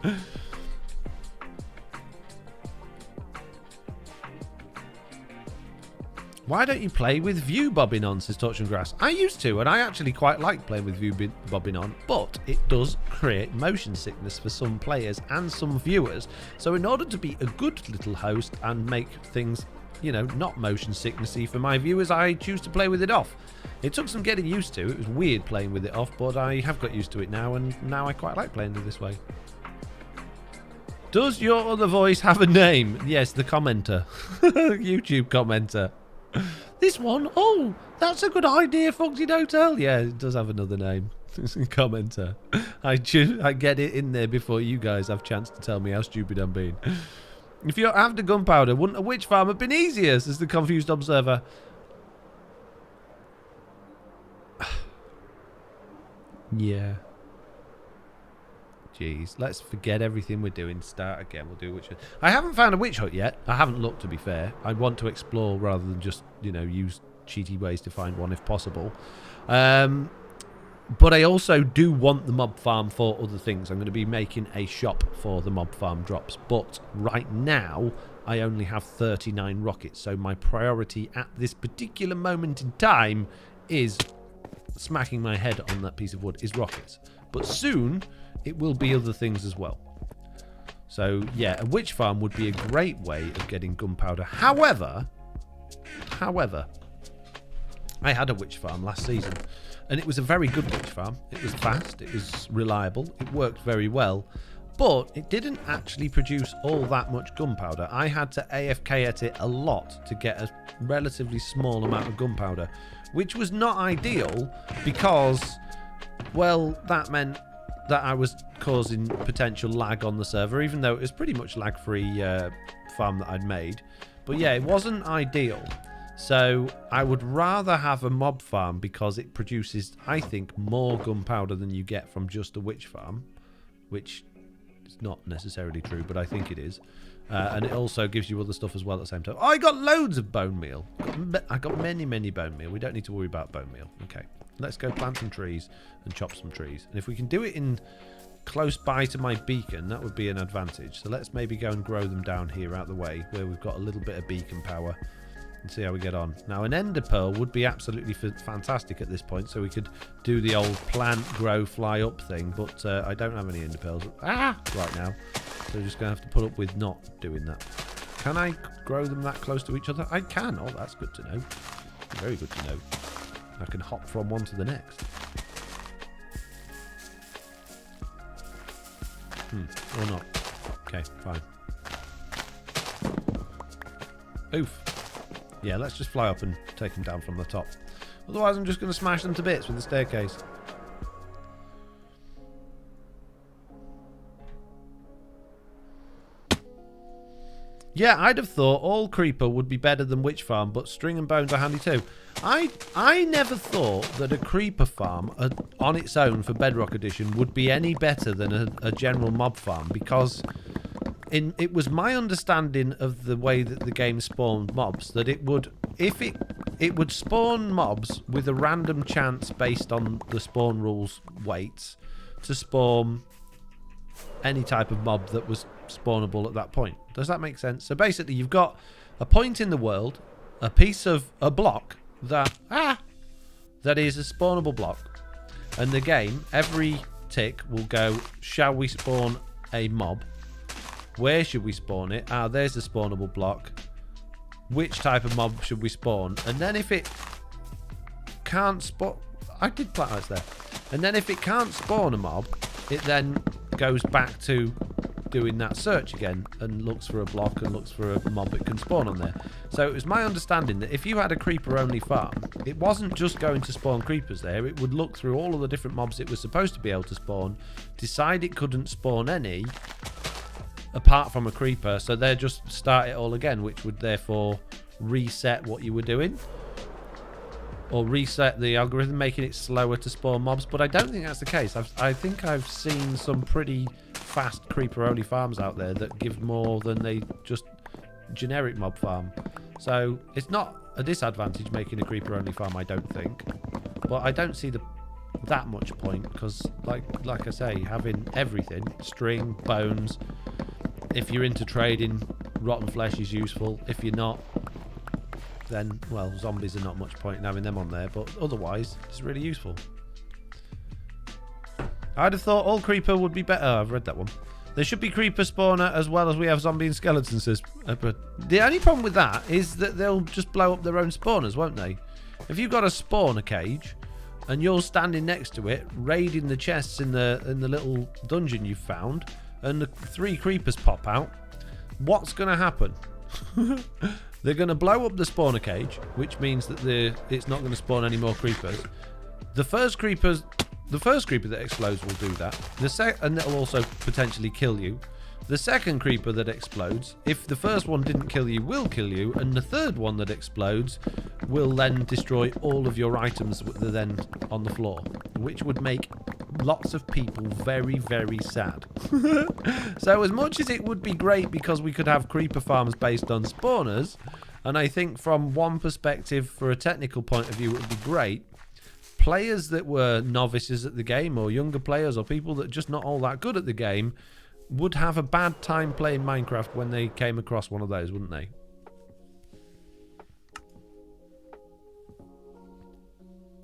Why don't you play with view bobbing on, says Torch and Grass. I used to, and I actually quite like playing with view bobbing on, but it does create motion sickness for some players and some viewers. So in order to be a good little host and make things, you know, not motion sicknessy for my viewers, I choose to play with it off. It took some getting used to. It was weird playing with it off, but I have got used to it now, and now I quite like playing it this way. Does your other voice have a name? Yes, the commenter. YouTube commenter. This one? Oh, that's a good idea, Foxy No-Tail. Yeah, it does have another name. Commenter. I get it in there before you guys have a chance to tell me how stupid I'm being. If you're after gunpowder, wouldn't a witch farm have been easier, says the confused observer. Yeah. Jeez, let's forget everything we're doing. Start again. We'll do witch hut. I haven't found a witch hut yet. I haven't looked, to be fair. I want to explore rather than just, you know, use cheaty ways to find one if possible. But I also do want the mob farm for other things. I'm going to be making a shop for the mob farm drops. But right now, I only have 39 rockets. So my priority at this particular moment in time is smacking my head on that piece of wood is rockets. But soon, it will be other things as well. So, yeah, a witch farm would be a great way of getting gunpowder. However, I had a witch farm last season, and it was a very good witch farm. It was fast, it was reliable, it worked very well, but it didn't actually produce all that much gunpowder. I had to AFK at it a lot to get a relatively small amount of gunpowder, which was not ideal because, well, that meant that I was causing potential lag on the server, even though it was pretty much lag-free farm that I'd made. But yeah, it wasn't ideal. So I would rather have a mob farm because it produces, I think, more gunpowder than you get from just a witch farm, which is not necessarily true, but I think it is. And it also gives you other stuff as well at the same time. Oh, I got loads of bone meal. I got many, many bone meal. We don't need to worry about bone meal. Okay, let's go plant some trees and chop some trees. And if we can do it in close by to my beacon, that would be an advantage. So let's maybe go and grow them down here out the way where we've got a little bit of beacon power and see how we get on. Now, an ender pearl would be absolutely fantastic at this point, so we could do the old plant, grow, fly up thing, but I don't have any ender pearls right now, so we're just going to have to put up with not doing that. Can I grow them that close to each other? I can. Oh, that's good to know. Very good to know. I can hop from one to the next. Or not. Okay, fine. Oof. Yeah, let's just fly up and take them down from the top. Otherwise, I'm just going to smash them to bits with the staircase. Yeah, I'd have thought all creeper would be better than witch farm, but string and bones are handy too. I never thought that a creeper farm on its own for Bedrock Edition would be any better than a general mob farm, because it was my understanding of the way that the game spawned mobs that it would, if it would spawn mobs with a random chance based on the spawn rules weights to spawn any type of mob that was spawnable at that point. Does that make sense? So basically you've got a point in the world, a piece of a block that is a spawnable block, and the game every tick will go, shall we spawn a mob? Where should we spawn it? There's a spawnable block. Which type of mob should we spawn? And then if it can't spawn, I did plant those there. And then if it can't spawn a mob, it then goes back to doing that search again and looks for a block and looks for a mob it can spawn on there. So it was my understanding that if you had a creeper only farm, it wasn't just going to spawn creepers there, it would look through all of the different mobs it was supposed to be able to spawn, decide it couldn't spawn any apart from a creeper, so they'd just start it all again, which would therefore reset what you were doing, or reset the algorithm, making it slower to spawn mobs. But I don't think that's the case. I think I've seen some pretty fast creeper only farms out there that give more than they just generic mob farm. So it's not a disadvantage making a creeper only farm, I don't think, but I don't see that much point, because like I say, having everything, string, bones, if you're into trading, rotten flesh is useful. If you're not, then, well, zombies are not much point in having them on there, but otherwise it's really useful. I'd have thought all creeper would be better. I've read that one. There should be creeper spawner as well as we have zombie and skeleton, says. The only problem with that is that they'll just blow up their own spawners, won't they? If you've got a spawner cage and you're standing next to it, raiding the chests in the little dungeon you've found, and the 3 creepers pop out, what's going to happen? They're going to blow up the spawner cage, which means that it's not going to spawn any more creepers. The first creeper that explodes will do that. And it'll also potentially kill you. The second creeper that explodes, if the first one didn't kill you, will kill you, and the third one that explodes will then destroy all of your items that are then on the floor, which would make lots of people very, very sad. So as much as it would be great because we could have creeper farms based on spawners, and I think from one perspective, for a technical point of view, it would be great, players that were novices at the game, or younger players, or people that are just not all that good at the game, would have a bad time playing Minecraft when they came across one of those, wouldn't they?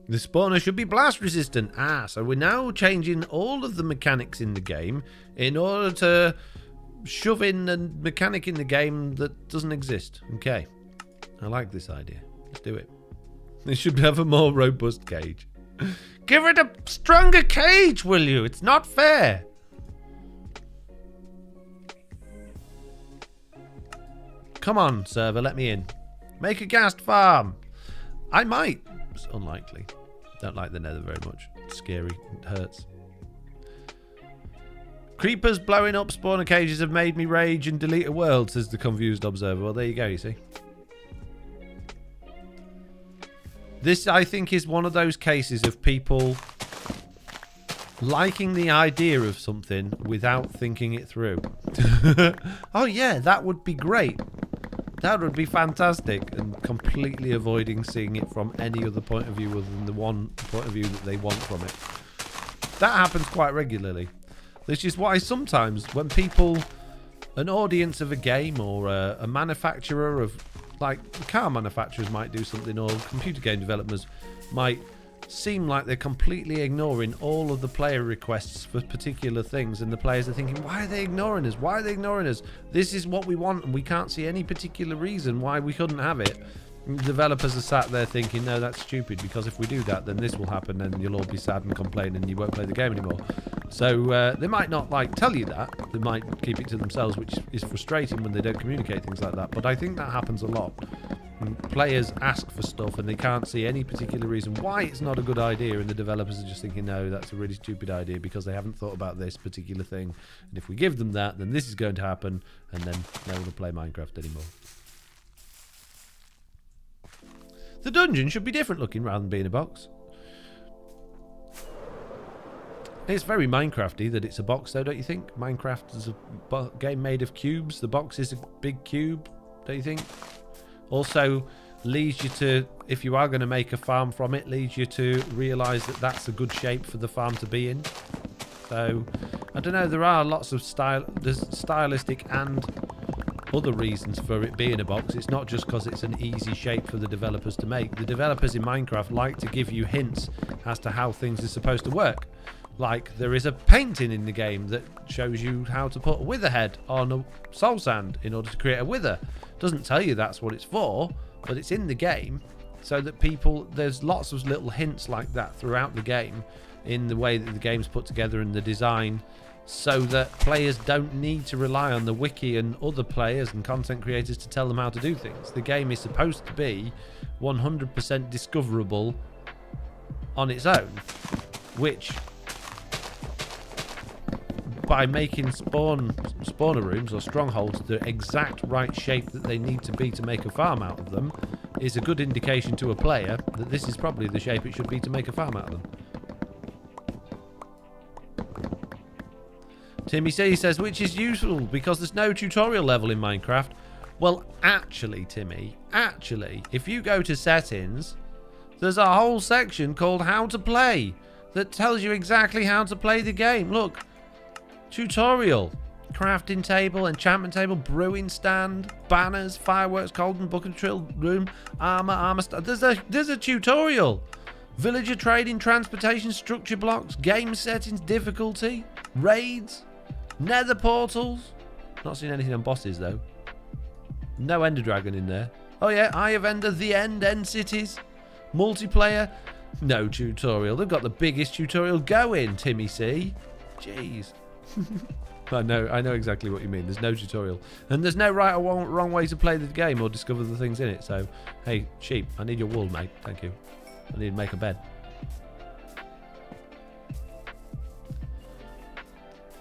The spawner should be blast resistant. So we're now changing all of the mechanics in the game in order to shove in a mechanic in the game that doesn't exist. Okay. I like this idea. Let's do it. It should have a more robust cage. Give it a stronger cage, will you? It's not fair. Come on, server, let me in. Make a ghast farm. I might. It's unlikely. Don't like the nether very much. It's scary. It hurts. Creepers blowing up spawner cages have made me rage and delete a world, says the confused observer. Well, there you go, you see. This, I think, is one of those cases of people liking the idea of something without thinking it through. Oh, yeah, that would be great. That would be fantastic. And completely avoiding seeing it from any other point of view other than the one point of view that they want from it. That happens quite regularly. This is why sometimes when people, an audience of a game or a manufacturer of, like car manufacturers might do something, or computer game developers might seem like they're completely ignoring all of the player requests for particular things, and the players are thinking, why are they ignoring us? Why are they ignoring us? This is what we want and we can't see any particular reason why we couldn't have it. And the developers are sat there thinking, no, that's stupid, because if we do that, then this will happen and you'll all be sad and complain and you won't play the game anymore. So they might not like tell you that. They might keep it to themselves, which is frustrating when they don't communicate things like that. But I think that happens a lot. And players ask for stuff and they can't see any particular reason why it's not a good idea, and the developers are just thinking, no, that's a really stupid idea because they haven't thought about this particular thing. And if we give them that, then this is going to happen, and then no one will play Minecraft anymore. The dungeon should be different looking rather than being a box. It's very Minecrafty that it's a box, though, don't you think? Minecraft is a game made of cubes. The box is a big cube, don't you think? Also leads you to, if you are going to make a farm from it, leads you to realise that that's a good shape for the farm to be in. So, I don't know, there are lots of there's stylistic and other reasons for it being a box. It's not just because it's an easy shape for the developers to make. The developers in Minecraft like to give you hints as to how things are supposed to work. Like, there is a painting in the game that shows you how to put a wither head on a soul sand in order to create a wither. Doesn't tell you that's what it's for, but it's in the game so that there's lots of little hints like that throughout the game in the way that the game's put together and the design, so that players don't need to rely on the wiki and other players and content creators to tell them how to do things. The game is supposed to be 100% discoverable on its own, which, by making spawner rooms or strongholds the exact right shape that they need to be to make a farm out of them, is a good indication to a player that this is probably the shape it should be to make a farm out of them. Timmy C says, which is useful because there's no tutorial level in Minecraft. Well, actually, Timmy, if you go to settings, there's a whole section called how to play that tells you exactly how to play the game. Look, tutorial, crafting table, enchantment table, brewing stand, banners, fireworks, cauldron, bucket drill room, armor there's a tutorial. Villager trading, transportation, structure blocks, game settings, difficulty, raids, nether portals. Not seen anything on bosses though. No ender dragon in there. Oh yeah, Eye of Ender, the end cities, multiplayer. No tutorial. They've got the biggest tutorial going, Timmy C. Jeez. I know exactly what you mean. There's no tutorial. And there's no right or wrong way to play the game or discover the things in it. So, hey, sheep, I need your wool, mate. Thank you. I need to make a bed.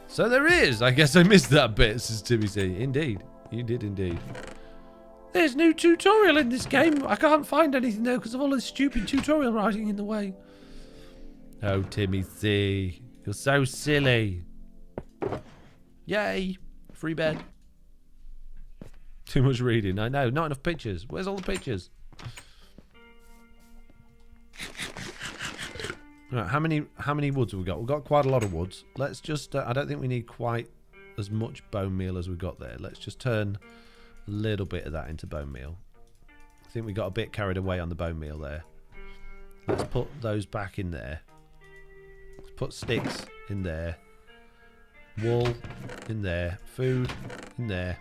So there is. I guess I missed that bit, says Timmy C. Indeed. You did indeed. There's no tutorial in this game. I can't find anything though because of all this stupid tutorial writing in the way. Oh, Timmy C. You're so silly. Yay. Free bed. Too much reading. I know. Not enough pictures. Where's all the pictures? Right, how many woods have we got? We've got quite a lot of woods. Let's just... I don't think we need quite as much bone meal as we've got there. Let's just turn a little bit of that into bone meal. I think we got a bit carried away on the bone meal there. Let's put those back in there. Let's put sticks in there. Wool in there. Food in there.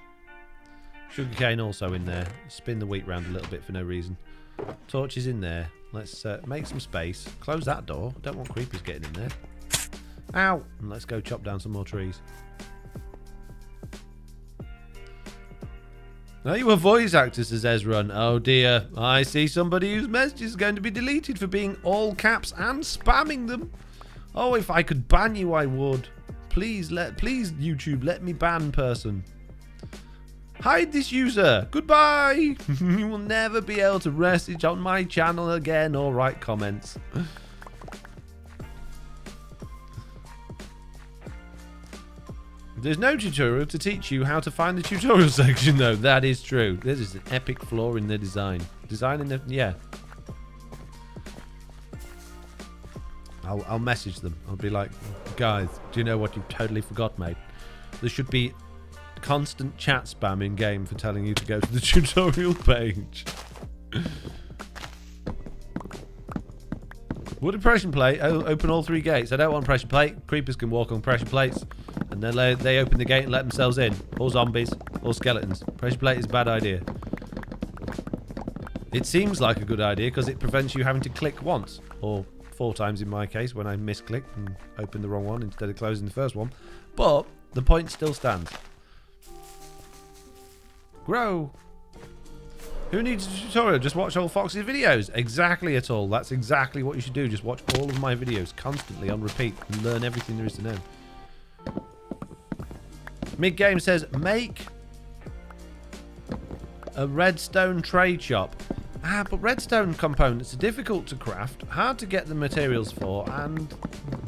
Sugarcane also in there. Spin the wheat round a little bit for no reason. Torches in there. Let's make some space. Close that door. Don't want creepers getting in there. Ow! And let's go chop down some more trees. Now you a voice actor, says Ezrun. Oh dear. I see somebody whose message is going to be deleted for being all caps and spamming them. Oh, if I could ban you, I would. Please, please, YouTube, let me ban person. Hide this user. Goodbye. You will never be able to message on my channel again or write comments. There's no tutorial to teach you how to find the tutorial section, though. That is true. This is an epic flaw in the design. Yeah. I'll message them. I'll be like, guys, do you know what you've totally forgot, mate? There should be constant chat spam in game for telling you to go to the tutorial page. Would a pressure plate open all 3 gates? I don't want pressure plate. Creepers can walk on pressure plates. And then they open the gate and let themselves in. Or zombies. Or skeletons. Pressure plate is a bad idea. It seems like a good idea because it prevents you having to click once. Or 4 times in my case when I misclick and open the wrong one instead of closing the first one. But the point still stands. Grow. Who needs a tutorial? Just watch all Fox's videos. Exactly at all. That's exactly what you should do. Just watch all of my videos constantly on repeat and learn everything there is to know. Mid-game says, make a redstone trade shop. But redstone components are difficult to craft, hard to get the materials for, and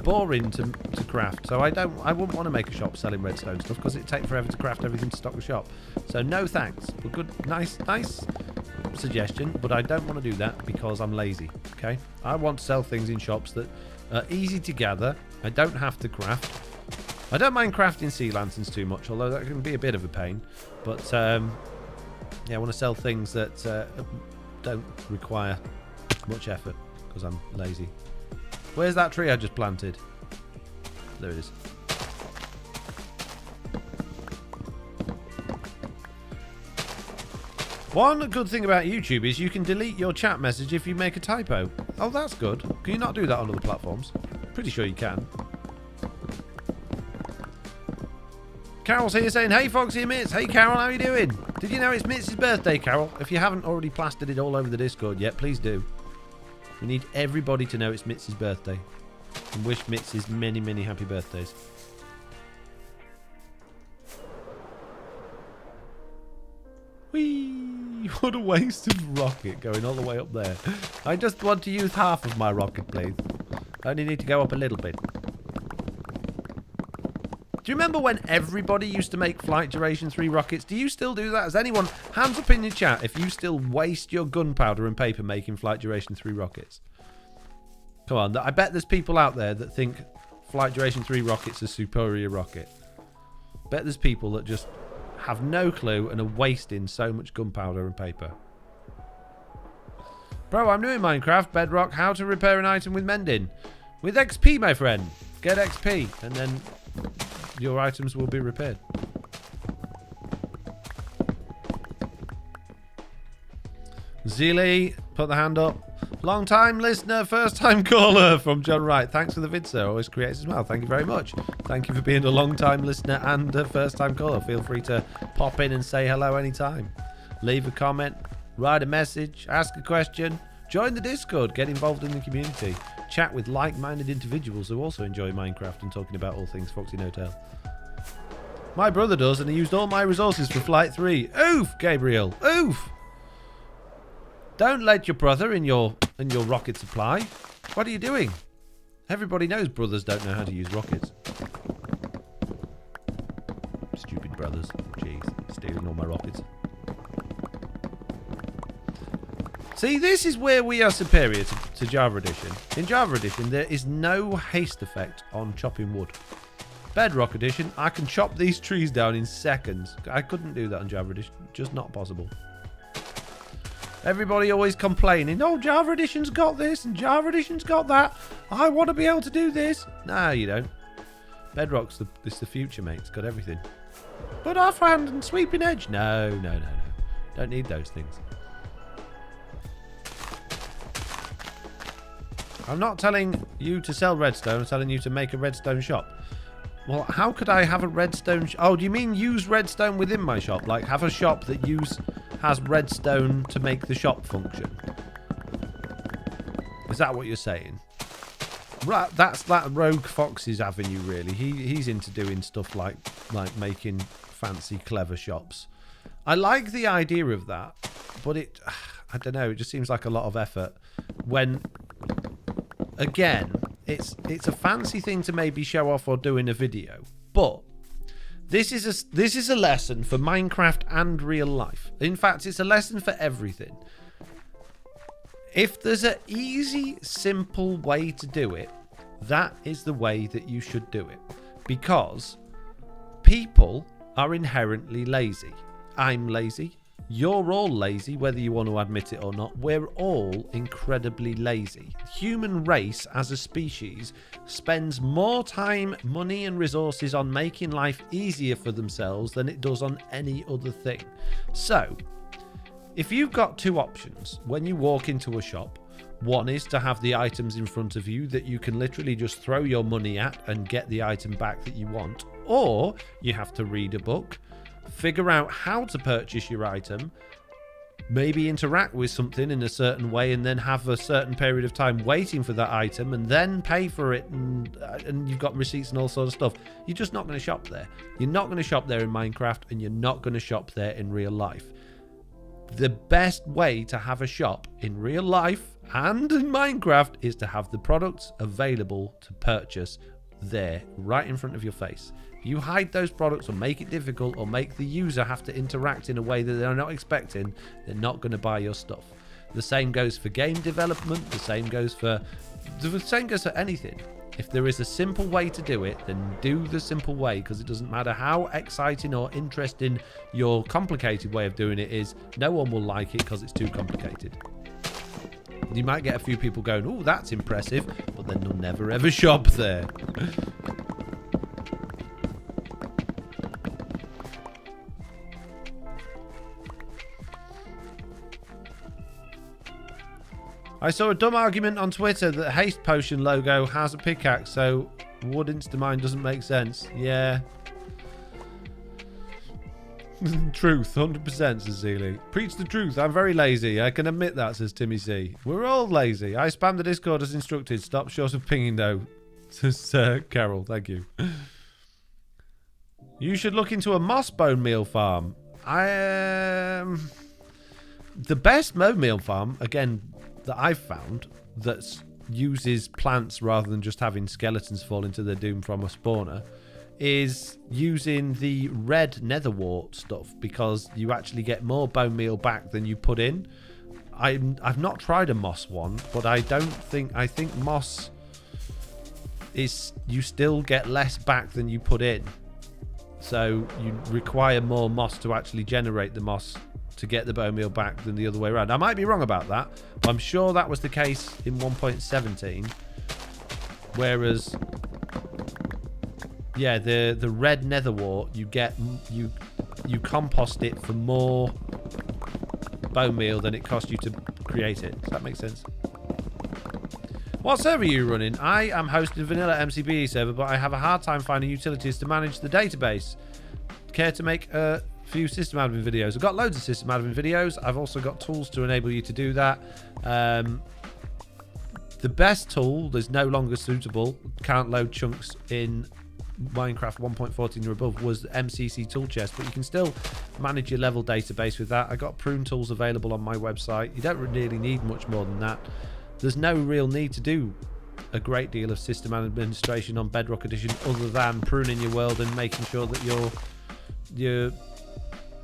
boring to craft. So I wouldn't want to make a shop selling redstone stuff because it'd take forever to craft everything to stock the shop. So no thanks. But good, nice suggestion, but I don't want to do that because I'm lazy. Okay, I want to sell things in shops that are easy to gather. I don't have to craft. I don't mind crafting sea lanterns too much, although that can be a bit of a pain. But yeah, I want to sell things that don't require much effort because I'm lazy. Where's that tree I just planted? There it is. One good thing about YouTube is you can delete your chat message if you make a typo. Oh, that's good. Can you not do that on other platforms? Pretty sure you can. Carol's here saying, hey Foxy and Mitz. Hey Carol, how you doing? Did you know it's Mitz's birthday, Carol? If you haven't already plastered it all over the Discord yet, please do. We need everybody to know it's Mitz's birthday. And wish Mitz's many, many happy birthdays. Whee! What a waste of rocket going all the way up there. I just want to use half of my rocket, please. I only need to go up a little bit. Do you remember when everybody used to make flight duration 3 rockets? Do you still do that? Has anyone, hands up in the chat, if you still waste your gunpowder and paper making flight duration 3 rockets? Come on, I bet there's people out there that think flight duration 3 rockets is a superior rocket. Bet there's people that just have no clue and are wasting so much gunpowder and paper. Bro, I'm new in Minecraft Bedrock. How to repair an item with mending? With XP, my friend. Get XP and then your items will be repaired. Zeely, put the hand up. Long time listener, first time caller from John Wright. Thanks for the vid, sir. Always creates a smile. Thank you very much. Thank you for being a long time listener and a first time caller. Feel free to pop in and say hello anytime. Leave a comment, write a message, ask a question, join the Discord, get involved in the community, chat with like-minded individuals who also enjoy Minecraft and talking about all things Foxy No Tail. My brother does, and he used all my resources for Flight 3. Oof, Gabriel. Oof. Don't let your brother in your rocket supply. What are you doing? Everybody knows brothers don't know how to use rockets. Stupid brothers. Jeez, stealing all my rockets. See, this is where we are superior to Java Edition. In Java Edition, there is no haste effect on chopping wood. Bedrock Edition, I can chop these trees down in seconds. I couldn't do that on Java Edition. Just not possible. Everybody always complaining, oh, Java Edition's got this and Java Edition's got that. I want to be able to do this. No, you don't. Bedrock's the future, mate. It's got everything. But offhand and sweeping edge. No, no, no, no. Don't need those things. I'm not telling you to sell redstone. I'm telling you to make a redstone shop. Well, how could I have a redstone... Oh, do you mean use redstone within my shop? Like, have a shop that has redstone to make the shop function? Is that what you're saying? Right, that's that Rogue Fox's avenue, really. He's into doing stuff like making fancy, clever shops. I like the idea of that, but I don't know, it just seems like a lot of effort when... Again, it's a fancy thing to maybe show off or do in a video, but this is a lesson for Minecraft and real life. In fact, it's a lesson for everything. If there's an easy, simple way to do it, that is the way that you should do it, because people are inherently lazy. I'm lazy. You're all lazy, whether you want to admit it or not. We're all incredibly lazy. The human race as a species spends more time, money and resources on making life easier for themselves than it does on any other thing. So, if you've got two options when you walk into a shop, one is to have the items in front of you that you can literally just throw your money at and get the item back that you want, or you have to read a book, figure out how to purchase your item, maybe interact with something in a certain way, and then have a certain period of time waiting for that item and then pay for it, and you've got receipts and all sorts of stuff. You're just not going to shop there. You're not going to shop there in Minecraft, and you're not going to shop there in real life. The best way to have a shop in real life and in Minecraft is to have the products available to purchase there, right in front of your face. If you hide those products or make it difficult or make the user have to interact in a way that they're not expecting, they're not going to buy your stuff. The same goes for game development. The same goes for anything. If there is a simple way to do it, then do the simple way, because it doesn't matter how exciting or interesting your complicated way of doing it is, no one will like it because it's too complicated. You might get a few people going, oh, that's impressive, but then they'll never ever shop there. I saw a dumb argument on Twitter that Haste Potion logo has a pickaxe, so wood Instamine doesn't make sense. Yeah. Truth, 100%, says Zealy. Preach the truth, I'm very lazy. I can admit that, says Timmy C. We're all lazy. I spam the Discord as instructed. Stop short of pinging though, says Carol. Thank you. You should look into a moss bone meal farm. The best bone meal farm, again, that I've found that uses plants rather than just having skeletons fall into their doom from a spawner is using the red nether wart stuff, because you actually get more bone meal back than you put in. I've not tried a moss one, but I think moss is, you still get less back than you put in, so you require more moss to actually generate the moss to get the bone meal back than the other way around. I might be wrong about that, but I'm sure that was the case in 1.17. Whereas, yeah, the red nether wart, you get you compost it for more bone meal than it cost you to create it. Does that make sense? What server are you running? I am hosting vanilla MCBE server, but I have a hard time finding utilities to manage the database. Care to make a few system admin videos? I've got loads of system admin videos. I've also got tools to enable you to do that. The best tool that's no longer suitable, can't load chunks in Minecraft 1.14 or above, was MCC tool chest, but you can still manage your level database with that. I got prune tools available on my website. You don't really need much more than that. There's no real need to do a great deal of system administration on Bedrock Edition other than pruning your world and making sure that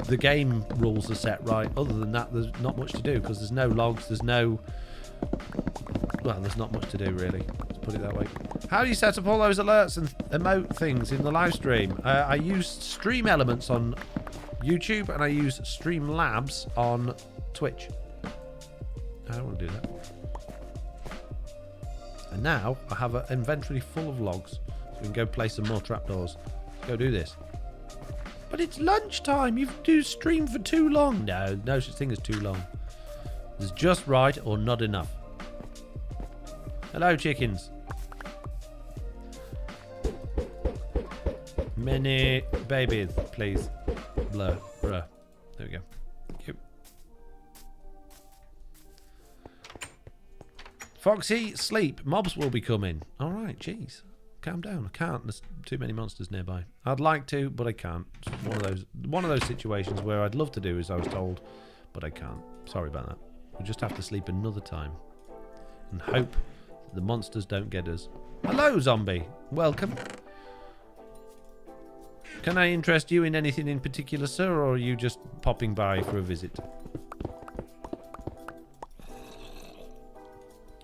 the game rules are set right. Other than that, there's not much to do, because there's no logs, there's not much to do, really. Let's put it that way. How do you set up all those alerts and emote things in the live stream? I use Stream Elements on YouTube, and I use Streamlabs on Twitch. I don't want to do that. And now I have an inventory full of logs, so we can go place some more trapdoors. Let's go do this. But it's lunchtime. You've do stream for too long. No, no such thing as too long. It's just right or not enough. Hello, chickens. Many babies, please. Blur, bruh. There we go. Thank you. Foxy, sleep. Mobs will be coming. All right, jeez. Calm down. I can't. There's too many monsters nearby. I'd like to, but I can't. It's one of those situations where I'd love to do as I was told, but I can't. Sorry about that. We'll just have to sleep another time and hope the monsters don't get us. Hello, zombie. Welcome. Can I interest you in anything in particular, sir, or are you just popping by for a visit?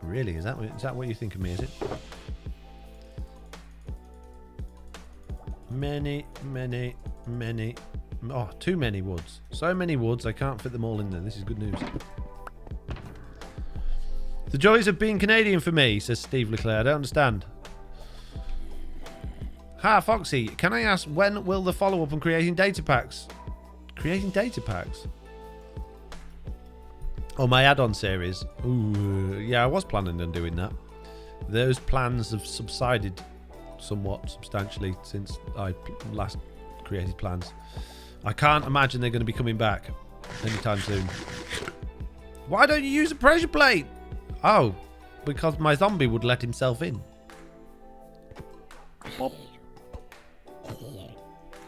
Really? Is that what you think of me, is it? Many. Oh, too many woods. So many woods, I can't fit them all in there. This is good news. The joys of being Canadian for me, says Steve Leclerc. I don't understand. Ha, Foxy, can I ask when will the follow-up on creating data packs? Creating data packs? Oh, my add-on series. Ooh, yeah, I was planning on doing that. Those plans have subsided somewhat substantially since I last created plans. I can't imagine they're going to be coming back anytime soon. Why don't you use a pressure plate? Oh, because my zombie would let himself in. Boop.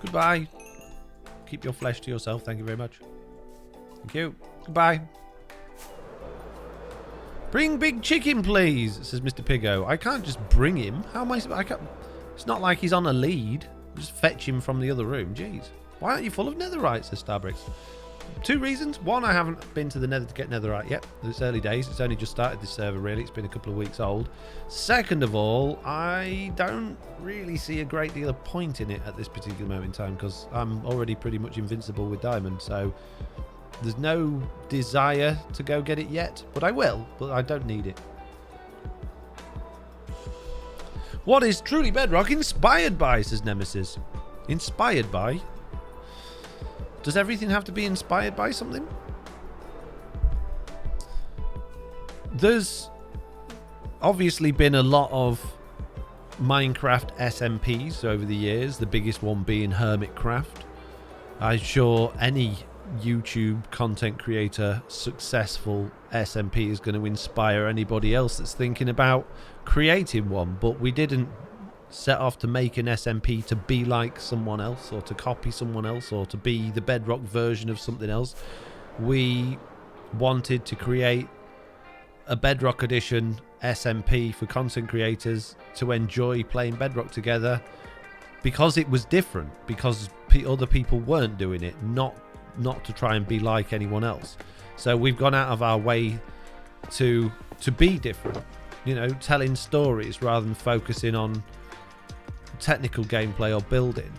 Goodbye. Keep your flesh to yourself. Thank you very much. Thank you. Goodbye. Bring big chicken, please, says Mr. Piggo. I can't just bring him. How am I can't... It's not like he's on a lead. Just fetch him from the other room. Jeez. Why aren't you full of netherite, says Starbricks. 2 reasons. One, I haven't been to the nether to get netherite yet. It's early days. It's only just started this server, really. It's been a couple of weeks old. Second of all, I don't really see a great deal of point in it at this particular moment in time because I'm already pretty much invincible with diamond. So there's no desire to go get it yet. But I will. But I don't need it. What is truly Bedrock inspired by, says Nemesis. Inspired by? Does everything have to be inspired by something? There's obviously been a lot of Minecraft SMPs over the years, the biggest one being Hermitcraft. I'm sure any YouTube content creator successful SMP is going to inspire anybody else that's thinking about creating one, but we didn't set off to make an SMP to be like someone else or to copy someone else or to be the Bedrock version of something else. We wanted to create a Bedrock edition SMP for content creators to enjoy playing Bedrock together because it was different, because other people weren't doing it, not to try and be like anyone else. So we've gone out of our way to be different, you know, telling stories rather than focusing on technical gameplay or building.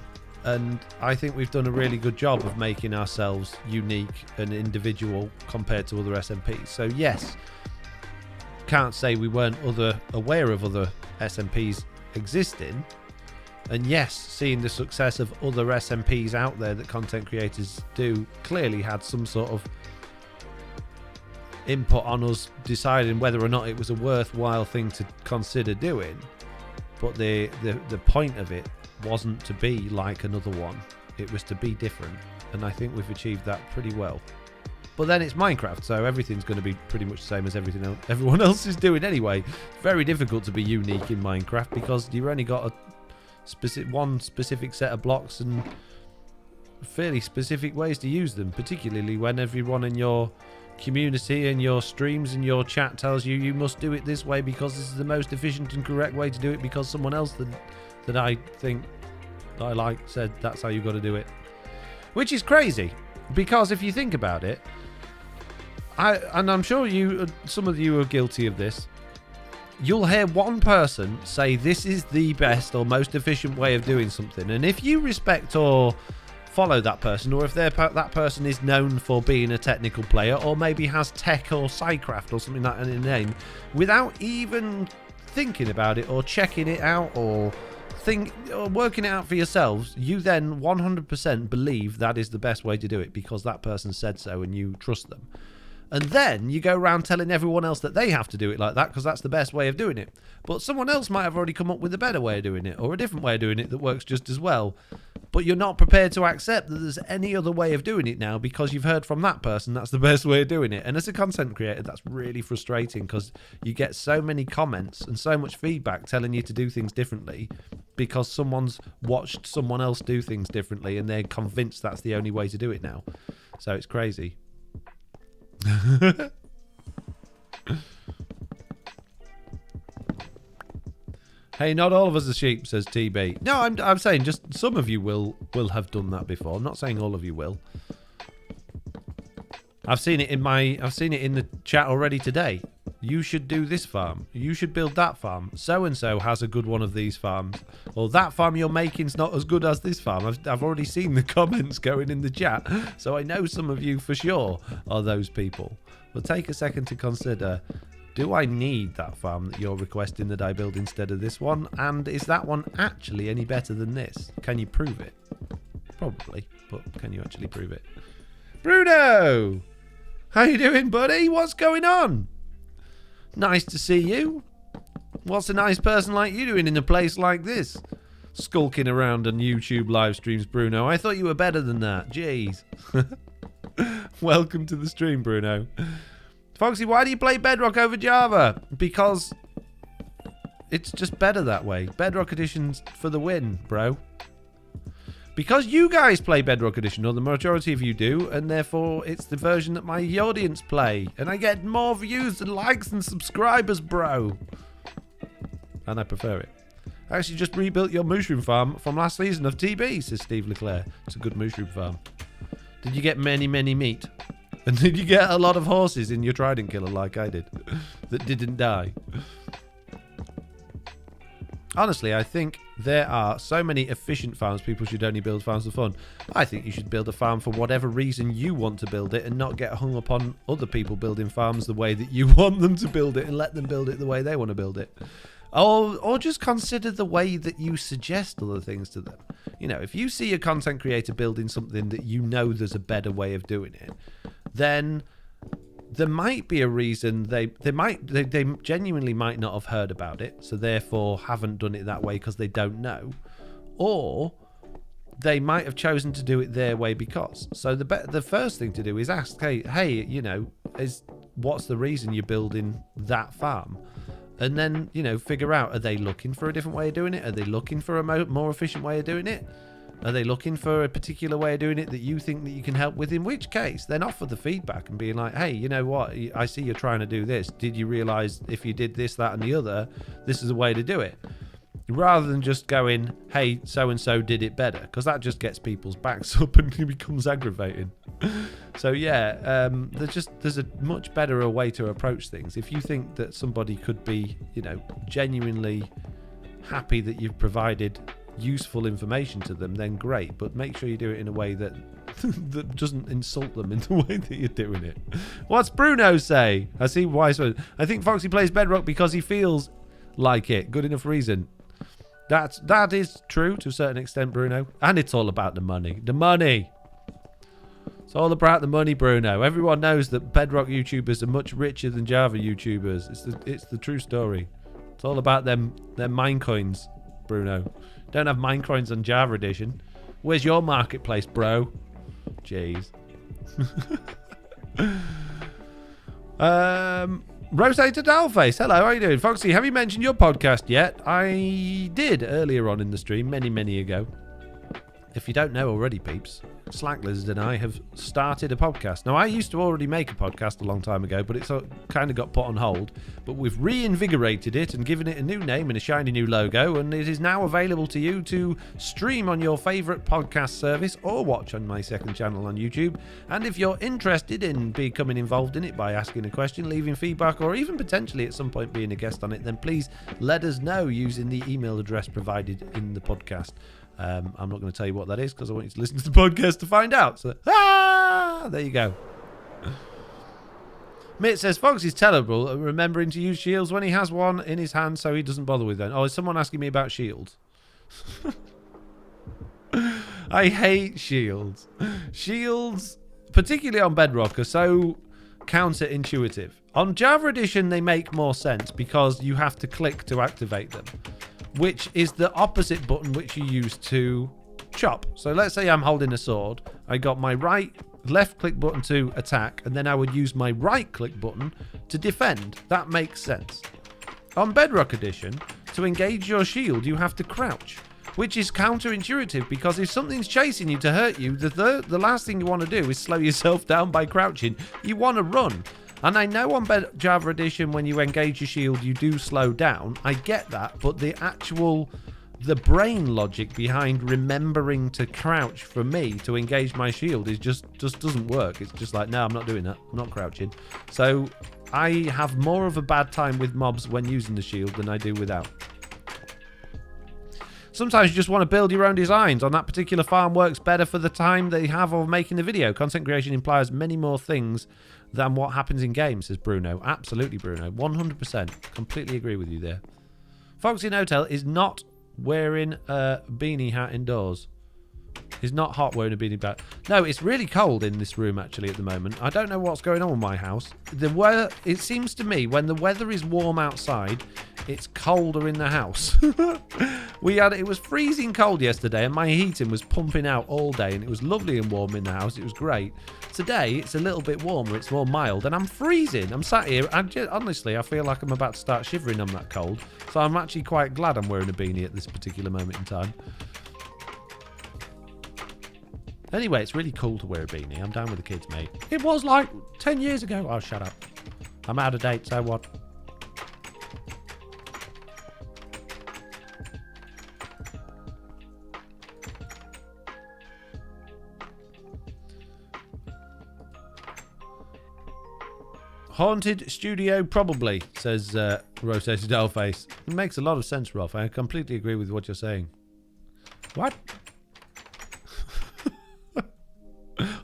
And I think we've done a really good job of making ourselves unique and individual compared to other SMPs. So yes, can't say we weren't aware of other SMPs existing. And yes, seeing the success of other SMPs out there that content creators do clearly had some sort of input on us deciding whether or not it was a worthwhile thing to consider doing. But the point of it wasn't to be like another one. It was to be different. And I think we've achieved that pretty well. But then it's Minecraft, so everything's going to be pretty much the same as everyone else is doing anyway. It's very difficult to be unique in Minecraft because you've only got one specific set of blocks and fairly specific ways to use them, particularly when everyone in your community and your streams and your chat tells you you must do it this way because this is the most efficient and correct way to do it because someone else that I think I like said that's how you've got to do it, which is crazy because if you think about it, and I'm sure some of you are guilty of this, you'll hear one person say this is the best or most efficient way of doing something, and if you respect or follow that person, or if that person is known for being a technical player or maybe has tech or Psycraft or something like that in their name, without even thinking about it or checking it out or working it out for yourselves, you then 100% believe that is the best way to do it because that person said so and you trust them. And then you go around telling everyone else that they have to do it like that because that's the best way of doing it. But someone else might have already come up with a better way of doing it or a different way of doing it that works just as well. But you're not prepared to accept that there's any other way of doing it now because you've heard from that person that's the best way of doing it. And as a content creator, that's really frustrating because you get so many comments and so much feedback telling you to do things differently because someone's watched someone else do things differently and they're convinced that's the only way to do it now. So it's crazy. Hey, not all of us are sheep, says TB. No, I'm saying just some of you will have done that before. I'm not saying all of you will. I've seen it in the chat already today. You should do this farm. You should build that farm. So and so has a good one of these farms. Or that farm you're making's not as good as this farm. I've already seen the comments going in the chat, so I know some of you for sure are those people. But take a second to consider, do I need that farm that you're requesting that I build instead of this one? And is that one actually any better than this? Can you prove it? Probably, but can you actually prove it? Bruno! How you doing, buddy? What's going on? Nice to see you. What's a nice person like you doing in a place like this? Skulking around on YouTube live streams, Bruno. I thought you were better than that. Jeez. Welcome to the stream, Bruno. Foxy, why do you play Bedrock over Java? Because it's just better that way. Bedrock Edition's for the win, bro. Because you guys play Bedrock Edition, or the majority of you do, and therefore it's the version that my audience play. And I get more views and likes and subscribers, bro. And I prefer it. I actually just rebuilt your mushroom farm from last season of TB, says Steve Leclerc. It's a good mushroom farm. Did you get many meat? And did you get a lot of horses in your Trident killer like I did that didn't die? Honestly, I think there are so many efficient farms. People should only build farms for fun. I think you should build a farm for whatever reason you want to build it and not get hung up on other people building farms the way that you want them to build it and let them build it the way they want to build it. Or just consider the way that you suggest other things to them. You know, if you see a content creator building something that you know there's a better way of doing it, then there might be a reason they genuinely might not have heard about it, so therefore haven't done it that way because they don't know, or they might have chosen to do it their way because. So the first thing to do is ask, hey, you know, what's the reason you're building that farm? And then, you know, figure out, are they looking for a different way of doing it? Are they looking for a more efficient way of doing it? Are they looking for a particular way of doing it that you think that you can help with? In which case, then offer the feedback and being like, hey, you know what? I see you're trying to do this. Did you realize if you did this, that, and the other, this is a way to do it? Rather than just going, hey, so-and-so did it better. Because that just gets people's backs up and it becomes aggravating. So, yeah, there's a much better way to approach things. If you think that somebody could be, you know, genuinely happy that you've provided useful information to them, then great, but make sure you do it in a way that that doesn't insult them in the way that you're doing it. What's Bruno say? I see why. I think Foxy plays Bedrock because he feels like it. Good enough reason. That is true to a certain extent, Bruno, and it's all about the money. It's all about the money, Bruno. Everyone knows that Bedrock YouTubers are much richer than Java YouTubers. It's the true story. It's all about them mine coins, Bruno. Don't have Minecoins on Java Edition. Where's your marketplace, bro? Jeez. Rotated Dollface. Hello, how are you doing? Foxy, have you mentioned your podcast yet? I did earlier on in the stream, many ago. If you don't know already, peeps, Slack Lizard and I have started a podcast. Now, I used to already make a podcast a long time ago, but it's kind of got put on hold. But we've reinvigorated it and given it a new name and a shiny new logo, and it is now available to you to stream on your favourite podcast service or watch on my second channel on YouTube. And if you're interested in becoming involved in it by asking a question, leaving feedback, or even potentially at some point being a guest on it, then please let us know using the email address provided in the podcast. I'm not going to tell you what that is because I want you to listen to the podcast to find out. So, there you go. Mitt says Foxy's terrible at remembering to use shields when he has one in his hand, so he doesn't bother with them. Oh, is someone asking me about shields? I hate shields. Shields, particularly on Bedrock, are so counterintuitive. On Java Edition, they make more sense because you have to click to activate them, which is the opposite button which you use to chop. So let's say I'm holding a sword. I got my left click button to attack, and then I would use my right click button to defend. That makes sense. On Bedrock Edition, to engage your shield, you have to crouch, which is counterintuitive because if something's chasing you to hurt you, the last thing you want to do is slow yourself down by crouching. You want to run. And I know on Java Edition, when you engage your shield, you do slow down. I get that, but the brain logic behind remembering to crouch for me to engage my shield is just doesn't work. It's just like, no, I'm not doing that. I'm not crouching. So I have more of a bad time with mobs when using the shield than I do without. Sometimes you just want to build your own designs. On that particular farm works better for the time they have of making the video. Content creation implies many more things than what happens in games, says Bruno. Absolutely, Bruno. 100%. Completely agree with you there. Foxy in Hotel is not wearing a beanie hat indoors. It's not hot wearing a beanie hat. No, it's really cold in this room actually at the moment. I don't know what's going on with my house. It seems to me when the weather is warm outside, it's colder in the house. It was freezing cold yesterday and my heating was pumping out all day and it was lovely and warm in the house. It was great. Today it's a little bit warmer, it's more mild and I'm freezing. I'm sat here and honestly I feel like I'm about to start shivering. I'm that cold. So I'm actually quite glad I'm wearing a beanie at this particular moment in time. Anyway, it's really cool to wear a beanie. I'm down with the kids, mate. It was like 10 years ago. Oh, shut up. I'm out of date, so what? Haunted studio, probably, says Rotated Dollface. It makes a lot of sense, Rolf. I completely agree with what you're saying. What?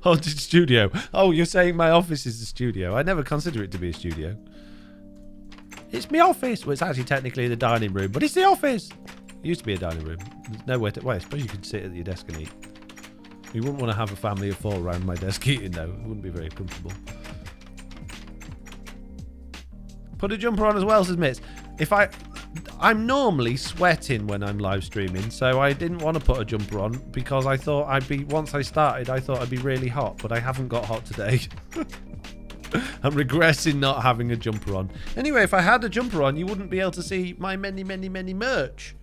Haunted studio. Oh, you're saying my office is the studio. I never consider it to be a studio. It's my office. Well, it's actually technically the dining room, but it's the office. It used to be a dining room. There's nowhere to... Well, I suppose you could sit at your desk and eat. You wouldn't want to have a family of 4 around my desk eating, though. It wouldn't be very comfortable. Put a jumper on as well, says Mitz. I'm normally sweating when I'm live streaming, so I didn't want to put a jumper on because I thought once I started, I thought I'd be really hot, but I haven't got hot today. I'm regressing not having a jumper on. Anyway, if I had a jumper on, you wouldn't be able to see my many, many, many merch.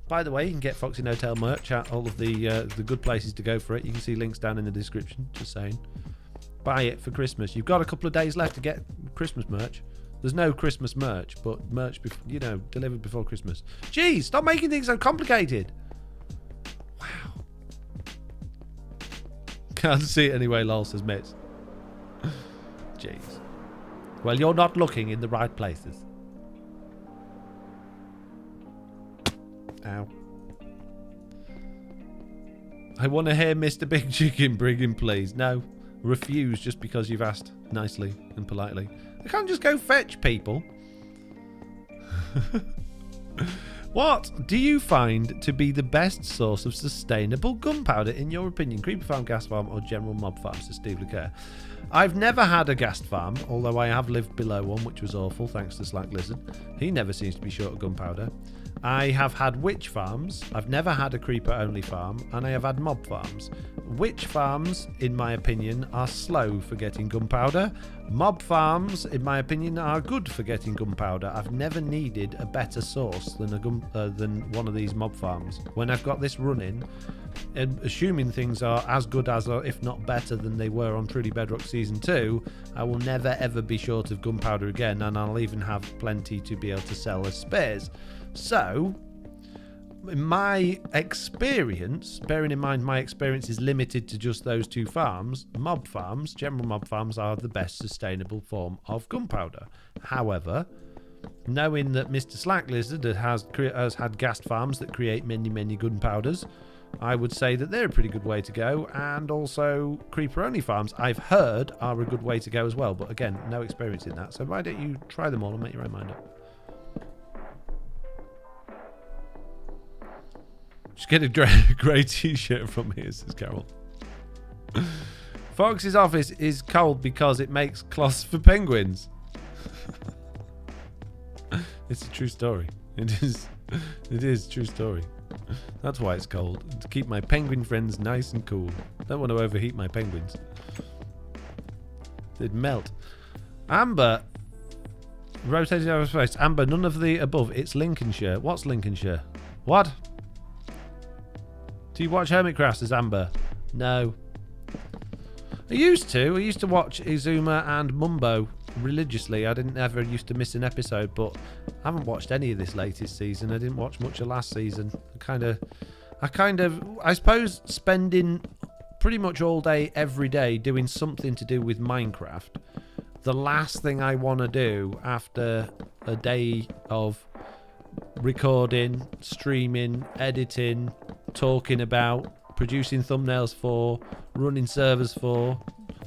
By the way, you can get Foxy No Tail merch at all of the good places to go for it. You can see links down in the description, just saying. Buy it for Christmas. You've got a couple of days left to get Christmas merch. There's no Christmas merch, but merch, delivered before Christmas. Jeez, stop making things so complicated. Wow. Can't see it anyway, lol, says Mitz. Jeez. Well, you're not looking in the right places. Ow. I want to hear Mr. Big Chicken bringing, please. No. Refuse just because you've asked nicely and politely. I can't just go fetch people. What do you find to be the best source of sustainable gunpowder in your opinion? Creeper farm, gas farm, or general mob farm? Says Steve Leclerc. I've never had a gas farm, although I have lived below one, which was awful, thanks to Slack Lizard. He never seems to be short of gunpowder. I have had witch farms. I've never had a creeper only farm, and I have had mob farms. Witch farms, in my opinion, are slow for getting gunpowder. Mob farms, in my opinion, are good for getting gunpowder. I've never needed a better source than than one of these mob farms. When I've got this running, and assuming things are as good as, or if not better than they were on Truly Bedrock Season 2, I will never ever be short of gunpowder again, and I'll even have plenty to be able to sell as spares. So, in my experience, bearing in mind my experience is limited to just those 2 farms, mob farms, general mob farms, are the best sustainable form of gunpowder. However, knowing that Mr. Slack Lizard has had gas farms that create many, many gunpowders, I would say that they're a pretty good way to go, and also creeper-only farms, I've heard, are a good way to go as well, but again, no experience in that, so why don't you try them all and make your own mind up? Just get a grey t-shirt from here, says Carol. Fox's office is cold because it makes cloths for penguins. It's a true story. It is a true story. That's why it's cold. To keep my penguin friends nice and cool. Don't want to overheat my penguins. They'd melt. Amber. Rotating over space. Amber, none of the above. It's Lincolnshire. What's Lincolnshire? What? Do you watch Hermitcraft as Amber? No. I used to watch Izuma and Mumbo religiously. I didn't ever used to miss an episode, but I haven't watched any of this latest season. I didn't watch much of last season. I suppose spending pretty much all day, every day, doing something to do with Minecraft. The last thing I want to do after a day of recording, streaming, editing, talking about, producing thumbnails for, running servers for,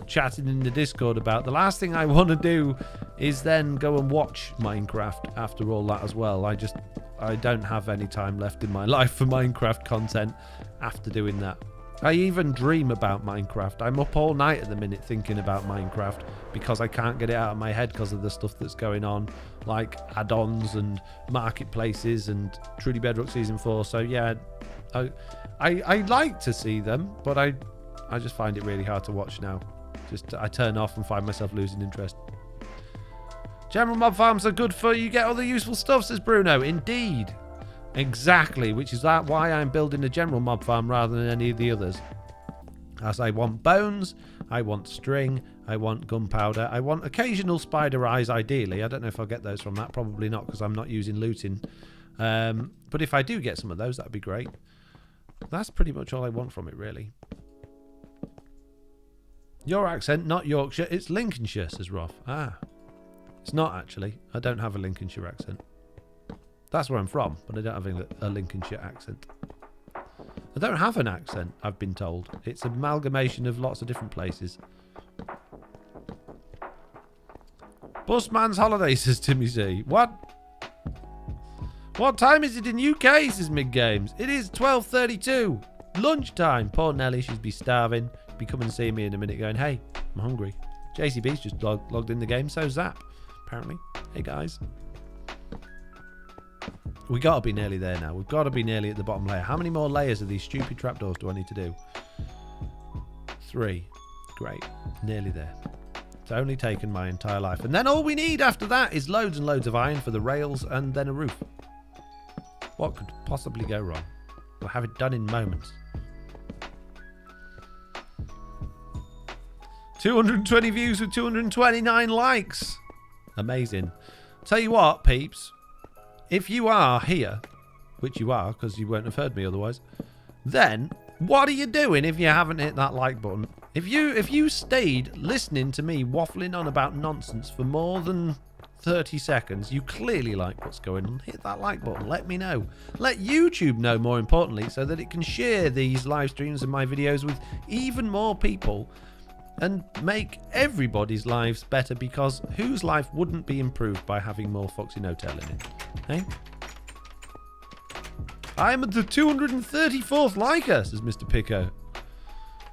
chatting in the Discord about, the last thing I want to do is then go and watch Minecraft after all that as well. I don't have any time left in my life for Minecraft content after doing that. I even dream about Minecraft. I'm up all night at the minute thinking about Minecraft because I can't get it out of my head because of the stuff that's going on, like add-ons and marketplaces and Truly Bedrock Season 4. So yeah, I like to see them, but I just find it really hard to watch now. I turn off and find myself losing interest. General mob farms are good for you get all the useful stuff, says Bruno. Indeed. Exactly, which is why I'm building a general mob farm rather than any of the others. As I want bones, I want string, I want gunpowder, I want occasional spider eyes ideally. I don't know if I'll get those from that, probably not because I'm not using looting. But if I do get some of those, that'd be great. That's pretty much all I want from it, really. Your accent, not Yorkshire, it's Lincolnshire, says Roth. Ah, it's not actually. I don't have a Lincolnshire accent. That's where I'm from, but I don't have a Lincolnshire accent. I don't have an accent, I've been told. It's an amalgamation of lots of different places. Busman's holiday, says Timmy C. What? What time is it in UK, says Mid-Games? It is 12:32. Lunchtime. Poor Nelly, she'd be starving. Be coming and see me in a minute going, hey, I'm hungry. JCB's just logged in the game, so Zap, apparently. Hey, guys. We got to be nearly there now. We've got to be nearly at the bottom layer. How many more layers of these stupid trapdoors do I need to do? 3. Great. Nearly there. It's only taken my entire life. And then all we need after that is loads and loads of iron for the rails and then a roof. What could possibly go wrong? We'll have it done in moments. 220 views with 229 likes. Amazing. Tell you what, peeps. If you are here, which you are, because you won't have heard me otherwise, then what are you doing if you haven't hit that like button? If you stayed listening to me waffling on about nonsense for more than 30 seconds, you clearly like what's going on. Hit that like button. Let me know. Let YouTube know, more importantly, so that it can share these live streams and my videos with even more people and make everybody's lives better, because whose life wouldn't be improved by having more Foxy No-Tail in it? Hey? I'm at the 234th liker, says Mr. Pico.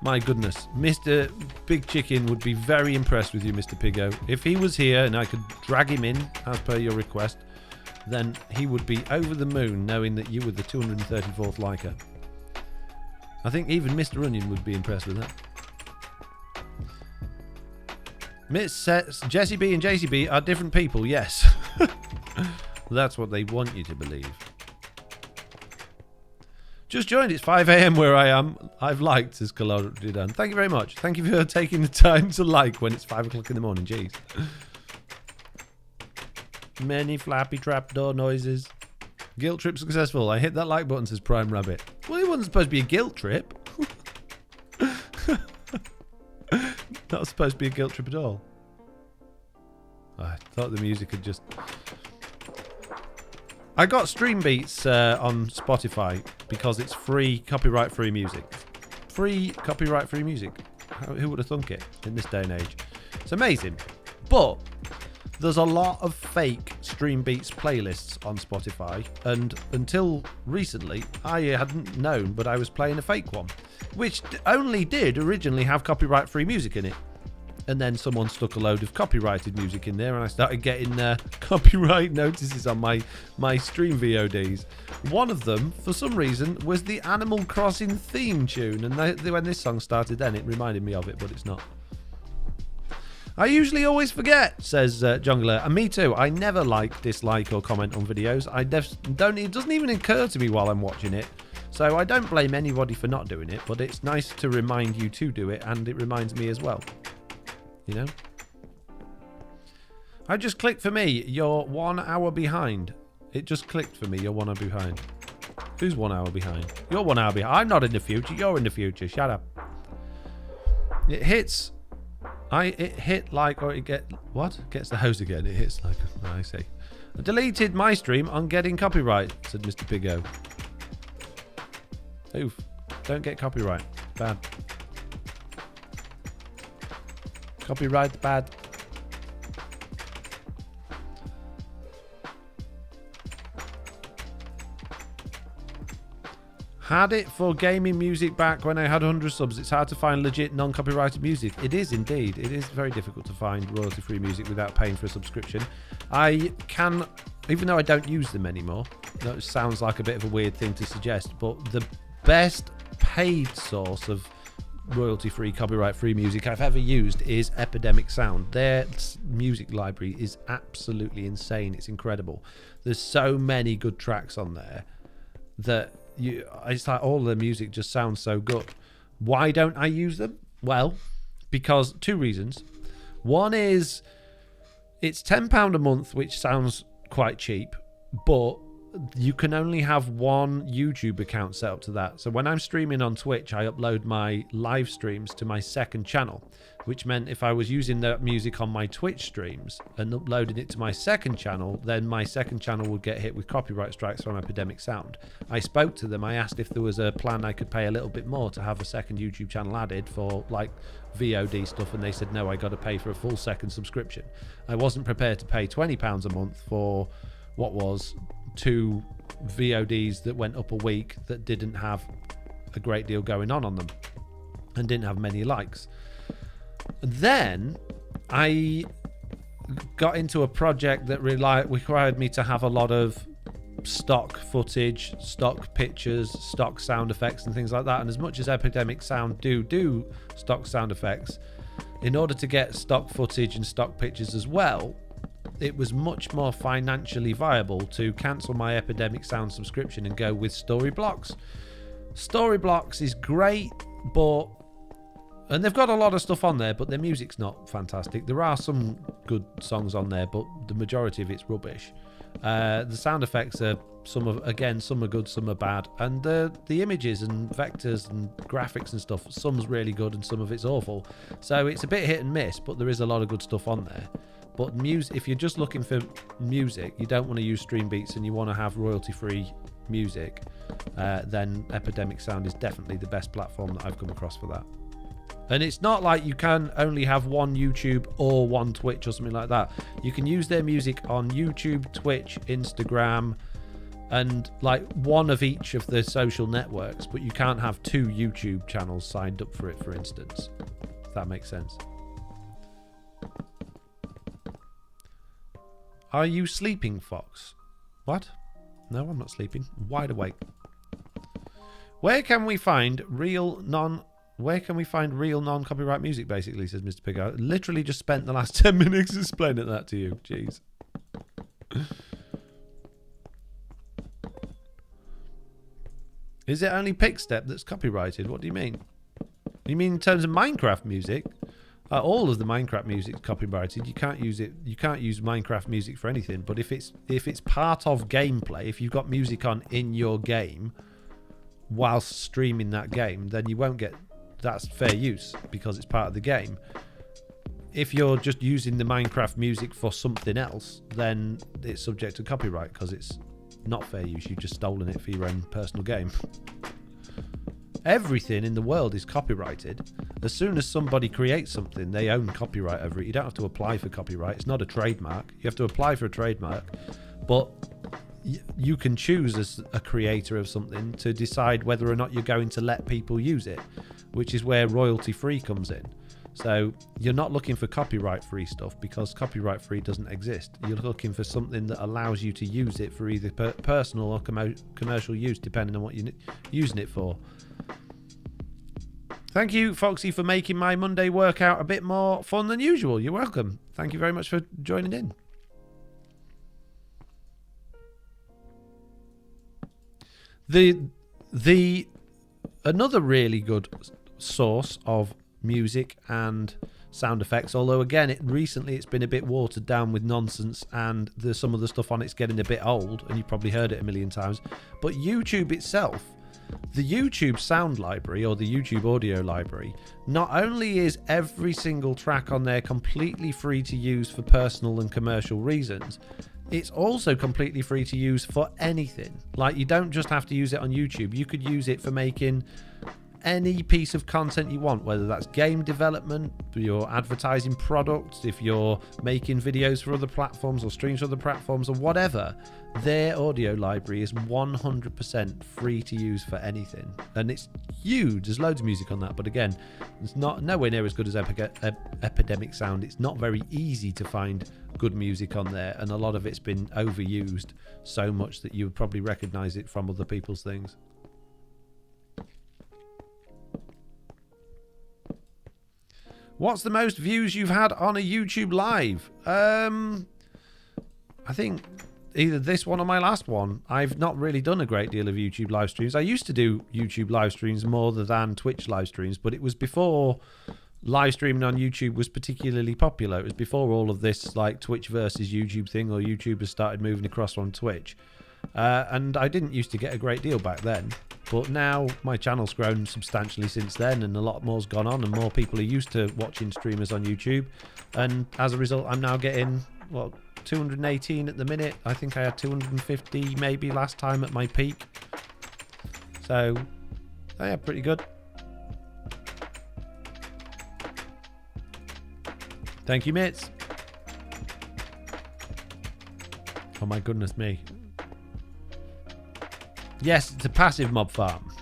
My goodness. Mr. Big Chicken would be very impressed with you, Mr. Pigo. If he was here and I could drag him in, as per your request, then he would be over the moon knowing that you were the 234th liker. I think even Mr. Onion would be impressed with that. Miss says Jessie B and JCB are different people, yes. That's what they want you to believe. Just joined, it's 5 AM where I am. I've liked, says Kalodidan. Thank you very much. Thank you for taking the time to like when it's 5 o'clock in the morning, jeez. Many flappy trapdoor noises. Guilt trip successful. I hit that like button, says Prime Rabbit. Well, it wasn't supposed to be a guilt trip. Not supposed to be a guilt trip at all. I thought the music had just... I got Stream Beats on Spotify because it's free, copyright-free music. Free, copyright-free music. Who would have thunk it in this day and age? It's amazing. But There's a lot of fake Stream Beats playlists on Spotify, and until recently, I hadn't known, but I was playing a fake one, which only did originally have copyright-free music in it. And then someone stuck a load of copyrighted music in there, and I started getting copyright notices on my stream VODs. One of them, for some reason, was the Animal Crossing theme tune, and when this song started then, it reminded me of it, but it's not. I usually always forget, says Jungler, and me too. I never like, dislike, or comment on videos. It doesn't even occur to me while I'm watching it. So I don't blame anybody for not doing it, but it's nice to remind you to do it, and it reminds me as well. You know? I just clicked for me. You're 1 hour behind. It just clicked for me. You're 1 hour behind. Who's 1 hour behind? You're 1 hour behind. I'm not in the future. You're in the future. Shut up. It hits. It hit like, or it gets the hose again. It hits like. I see. I deleted my stream on getting copyright, said Mr. Piggo. Oof. Don't get copyright. Bad. Copyright bad. Had it for gaming music back when I had 100 subs. It's hard to find legit non-copyrighted music. It is indeed. It is very difficult to find royalty-free music without paying for a subscription. I can, even though I don't use them anymore, that sounds like a bit of a weird thing to suggest, but the best paid source of royalty-free, copyright-free music I've ever used is Epidemic Sound. Their music library is absolutely insane. It's incredible. There's so many good tracks on there that it's like all the music just sounds so good. Why don't I use them? Well, because two reasons. One is it's £10 a month, which sounds quite cheap, but you can only have one YouTube account set up to that. So when I'm streaming on Twitch, I upload my live streams to my second channel, which meant if I was using that music on my Twitch streams and uploading it to my second channel, then my second channel would get hit with copyright strikes from Epidemic Sound. I spoke to them. I asked if there was a plan I could pay a little bit more to have a second YouTube channel added for like VOD stuff, and they said no, I got to pay for a full second subscription. I wasn't prepared to pay £20 a month for what was 2 VODs that went up a week that didn't have a great deal going on them and didn't have many likes. Then I got into a project that required me to have a lot of stock footage, stock pictures, stock sound effects and things like that. And as much as Epidemic Sound do stock sound effects, in order to get stock footage and stock pictures as well, it was much more financially viable to cancel my Epidemic Sound subscription and go with Storyblocks. Storyblocks is great, and they've got a lot of stuff on there, but their music's not fantastic. There are some good songs on there, but the majority of it's rubbish. The sound effects are some are good, some are bad, and the images and vectors and graphics and stuff, some's really good and some of it's awful. So it's a bit hit and miss, but there is a lot of good stuff on there. But if you're just looking for music, you don't want to use Stream Beats and you want to have royalty-free music, then Epidemic Sound is definitely the best platform that I've come across for that. And it's not like you can only have one YouTube or one Twitch or something like that. You can use their music on YouTube, Twitch, Instagram, and like one of each of the social networks, but you can't have 2 YouTube channels signed up for it, for instance. If that makes sense. Are you sleeping, Fox? What? No, I'm not sleeping. I'm wide awake. Where can we find real non-copyright music, basically, says Mr. Pig. I literally just spent the last 10 minutes explaining that to you. Jeez. Is it only Pickstep that's copyrighted? What do you mean? You mean in terms of Minecraft music? All of the Minecraft music is copyrighted. You can't use it. You can't use Minecraft music for anything. But if it's part of gameplay, if you've got music on in your game whilst streaming that game, then you won't get. That's fair use because it's part of the game. If you're just using the Minecraft music for something else, then it's subject to copyright because it's not fair use. You've just stolen it for your own personal game. Everything in the world is copyrighted. As soon as somebody creates something, they own copyright over it. You don't have to apply for copyright. It's not a trademark. You have to apply for a trademark, but you can choose as a creator of something to decide whether or not you're going to let people use it, which is where royalty free comes in. So you're not looking for copyright free stuff because copyright free doesn't exist. You're looking for something that allows you to use it for either personal or commercial use, depending on what you're using it for. Thank you, Foxy, for making my Monday workout a bit more fun than usual. You're welcome. Thank you very much for joining in. Another really good source of music and sound effects, although again recently it's been a bit watered down with nonsense and some of the stuff on it's getting a bit old, and you've probably heard it a million times, but YouTube itself, the YouTube sound library or the YouTube audio library, not only is every single track on there completely free to use for personal and commercial reasons, it's also completely free to use for anything. Like, you don't just have to use it on YouTube. You could use it for making any piece of content you want, whether that's game development, you're advertising products, if you're making videos for other platforms or streams for other platforms or whatever. Their audio library is 100% free to use for anything, and it's huge. There's loads of music on that, but again, it's nowhere near as good as Epidemic Sound. It's not very easy to find good music on there, and a lot of it's been overused so much that you would probably recognize it from other people's things. What's the most views you've had on a YouTube live? I think either this one or my last one. I've not really done a great deal of YouTube live streams. I used to do YouTube live streams more than Twitch live streams, but it was before live streaming on YouTube was particularly popular. It was before all of this like Twitch versus YouTube thing, or YouTubers started moving across on Twitch. And I didn't used to get a great deal back then, but now my channel's grown substantially since then, and a lot more's gone on, and more people are used to watching streamers on YouTube, and as a result I'm now getting, what, 218 at the minute. I think I had 250 maybe last time at my peak, so yeah, pretty good. Thank you, mates. Oh my goodness me. Yes, it's a passive mob farm.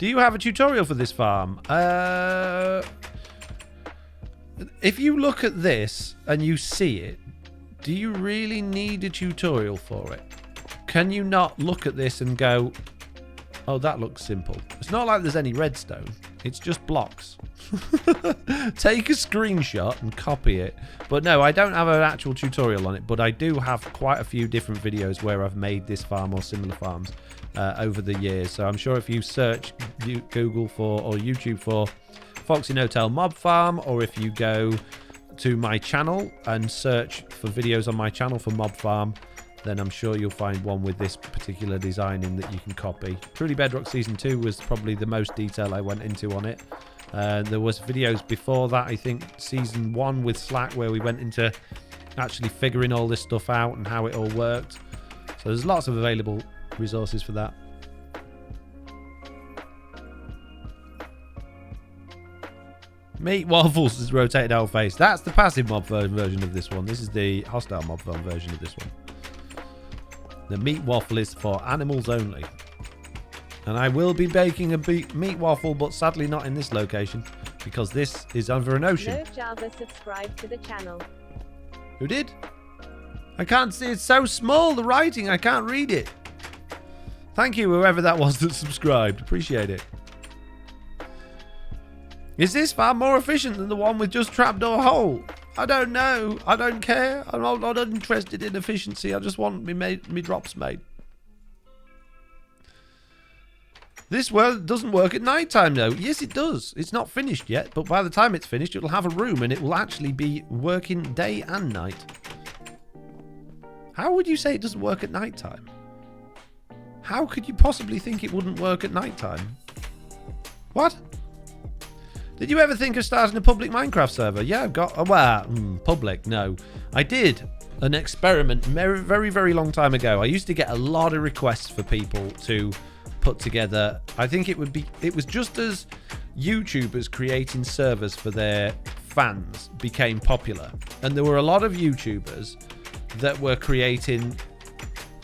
Do you have a tutorial for this farm? If you look at this and you see it, do you really need a tutorial for it? Can you not look at this and go, oh, that looks simple? It's not like there's any redstone. It's just blocks. Take a screenshot and copy it. But no, I don't have an actual tutorial on it, but I do have quite a few different videos where I've made this farm or similar farms over the years. So I'm sure if you search Google for or YouTube for Foxy No-Tail Mob Farm, or if you go to my channel and search for videos on my channel for Mob Farm, then I'm sure you'll find one with this particular design in that you can copy. Truly Bedrock Season 2 was probably the most detail I went into on it. There was videos before that, I think Season 1 with Slack, where we went into actually figuring all this stuff out and how it all worked. So there's lots of available resources for that. Meat Waffles is rotated out face. That's the passive mob version of this one. This is the hostile mob version of this one. The meat waffle is for animals only. And I will be baking a meat waffle, but sadly not in this location, because this is over an ocean. No Java subscribed to the channel. Who did? I can't see. It's so small, the writing. I can't read it. Thank you, whoever that was that subscribed. Appreciate it. Is this farm more efficient than the one with just trapdoor hole? I don't know. I don't care. I'm not interested in efficiency. I just want me drops made. This world doesn't work at night time though. Yes, it does. It's not finished yet, but by the time it's finished, it'll have a room and it will actually be working day and night. How would you say it doesn't work at night time? How could you possibly think it wouldn't work at night time? What? Did you ever think of starting a public Minecraft server? Yeah, I've got... public, no. I did an experiment very, very long time ago. I used to get a lot of requests for people to put together. I think it was just as YouTubers creating servers for their fans became popular, and there were a lot of YouTubers that were creating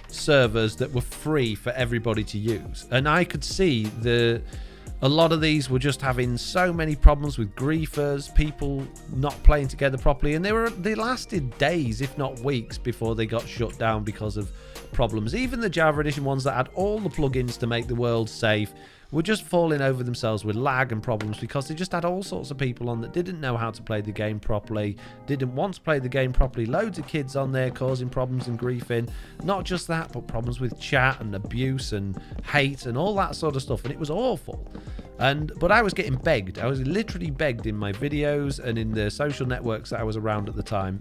servers that were free for everybody to use, and I could see a lot of these were just having so many problems with griefers, people not playing together properly, and they lasted days, if not weeks, before they got shut down because of problems. Even the Java Edition ones that had all the plugins to make the world safe were just falling over themselves with lag and problems because they just had all sorts of people on that didn't know how to play the game properly, didn't want to play the game properly. Loads of kids on there causing problems and griefing. Not just that, but problems with chat and abuse and hate and all that sort of stuff. And it was awful. But I was getting begged. I was literally begged in my videos and in the social networks that I was around at the time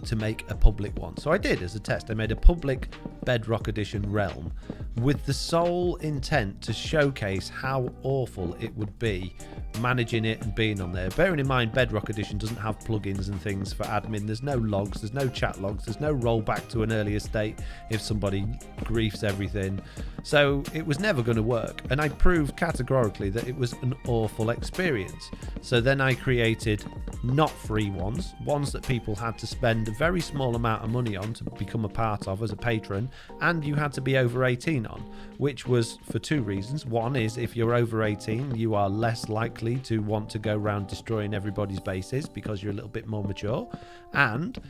to make a public one. So I did as a test. I made a public Bedrock Edition realm with the sole intent to showcase how awful it would be managing it and being on there. Bearing in mind, Bedrock Edition doesn't have plugins and things for admin. There's no logs, there's no chat logs, there's no rollback to an earlier state if somebody griefs everything. So it was never going to work, and I proved categorically that it was an awful experience. So then I created not free ones that people had to spend a very small amount of money on to become a part of as a patron, and you had to be over 18 on, which was for two reasons. One is if you're over 18, you are less likely to want to go around destroying everybody's bases because you're a little bit more mature, and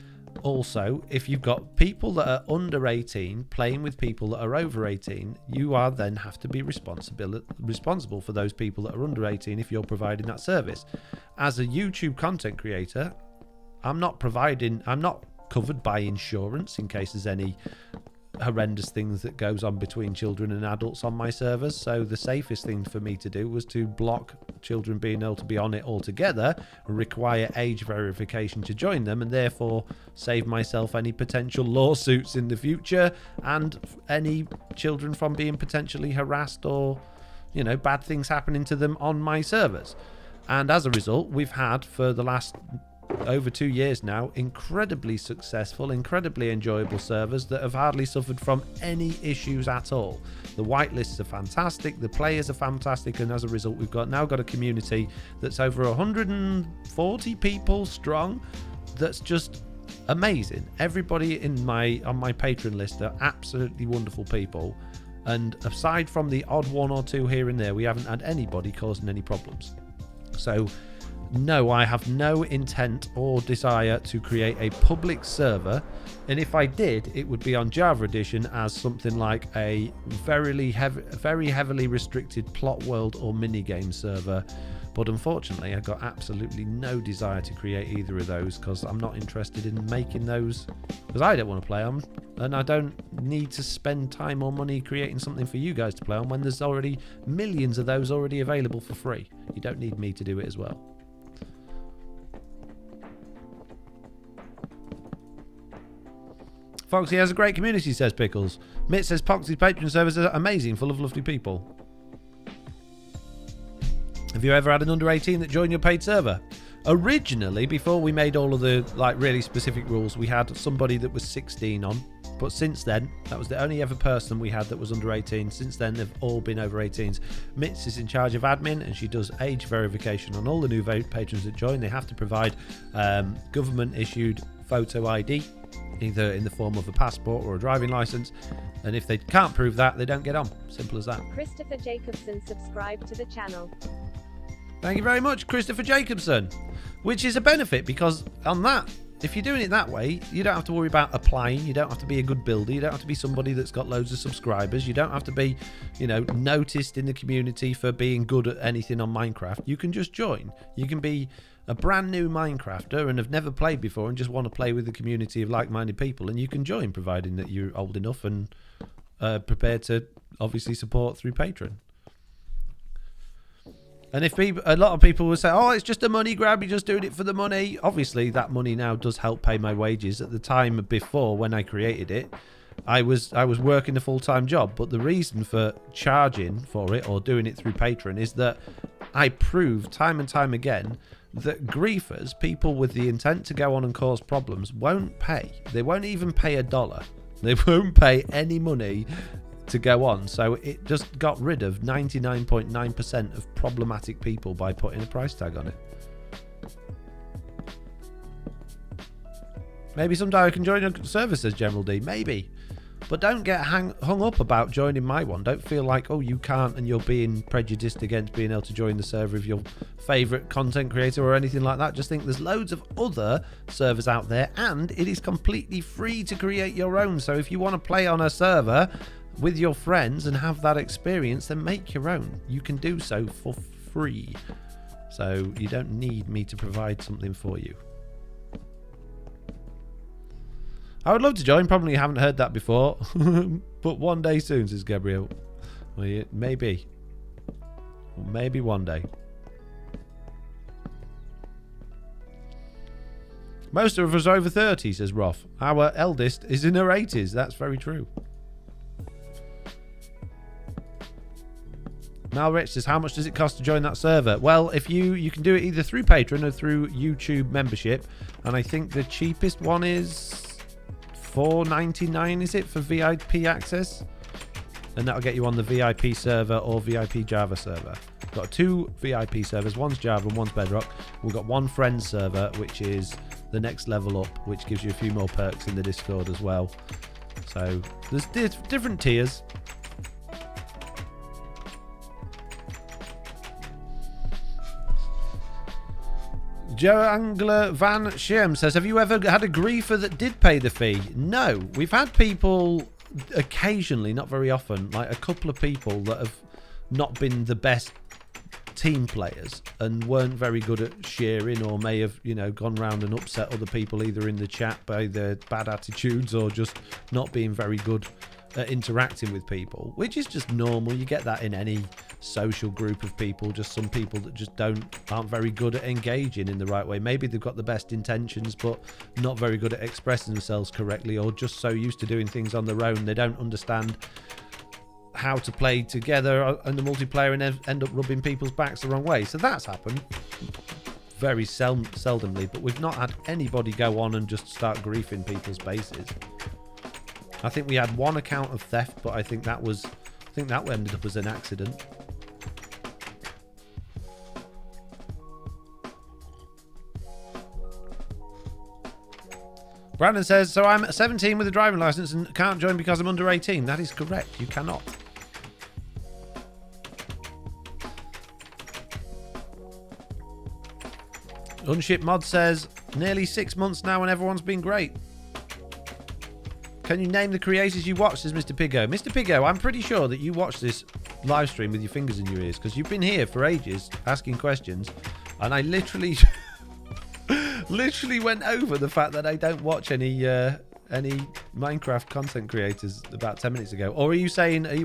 also if you've got people that are under 18 playing with people that are over 18, you are then have to be responsible for those people that are under 18 if you're providing that service. As a YouTube content creator, I'm not covered by insurance in case there's any horrendous things that goes on between children and adults on my servers. So the safest thing for me to do was to block children being able to be on it altogether, require age verification to join them, and therefore save myself any potential lawsuits in the future and any children from being potentially harassed or, you know, bad things happening to them on my servers. And as a result, we've had for the last over 2 years now incredibly successful, incredibly enjoyable servers that have hardly suffered from any issues at all. The whitelists are fantastic, the players are fantastic, and as a result we've now got a community that's over 140 people strong. That's just amazing. Everybody on my patron list are absolutely wonderful people, and aside from the odd one or two here and there, we haven't had anybody causing any problems. So no, I have no intent or desire to create a public server, and if I did, it would be on Java Edition as something like a very heavily restricted plot world or minigame server. But unfortunately, I've got absolutely no desire to create either of those because I'm not interested in making those, because I don't want to play on, and I don't need to spend time or money creating something for you guys to play on when there's already millions of those already available for free. You don't need me to do it as well. Foxy has a great community, says Pickles. Mitt says Foxy's Patreon servers are amazing, full of lovely people. Have you ever had an under 18 that joined your paid server? Originally, before we made all of the really specific rules, we had somebody that was 16 on. But since then, that was the only ever person we had that was under 18. Since then, they've all been over 18s. Mitz is in charge of admin, and she does age verification on all the new patrons that join. They have to provide government-issued photo ID, either in the form of a passport or a driving license, and if they can't prove that, they don't get on. Simple as that. Christopher Jacobson subscribed to the channel. Thank you very much, Christopher Jacobson. Which is a benefit, because on that, if you're doing it that way, you don't have to worry about applying. You don't have to be a good builder. You don't have to be somebody that's got loads of subscribers. You don't have to be, noticed in the community for being good at anything on Minecraft. You can just join. You can be a brand new Minecrafter and have never played before and just want to play with the community of like-minded people, and you can join, providing that you're old enough and prepared to obviously support through Patreon. And if a lot of people will say, oh, it's just a money grab, you're just doing it for the money. Obviously, that money now does help pay my wages. At the time before, when I created it, I was working a full-time job. But the reason for charging for it or doing it through Patreon is that I proved time and time again that griefers, people with the intent to go on and cause problems, won't pay. They won't even pay $1. They won't pay any money to go on. So it just got rid of 99.9% of problematic people by putting a price tag on it. Maybe someday I can join your server, says General D. Maybe. But don't get hung up about joining my one. Don't feel like, oh, you can't and you're being prejudiced against being able to join the server of your favourite content creator or anything like that. Just think there's loads of other servers out there and it is completely free to create your own. So if you want to play on a server with your friends and have that experience, then make your own. You can do so for free. So you don't need me to provide something for you. I would love to join. Probably haven't heard that before. But one day soon, says Gabriel. Well, yeah, maybe. Maybe one day. Most of us are over 30, says Roth. Our eldest is in her 80s. That's very true. Malrich says, how much does it cost to join that server? Well, if you can do it either through Patreon or through YouTube membership. And I think the cheapest one is $4.99, is it, for VIP access? And that'll get you on the VIP server or VIP Java server. We've got 2 VIP servers, one's Java and one's Bedrock. We've got one friend server, which is the next level up, which gives you a few more perks in the Discord as well. So there's different tiers. Joe Angler Van Schirm says, have you ever had a griefer that did pay the fee? No. We've had people occasionally, not very often, like a couple of people that have not been the best team players and weren't very good at sharing, or may have, you know, gone round and upset other people either in the chat by their bad attitudes or just not being very good at interacting with people, which is just normal. You get that in any social group of people, just some people that just aren't very good at engaging in the right way. Maybe they've got the best intentions but not very good at expressing themselves correctly, or just so used to doing things on their own they don't understand how to play together in the multiplayer and end up rubbing people's backs the wrong way. So that's happened very seldomly, but we've not had anybody go on and just start griefing people's bases. I think we had one account of theft, but I think that ended up as an accident. Brandon says, so I'm 17 with a driving license and can't join because I'm under 18. That is correct. You cannot. Unship Mod says, nearly 6 months now and everyone's been great. Can you name the creators you watched, says Mr. Piggo. Mr. Piggo, I'm pretty sure that you watched this live stream with your fingers in your ears, because you've been here for ages asking questions, and I literally went over the fact that I don't watch any Minecraft content creators about 10 minutes ago. Or are you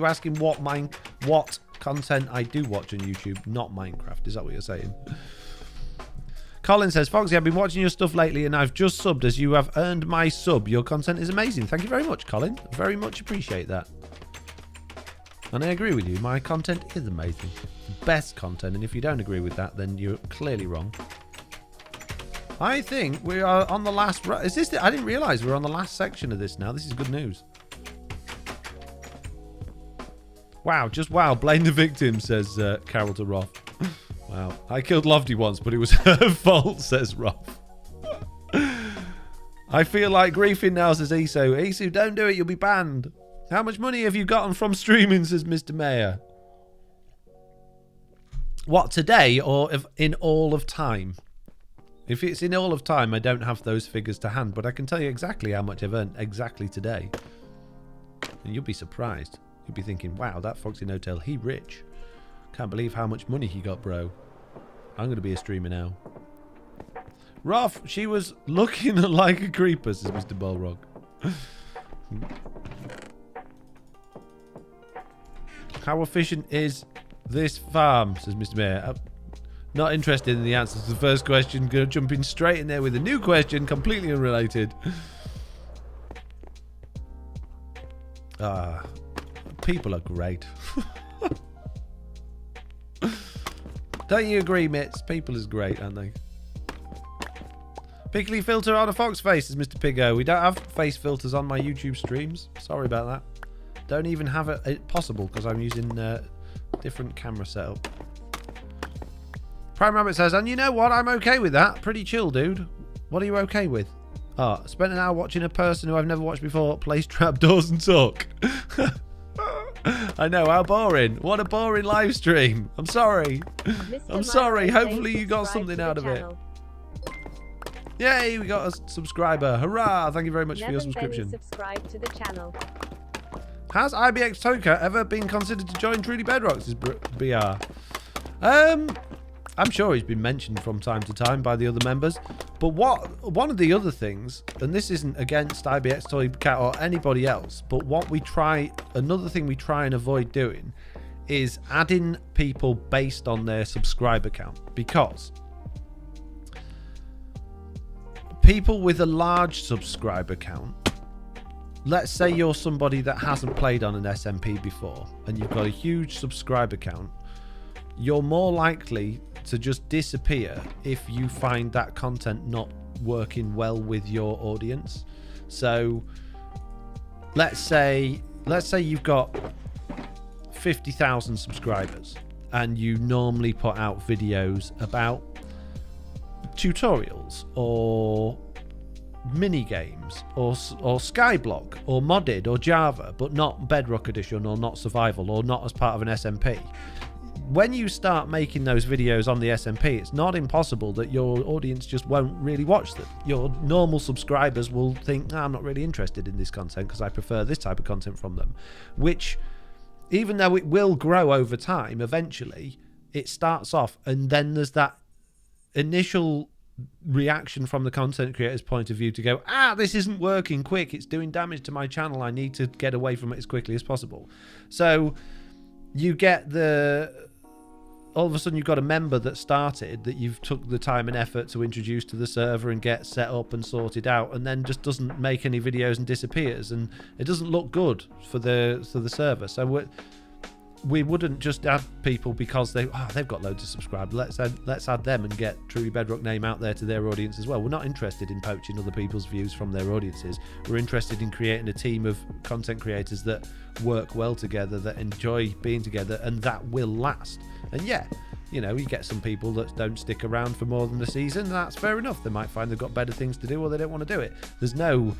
asking what content I do watch on YouTube, not Minecraft? Is that what you're saying? Colin says, Foxy, I've been watching your stuff lately and I've just subbed as you have earned my sub. Your content is amazing. Thank you very much, Colin. Very much appreciate that. And I agree with you. My content is amazing. Best content. And if you don't agree with that, then you're clearly wrong. I think we are on the last... I didn't realise we're on the last section of this now. This is good news. Wow, just wow. Blame the victim, says Carol to Roth. Wow. I killed Lofty once, but it was her fault, says Roth. I feel like griefing now, says Isu. Isu, don't do it. You'll be banned. How much money have you gotten from streaming, says Mr. Mayor. What, today or in all of time? If it's in all of time, I don't have those figures to hand, but I can tell you exactly how much I've earned exactly today. And you'll be surprised. You'll be thinking, wow, that Foxy No-Tail, he rich. Can't believe how much money he got, bro. I'm going to be a streamer now. Ruff, she was looking like a creeper, says Mr. Balrog. How efficient is this farm, says Mr. Mayor. Not interested in the answer to the first question. Going to jump in straight in there with a new question, completely unrelated. People are great. Don't you agree, Mitts? People is great, aren't they? Pickly filter on a fox face, says Mr. Piggo. We don't have face filters on my YouTube streams. Sorry about that. don't even have it possible because I'm using different camera setup. Prime Rabbit says, and you know what? I'm okay with that. Pretty chill, dude. What are you okay with? Oh, spent an hour watching a person who I've never watched before place trapdoors and talk. I know, how boring. What a boring live stream. I'm sorry. I'm sorry. Hopefully you got something out of it. Yay, we got a subscriber. Hurrah. Thank you very much for your subscription. Subscribe to the channel. Has IBX Toka ever been considered to join Truly Bedrock? This is BR. I'm sure he's been mentioned from time to time by the other members. But one of the other things, and this isn't against IBX Toy Cat or anybody else, but another thing we try and avoid doing is adding people based on their subscriber count. Because people with a large subscriber count, let's say you're somebody that hasn't played on an SMP before and you've got a huge subscriber count, you're more likely to just disappear if you find that content not working well with your audience. So let's say you've got 50,000 subscribers and you normally put out videos about tutorials or mini games or Skyblock or modded or Java, but not Bedrock Edition or not survival or not as part of an SMP. When you start making those videos on the SMP, it's not impossible that your audience just won't really watch them. Your normal subscribers will think, I'm not really interested in this content because I prefer this type of content from them. Which, even though it will grow over time, eventually it starts off and then there's that initial reaction from the content creator's point of view to go, this isn't working, quick, it's doing damage to my channel, I need to get away from it as quickly as possible. So you get all of a sudden you've got a member that started that you've took the time and effort to introduce to the server and get set up and sorted out, and then just doesn't make any videos and disappears, and it doesn't look good for the server. So we wouldn't just add people because they've got loads of subscribers. Let's add them and get Truly Bedrock name out there to their audience as well. We're not interested in poaching other people's views from their audiences. We're interested in creating a team of content creators that work well together, that enjoy being together, and that will last. And yeah, you get some people that don't stick around for more than a season. That's fair enough. They might find they've got better things to do or they don't want to do it. There's no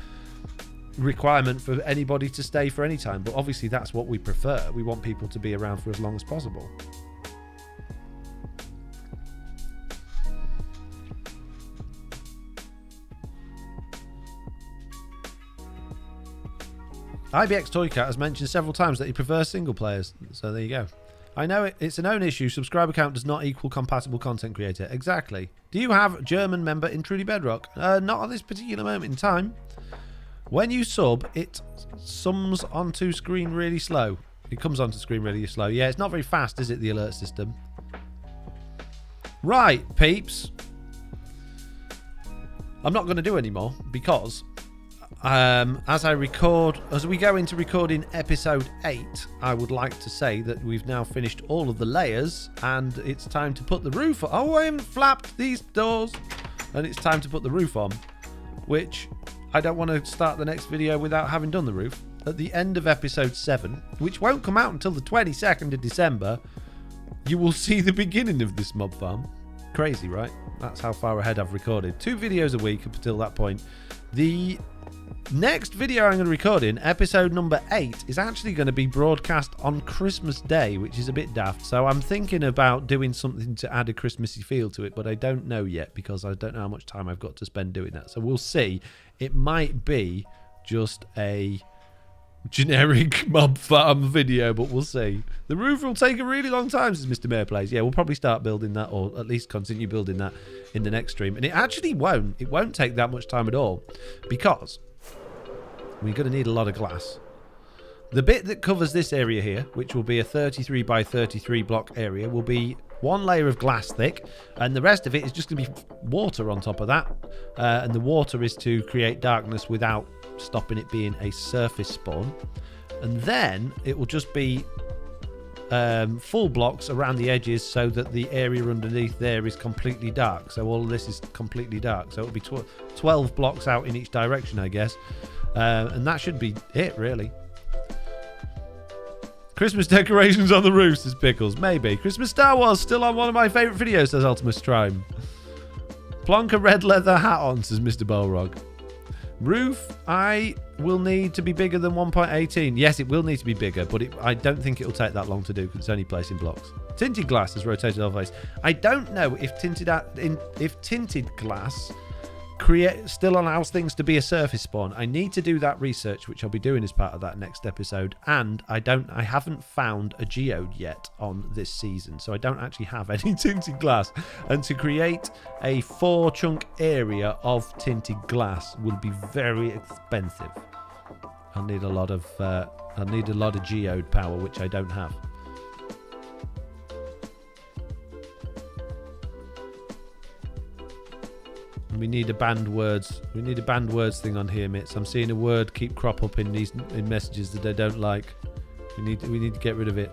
requirement for anybody to stay for any time, but obviously that's what we prefer. We want people to be around for as long as possible. IBX Toycat has mentioned several times that he prefers single players, so there you go. I know it's a known issue. Subscriber count does not equal compatible content creator. Exactly. Do you have German member in Truly Bedrock? Not at this particular moment in time. When you sub, it sums onto screen really slow. It comes onto screen really slow. Yeah, it's not very fast, is it, the alert system? Right, peeps. I'm not going to do any more because as we go into recording episode 8, I would like to say that we've now finished all of the layers and it's time to put the roof on. Oh, I haven't flapped these doors. And it's time to put the roof on, which I don't want to start the next video without having done the roof. At the end of episode 7, which won't come out until the 22nd of December, you will see the beginning of this mob farm. Crazy, right? That's how far ahead I've recorded. 2 videos a week up until that point. The next video I'm going to record in, episode number 8, is actually going to be broadcast on Christmas Day, which is a bit daft. So I'm thinking about doing something to add a Christmassy feel to it, but I don't know yet because I don't know how much time I've got to spend doing that. So we'll see. It might be just a generic mob farm video, but we'll see. The roof will take a really long time, says Mr. Mayor Plays. Yeah, we'll probably start building that, or at least continue building that in the next stream. And it actually won't. It won't take that much time at all because we're going to need a lot of glass. The bit that covers this area here, which will be a 33 by 33 block area, will be 1 layer of glass thick, and the rest of it is just going to be water on top of that. And the water is to create darkness without stopping it being a surface spawn. And then it will just be full blocks around the edges so that the area underneath there is completely dark. So all of this is completely dark. So it'll be 12 blocks out in each direction, I guess. And that should be it, really. Christmas decorations on the roof, says Pickles. Maybe. Christmas Star Wars, still on one of my favourite videos, says Ultimus Trime. Plonk a red leather hat on, says Mr. Balrog. Roof, I will need to be bigger than 1.18. Yes, it will need to be bigger, but I don't think it'll take that long to do because it's only placing blocks. Tinted glass has rotated our face. I don't know if tinted glass still allows things to be a surface spawn. I need to do that research, which I'll be doing as part of that next episode. And I haven't found a geode yet on this season, so I don't actually have any tinted glass. And to create a 4-chunk area of tinted glass will be very expensive. I'll need a lot of geode power, which I don't have. We need a banned words. We need a banned words thing on here, Mitts. I'm seeing a word keep crop up in messages that I don't like. We need to get rid of it.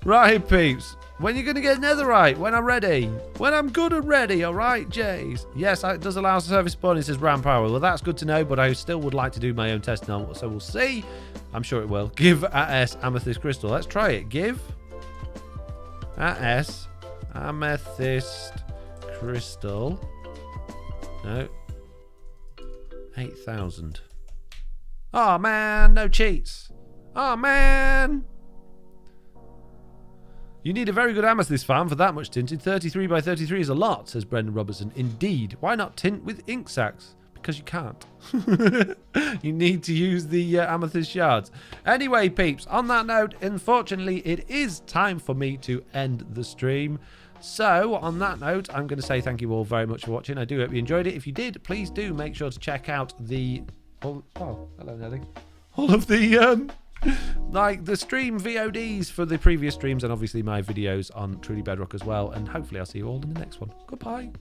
Right, peeps. When you're gonna get netherite? When I'm ready. When I'm good and ready. All right, Jays. Yes, it does allow service spawning. It says RAM power. Well, that's good to know. But I still would like to do my own testing on. So we'll see. I'm sure it will. Give AS amethyst crystal. Let's try it. Give. AS amethyst crystal. No. 8,000. Oh man, no cheats. Oh man. You need a very good amethyst farm for that much tinted. 33 by 33 is a lot, says Brendan Robertson. Indeed. Why not tint with ink sacs? Because you can't. You need to use the amethyst shards. Anyway, peeps, on that note, unfortunately, it is time for me to end the stream. So, on that note, I'm going to say thank you all very much for watching. I do hope you enjoyed it. If you did, please do make sure to check out the... Oh, hello, Nelly. All of the... like the stream VODs for the previous streams and obviously my videos on Truly Bedrock as well. And hopefully I'll see you all in the next one. Goodbye.